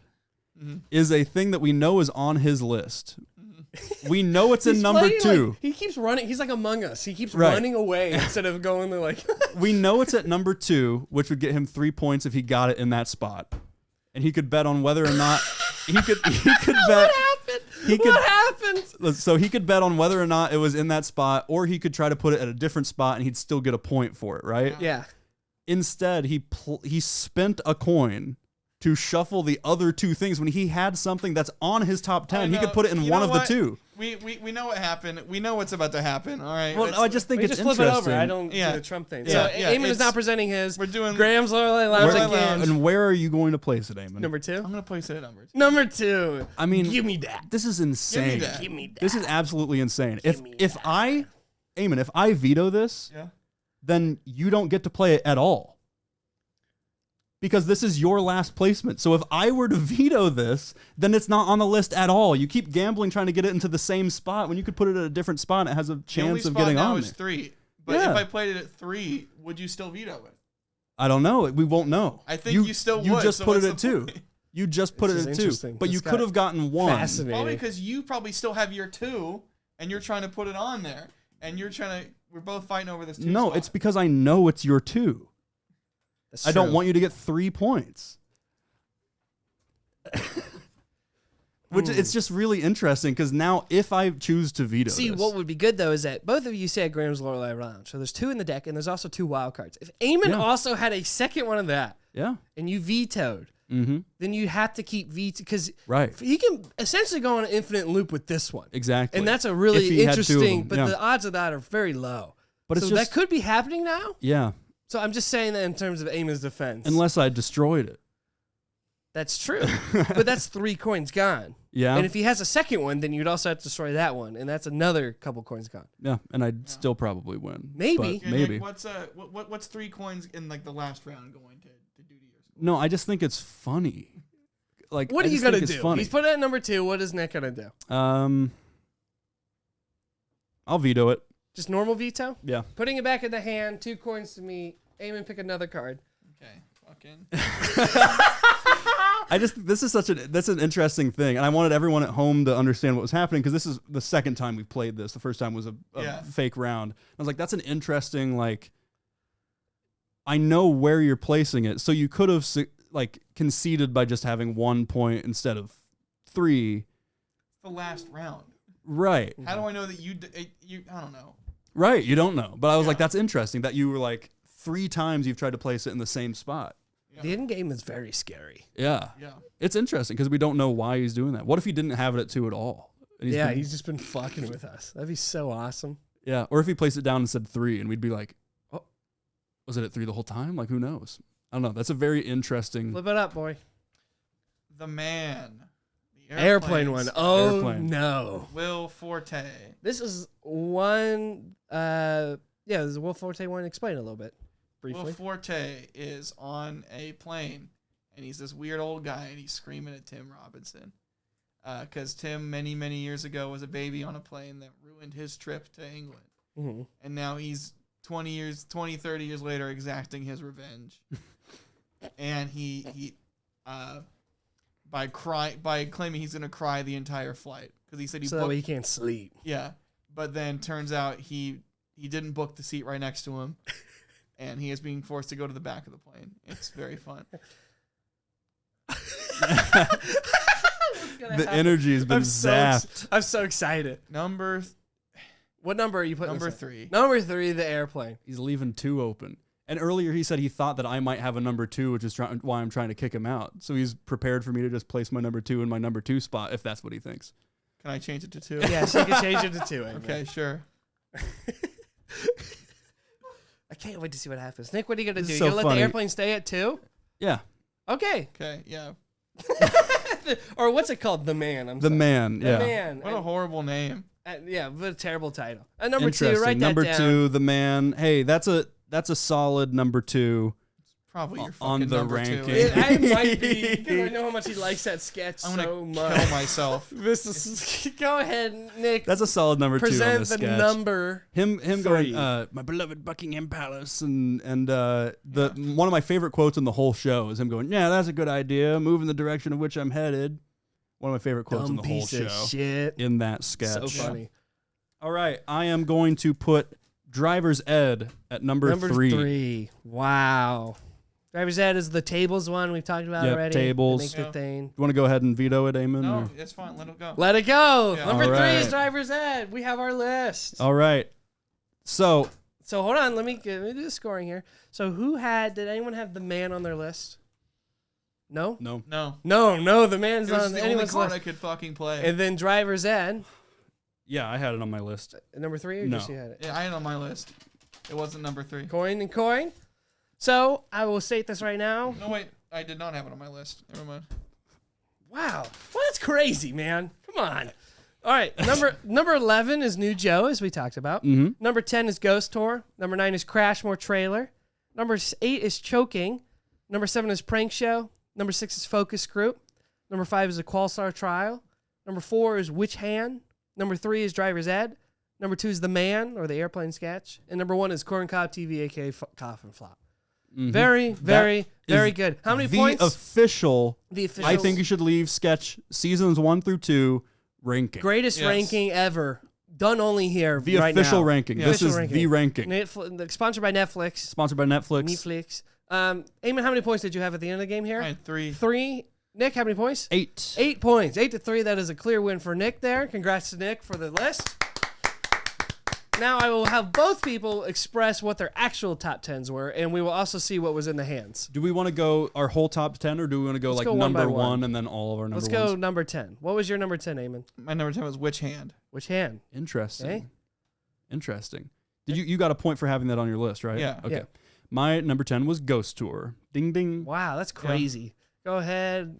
is a thing that we know is on his list. We know it's in he's number playing, 2. like, he keeps running. He's like Among Us. He keeps Right. running away instead of going to like. We know it's at number 2, which would get him 3 points if he got it in that spot. And he could bet on whether or not he could bet. What happened? He could- What happened? So he could bet on whether or not it was in that spot, or he could try to put it at a different spot and he'd still get a point for it, right? Yeah. Instead, he spent a coin to shuffle the other 2 things when he had something that's on his top 10. He could put it in You one know of what? the 2. We know what happened. We know what's about to happen. All right. Well, Let's- I just think We it's just flip interesting. it over. I don't Yeah. do the Trump thing. Yeah, So yeah, Eamon is it's- not presenting his. we're doing Graham's Loyal Lounge Where- again. Lounge. And where are you going to place it, Eamon? Number 2. I'm gonna place it at number 2. Number 2. I mean, Give me that. this is insane. that. Give me that. This is absolutely insane. me If I veto this, Yeah. then you don't get to play it at all. Because this is your last placement. So if I were to veto this, then it's not on the list at all. You keep gambling trying to get it into the same spot when you could put it at a different spot and it has a The only chance of spot getting now on is there. 3. But Yeah. if I played it at 3, would you still veto it? I don't know. We won't know. I think you still You would, just so put it what's at the 2. point? You just put This it is at 2. interesting. But This you got could have gotten 1. Fascinating. Probably because you probably still have your 2, and you're trying to put it on there, and you're trying to. We're both fighting over this 2 No, spot. it's because I know it's your 2. That's I don't true. want you to get 3 points. Which it's just really interesting because now if I choose to veto See, this, what would be good though is that both of you said Graham's Lorelei Lounge. So there's 2 in the deck, and there's also 2 wild cards. If Eamon also had a second one of that, yeah, and you vetoed, then you have to keep veto because right, he can essentially go on an infinite loop with this one. exactly, And that's a If really he had 2 of interesting, them, but yeah. the odds of that are very low. But so it's just, that could be happening now. yeah, So I'm just saying that in terms of Eamon's defense. unless I destroyed it. That's true. But that's 3 coins gone. Yeah, And if he has a second one, then you'd also have to destroy that one. And that's another couple coins gone. yeah, and I'd still probably win. Maybe. but Yeah, maybe. Nick, what's 3 coins in like the last round going to do to yours? No, I just think it's funny. Like, What I are you just going to think it's do? funny. He's put it at number 2. What is Nick going to do? I'll veto it. Just normal veto? Yeah. Putting it back in the hand, 2 coins to me. Eamon, pick another card. Okay, fucking. I just this is that's an interesting thing, and I wanted everyone at home to understand what was happening because this is the second time we played this. The first time was a fake round. I was like, that's an interesting I know where you're placing it, so you could have conceded by just having 1 point instead of 3. The last round. Right. How do I know that you? I don't know. Right. You don't know, but I was like, that's interesting that you were like 3 times you've tried to place it in the same spot. Yeah. The end game is very scary. Yeah. Yeah. It's interesting because we don't know why he's doing that. What if he didn't have it at 2 at all? And He's just been fucking with us. That'd be so awesome. Yeah. Or if he placed it down and said 3 and we'd be like, oh, was it at 3 the whole time? Like, who knows? I don't know. That's a very interesting. Flip it up, boy. The man. The Airplane one. Oh, Airplane. no. Will Forte. This is one. This is a Will Forte one. Explain it a little bit. Briefly. Will Forte is on a plane, and he's this weird old guy, and he's screaming at Tim Robinson. Because Tim, many, many years ago, was a baby on a plane that ruined his trip to England. Mm-hmm. And now he's 20, 30 years later exacting his revenge. And he by claiming he's going to cry the entire flight. Because he said he so that way he can't sleep. Yeah. But then turns out he didn't book the seat right next to him. And he is being forced to go to the back of the plane. It's very fun. The energy has been zapped. I'm so excited. What number are you putting? Number this at? 3. Number 3, the airplane. He's leaving 2 open. And earlier he said he thought that I might have a number 2, which is why I'm trying to kick him out. So he's prepared for me to just place my number 2 in my number 2 spot, if that's what he thinks. Can I change it to 2? Yes, you can change it to 2. Okay, sure. I can't wait to see what happens. Nick, what are you going to do? This You is going to so let the funny. airplane stay at 2? Yeah. Okay. Okay, yeah. Or what's it called? The Man. The man. The Yeah. Man. What a horrible name. Yeah, what a terrible title. Number 2, Interesting. write that Number down. 2, the man. Hey, that's a solid number 2. Probably your On fucking the number ranking. 2. I might be, because I know how much he likes that sketch I'm so going to much. kill myself. Go ahead, Nick. That's a solid number 2 on Present this the sketch. number. Him 3. going, my beloved Buckingham Palace, and one of my favorite quotes in the whole show is him going, yeah, that's a good idea. Move in the direction of which I'm headed. One of my favorite quotes in Dumb the whole piece show. of shit. In that sketch. So funny. All right, I am going to put Driver's Ed at number 3. Wow. Driver's Ed is the tables one we've talked about Yep, already. tables. They make the thing. You want to go ahead and veto it, Eamon? No, or- it's fine. Let it go. Let it go. Yeah. Number All 3 is right. Driver's Ed. We have our list. All right. So, So hold on. Let me do the scoring here. So did anyone have the Man on their list? No? no. No. The Man's It was on the only anyone's card I list. could fucking play. And then Driver's Ed. Yeah, I had it on my list. Number 3 or No. just you had it? Yeah, I had it on my list. It wasn't number 3. Coin and coin. So I will state this right now. No, wait. I did not have it on my list. Never mind. Wow. Well, that's crazy, man. Come on. All right. Number 11 is New Joe, as we talked about. Mm-hmm. Number 10 is Ghost Tour. Number 9 is Crashmore Trailer. Number 8 is Choking. Number 7 is Prank Show. Number 6 is Focus Group. Number 5 is a Qualstar Trial. Number 4 is Witch Hand. Number 3 is Driver's Ed. Number 2 is The Man, or the airplane sketch. And number 1 is Corn Cob TV, a.k.a. Coffin Flop. Mm-hmm. Very, very, very good. How many points? The official. The I think you should leave sketch seasons 1 through 2 ranking. greatest Yes. ranking ever. Done only here The right official now. ranking. Yeah. This Official is ranking. the ranking. Sponsored by Netflix. Sponsored by Netflix. Netflix. Eamon, how many points did you have at the end of the game here? I had 3. 3. Nick, how many points? 8. 8 points. 8-3. That is a clear win for Nick there. Congrats to Nick for the list. Now I will have both people express what their actual top 10s were, and we will also see what was in the hands. Do we want to go our whole top 10, or do we want to go Let's like go one by number one. 1 and then all of our number Let's ones? go number 10. What was your number 10, Eamon? My number 10 was Witch Hand. Which hand? Interesting. Okay. Interesting. Did you got a point for having that on your list, right? Yeah. Okay. Yeah. My number 10 was Ghost Tour. Ding ding. Wow, that's crazy. Go ahead.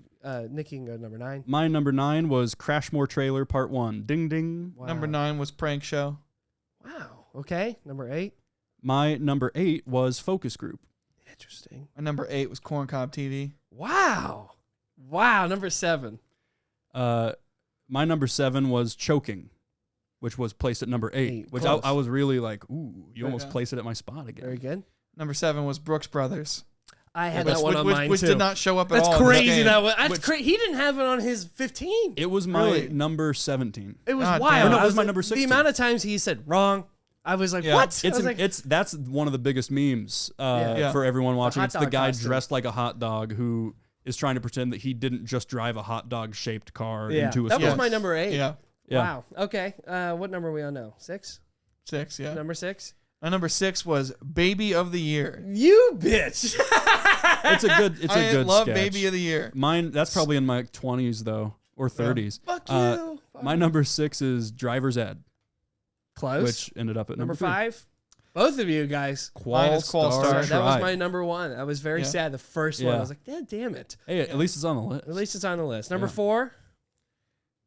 Nick, you can go number 9. My number 9 was Crashmore Trailer Part 1. Ding ding. Wow. Number 9 was Prank Show. Wow. Okay. Number 8. My number 8 was Focus Group. Interesting. My number 8 was Corncob TV. Wow. Wow. Number 7. My number 7 was Choking, which was placed at number 8, which Close. I was really like, ooh, you almost Yeah. placed it at my spot again. Very good. Number 7 was Brooks Brothers. I had which, that one on which, mine which too. did not show up at That's all. in this crazy. game. That was. That's Which- crazy. He didn't have it on his 15. It was my Really? number 17. It was God wild. damn. No, it I was my like- number 16. The amount of times he said wrong, I was like, Yeah. what? I was like, That's one of the biggest memes Yeah. for everyone watching. hot It's the dog guy costume. dressed like a hot dog who is trying to pretend that he didn't just drive a hot dog shaped car yeah. into a That store. was my number 8. Yeah. Yeah. Wow. Okay. What number are we on now? 6? 6, yeah. Number 6? My number 6 was Baby of the Year. You bitch. It's a good I love sketch. Baby of the Year. Mine, that's probably in my 20s though, or 30s. Fuck you. My number 6 is Driver's Ed, Close. which ended up at number number 3. 5? Both of you guys. Mine is Qual Star. That was Tribe. my number 1. I was very Yeah. sad. The first one, I Yeah. was like, damn it. Hey, at least it's on the list. At least it's on the list. Number Yeah. 4?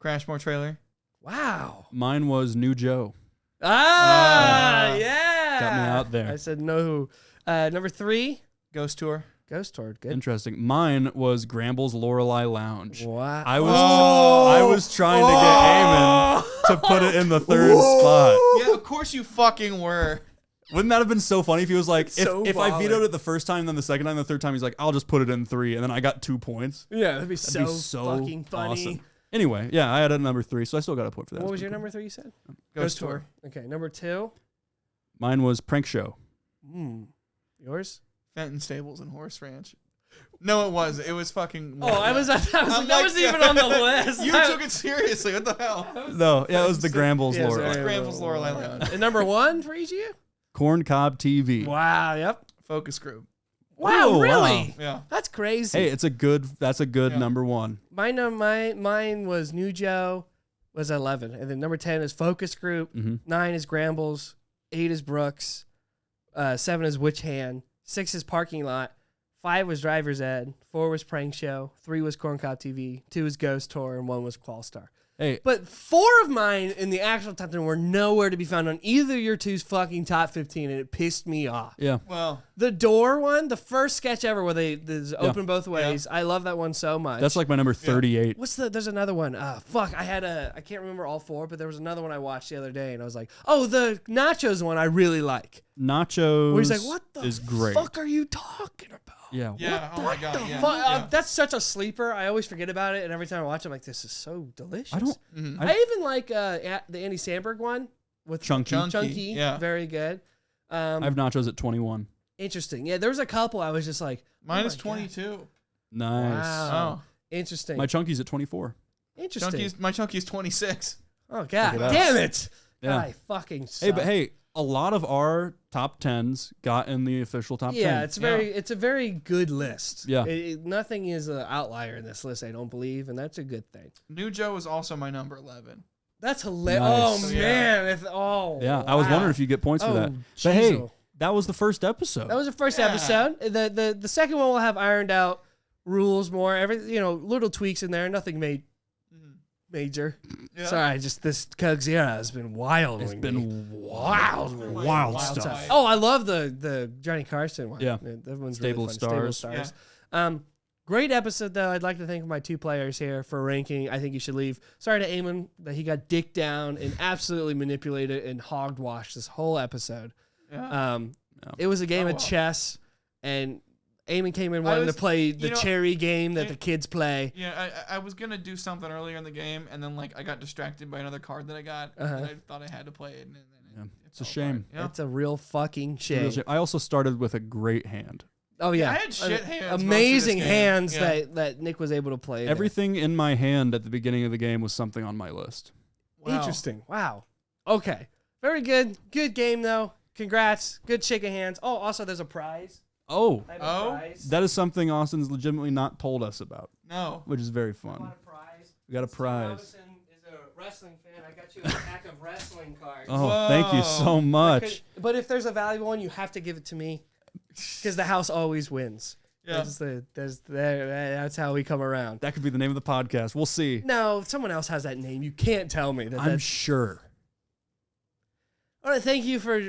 Crashmore Trailer. Wow. Mine was New Joe. Yeah. Got me out there. I said no. Number 3? Ghost Tour. Ghost Tour. Good. Interesting. Mine was Gramble's Lorelei Lounge. Wow. I was trying to get Eamon to put it in the third spot. Yeah, of course you fucking were. Wouldn't that have been so funny if he was like, So if I baller. vetoed it the first time, then the second time, the third time, he's like, I'll just put it in 3, and then I got 2 points. Yeah, that'd be That'd so, be fucking funny. awesome. Anyway, yeah, I had a number 3, so I still got a point for that. What That's was your pretty number 3 you said? Ghost Tour. Okay, number 2. cool. Mine was Prank Show. Yours? Fenton Stables and Horse Ranch. No, it was. It was fucking. Oh, I was like, I'm that like, wasn't even on the list. You took it seriously. What the hell? No, yeah, it was the Gramble's Yeah, Lorelei. sorry. Gramble's Lorelei Lounge. And number 1 for each of you? Corn Cob TV. Wow, yep. Focus Group. Wow, Oh, really? Yeah. That's crazy. Hey, that's a good Yeah. number 1. Mine was New Joe, was 11. And then number 10 is Focus Group. Mm-hmm. 9 is Grambles. 8 is Brooks. 7 is Witch Hand. 6 is Parking Lot. 5 was Driver's Ed. 4 was Prank Show. 3 was Corncob TV. 2 was Ghost Tour. And 1 was Qual Star. Hey, But 4 of mine in the actual top 10 were nowhere to be found on either your two's fucking top 15, and it pissed me off. yeah. Well, The door one, the first sketch ever where there's open both ways. I love that one so much. That's like my number 38. There's another one. Fuck, I can't remember all 4, but there was another one I watched the other day, and I was like, oh, the nachos one I really like. Nachos Where he's like, what the is great. fuck are you talking about? Yeah. yeah. Oh my God. Yeah. Fuck, yeah. that's such a sleeper. I always forget about it, and every time I watch it, I'm like, this is so delicious. I don't. Mhm. I even like the Andy Samberg one with Chunky. Chunky. Yeah. Very good. I have nachos at 21. Interesting. Yeah, there was a couple I was just like, Mine oh is my 22. Nice. Wow. Oh. Interesting. My Chunky's at 24. Interesting. My Chunky's 26. Oh Look god, at us. damn it! Yeah. I fucking suck. Hey, but hey, a lot of our top 10s got in the official top 10. Yeah, it's a very good list. Yeah. Nothing is an outlier in this list, I don't believe, and that's a good thing. New Joe was also my number 11. That's hilarious. Nice. Oh Yeah. man, Yeah, I was wow. wondering if you get points for Oh, that. But hey, jeez-o. that was the first episode. That was the first Yeah. episode. The second one will have ironed out rules more, little tweaks in there, nothing major. Yeah. Sorry, just this Coke-Zero has been wild. It's with been me. wild stuff. Oh, I love the Johnny Carson one. Yeah. That one's Stable really fun. Stars. Stable Stars. Great episode though. I'd like to thank my 2 players here for ranking. I think you should leave. Sorry to Eamon that he got dicked down and absolutely manipulated and hogwashed this whole episode. Yeah. It was a game Oh, of well. chess, and Eamon came in wanting to play the cherry game that the kids play. Yeah, I was gonna do something earlier in the game, and then I got distracted by another card that I got, and I thought I had to play it, and then Yeah. it It's a fell shame. apart. Yeah. It's a real fucking It's a real shame. shame. I also started with a great hand. Oh yeah, I had shit hands. amazing most of this game. hands Yeah. that Nick was able to play. there. Everything in my hand at the beginning of the game was something on my list. Wow. Interesting. Wow. Okay. Very good. Good game though. Congrats. Good chicken hands. Oh, also there's a prize. Oh, I have a Oh? prize. that is something Austin's legitimately not told us about, No. which is very I want fun. a prize. We got a Steve prize. Robinson is a wrestling fan. I got you a pack of wrestling cards. Oh, thank you so much. But if there's a valuable one, you have to give it to me because the house always wins. Yeah. That's how we come around. That could be the name of the podcast. We'll see. No, if someone else has that name. You can't tell me that. I'm That's sure. all right. Thank you for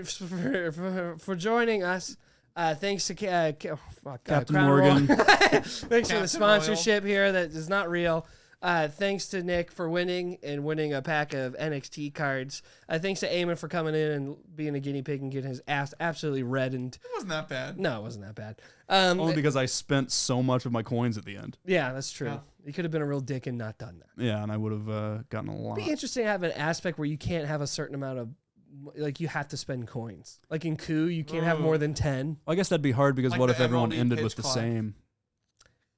joining us. Thanks to Captain Crown Morgan. Royal. Thanks for the Captain sponsorship here. That is not real. Thanks to Nick for winning a pack of NXT cards. Thanks to Eamon for coming in and being a guinea pig and getting his ass absolutely reddened. It wasn't that bad. No, it wasn't that bad. Only because I spent so much of my coins at the end. Yeah, that's true. Yeah. You could have been a real dick and not done that. Yeah, and I would have gotten a lot. It'd be interesting to have an aspect where you can't have a certain amount of, like you have to spend coins. Like in Coup, you can't have more than 10. I guess that'd be hard because Like what the if everyone MLB ended pitch with the clock. same?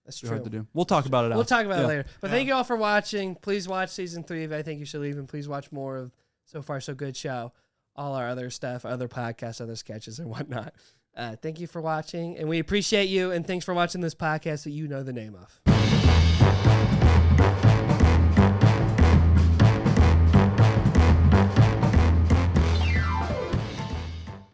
That's It's true. hard to do. We'll talk about it. We'll after. talk about it Yeah. later. But Yeah. thank you all for watching. Please watch season 3 of I Think You Should Leave, and please watch more of So Far So Good Show, all our other stuff, other podcasts, other sketches, and whatnot. Thank you for watching, and we appreciate you, and thanks for watching this podcast that you know the name of.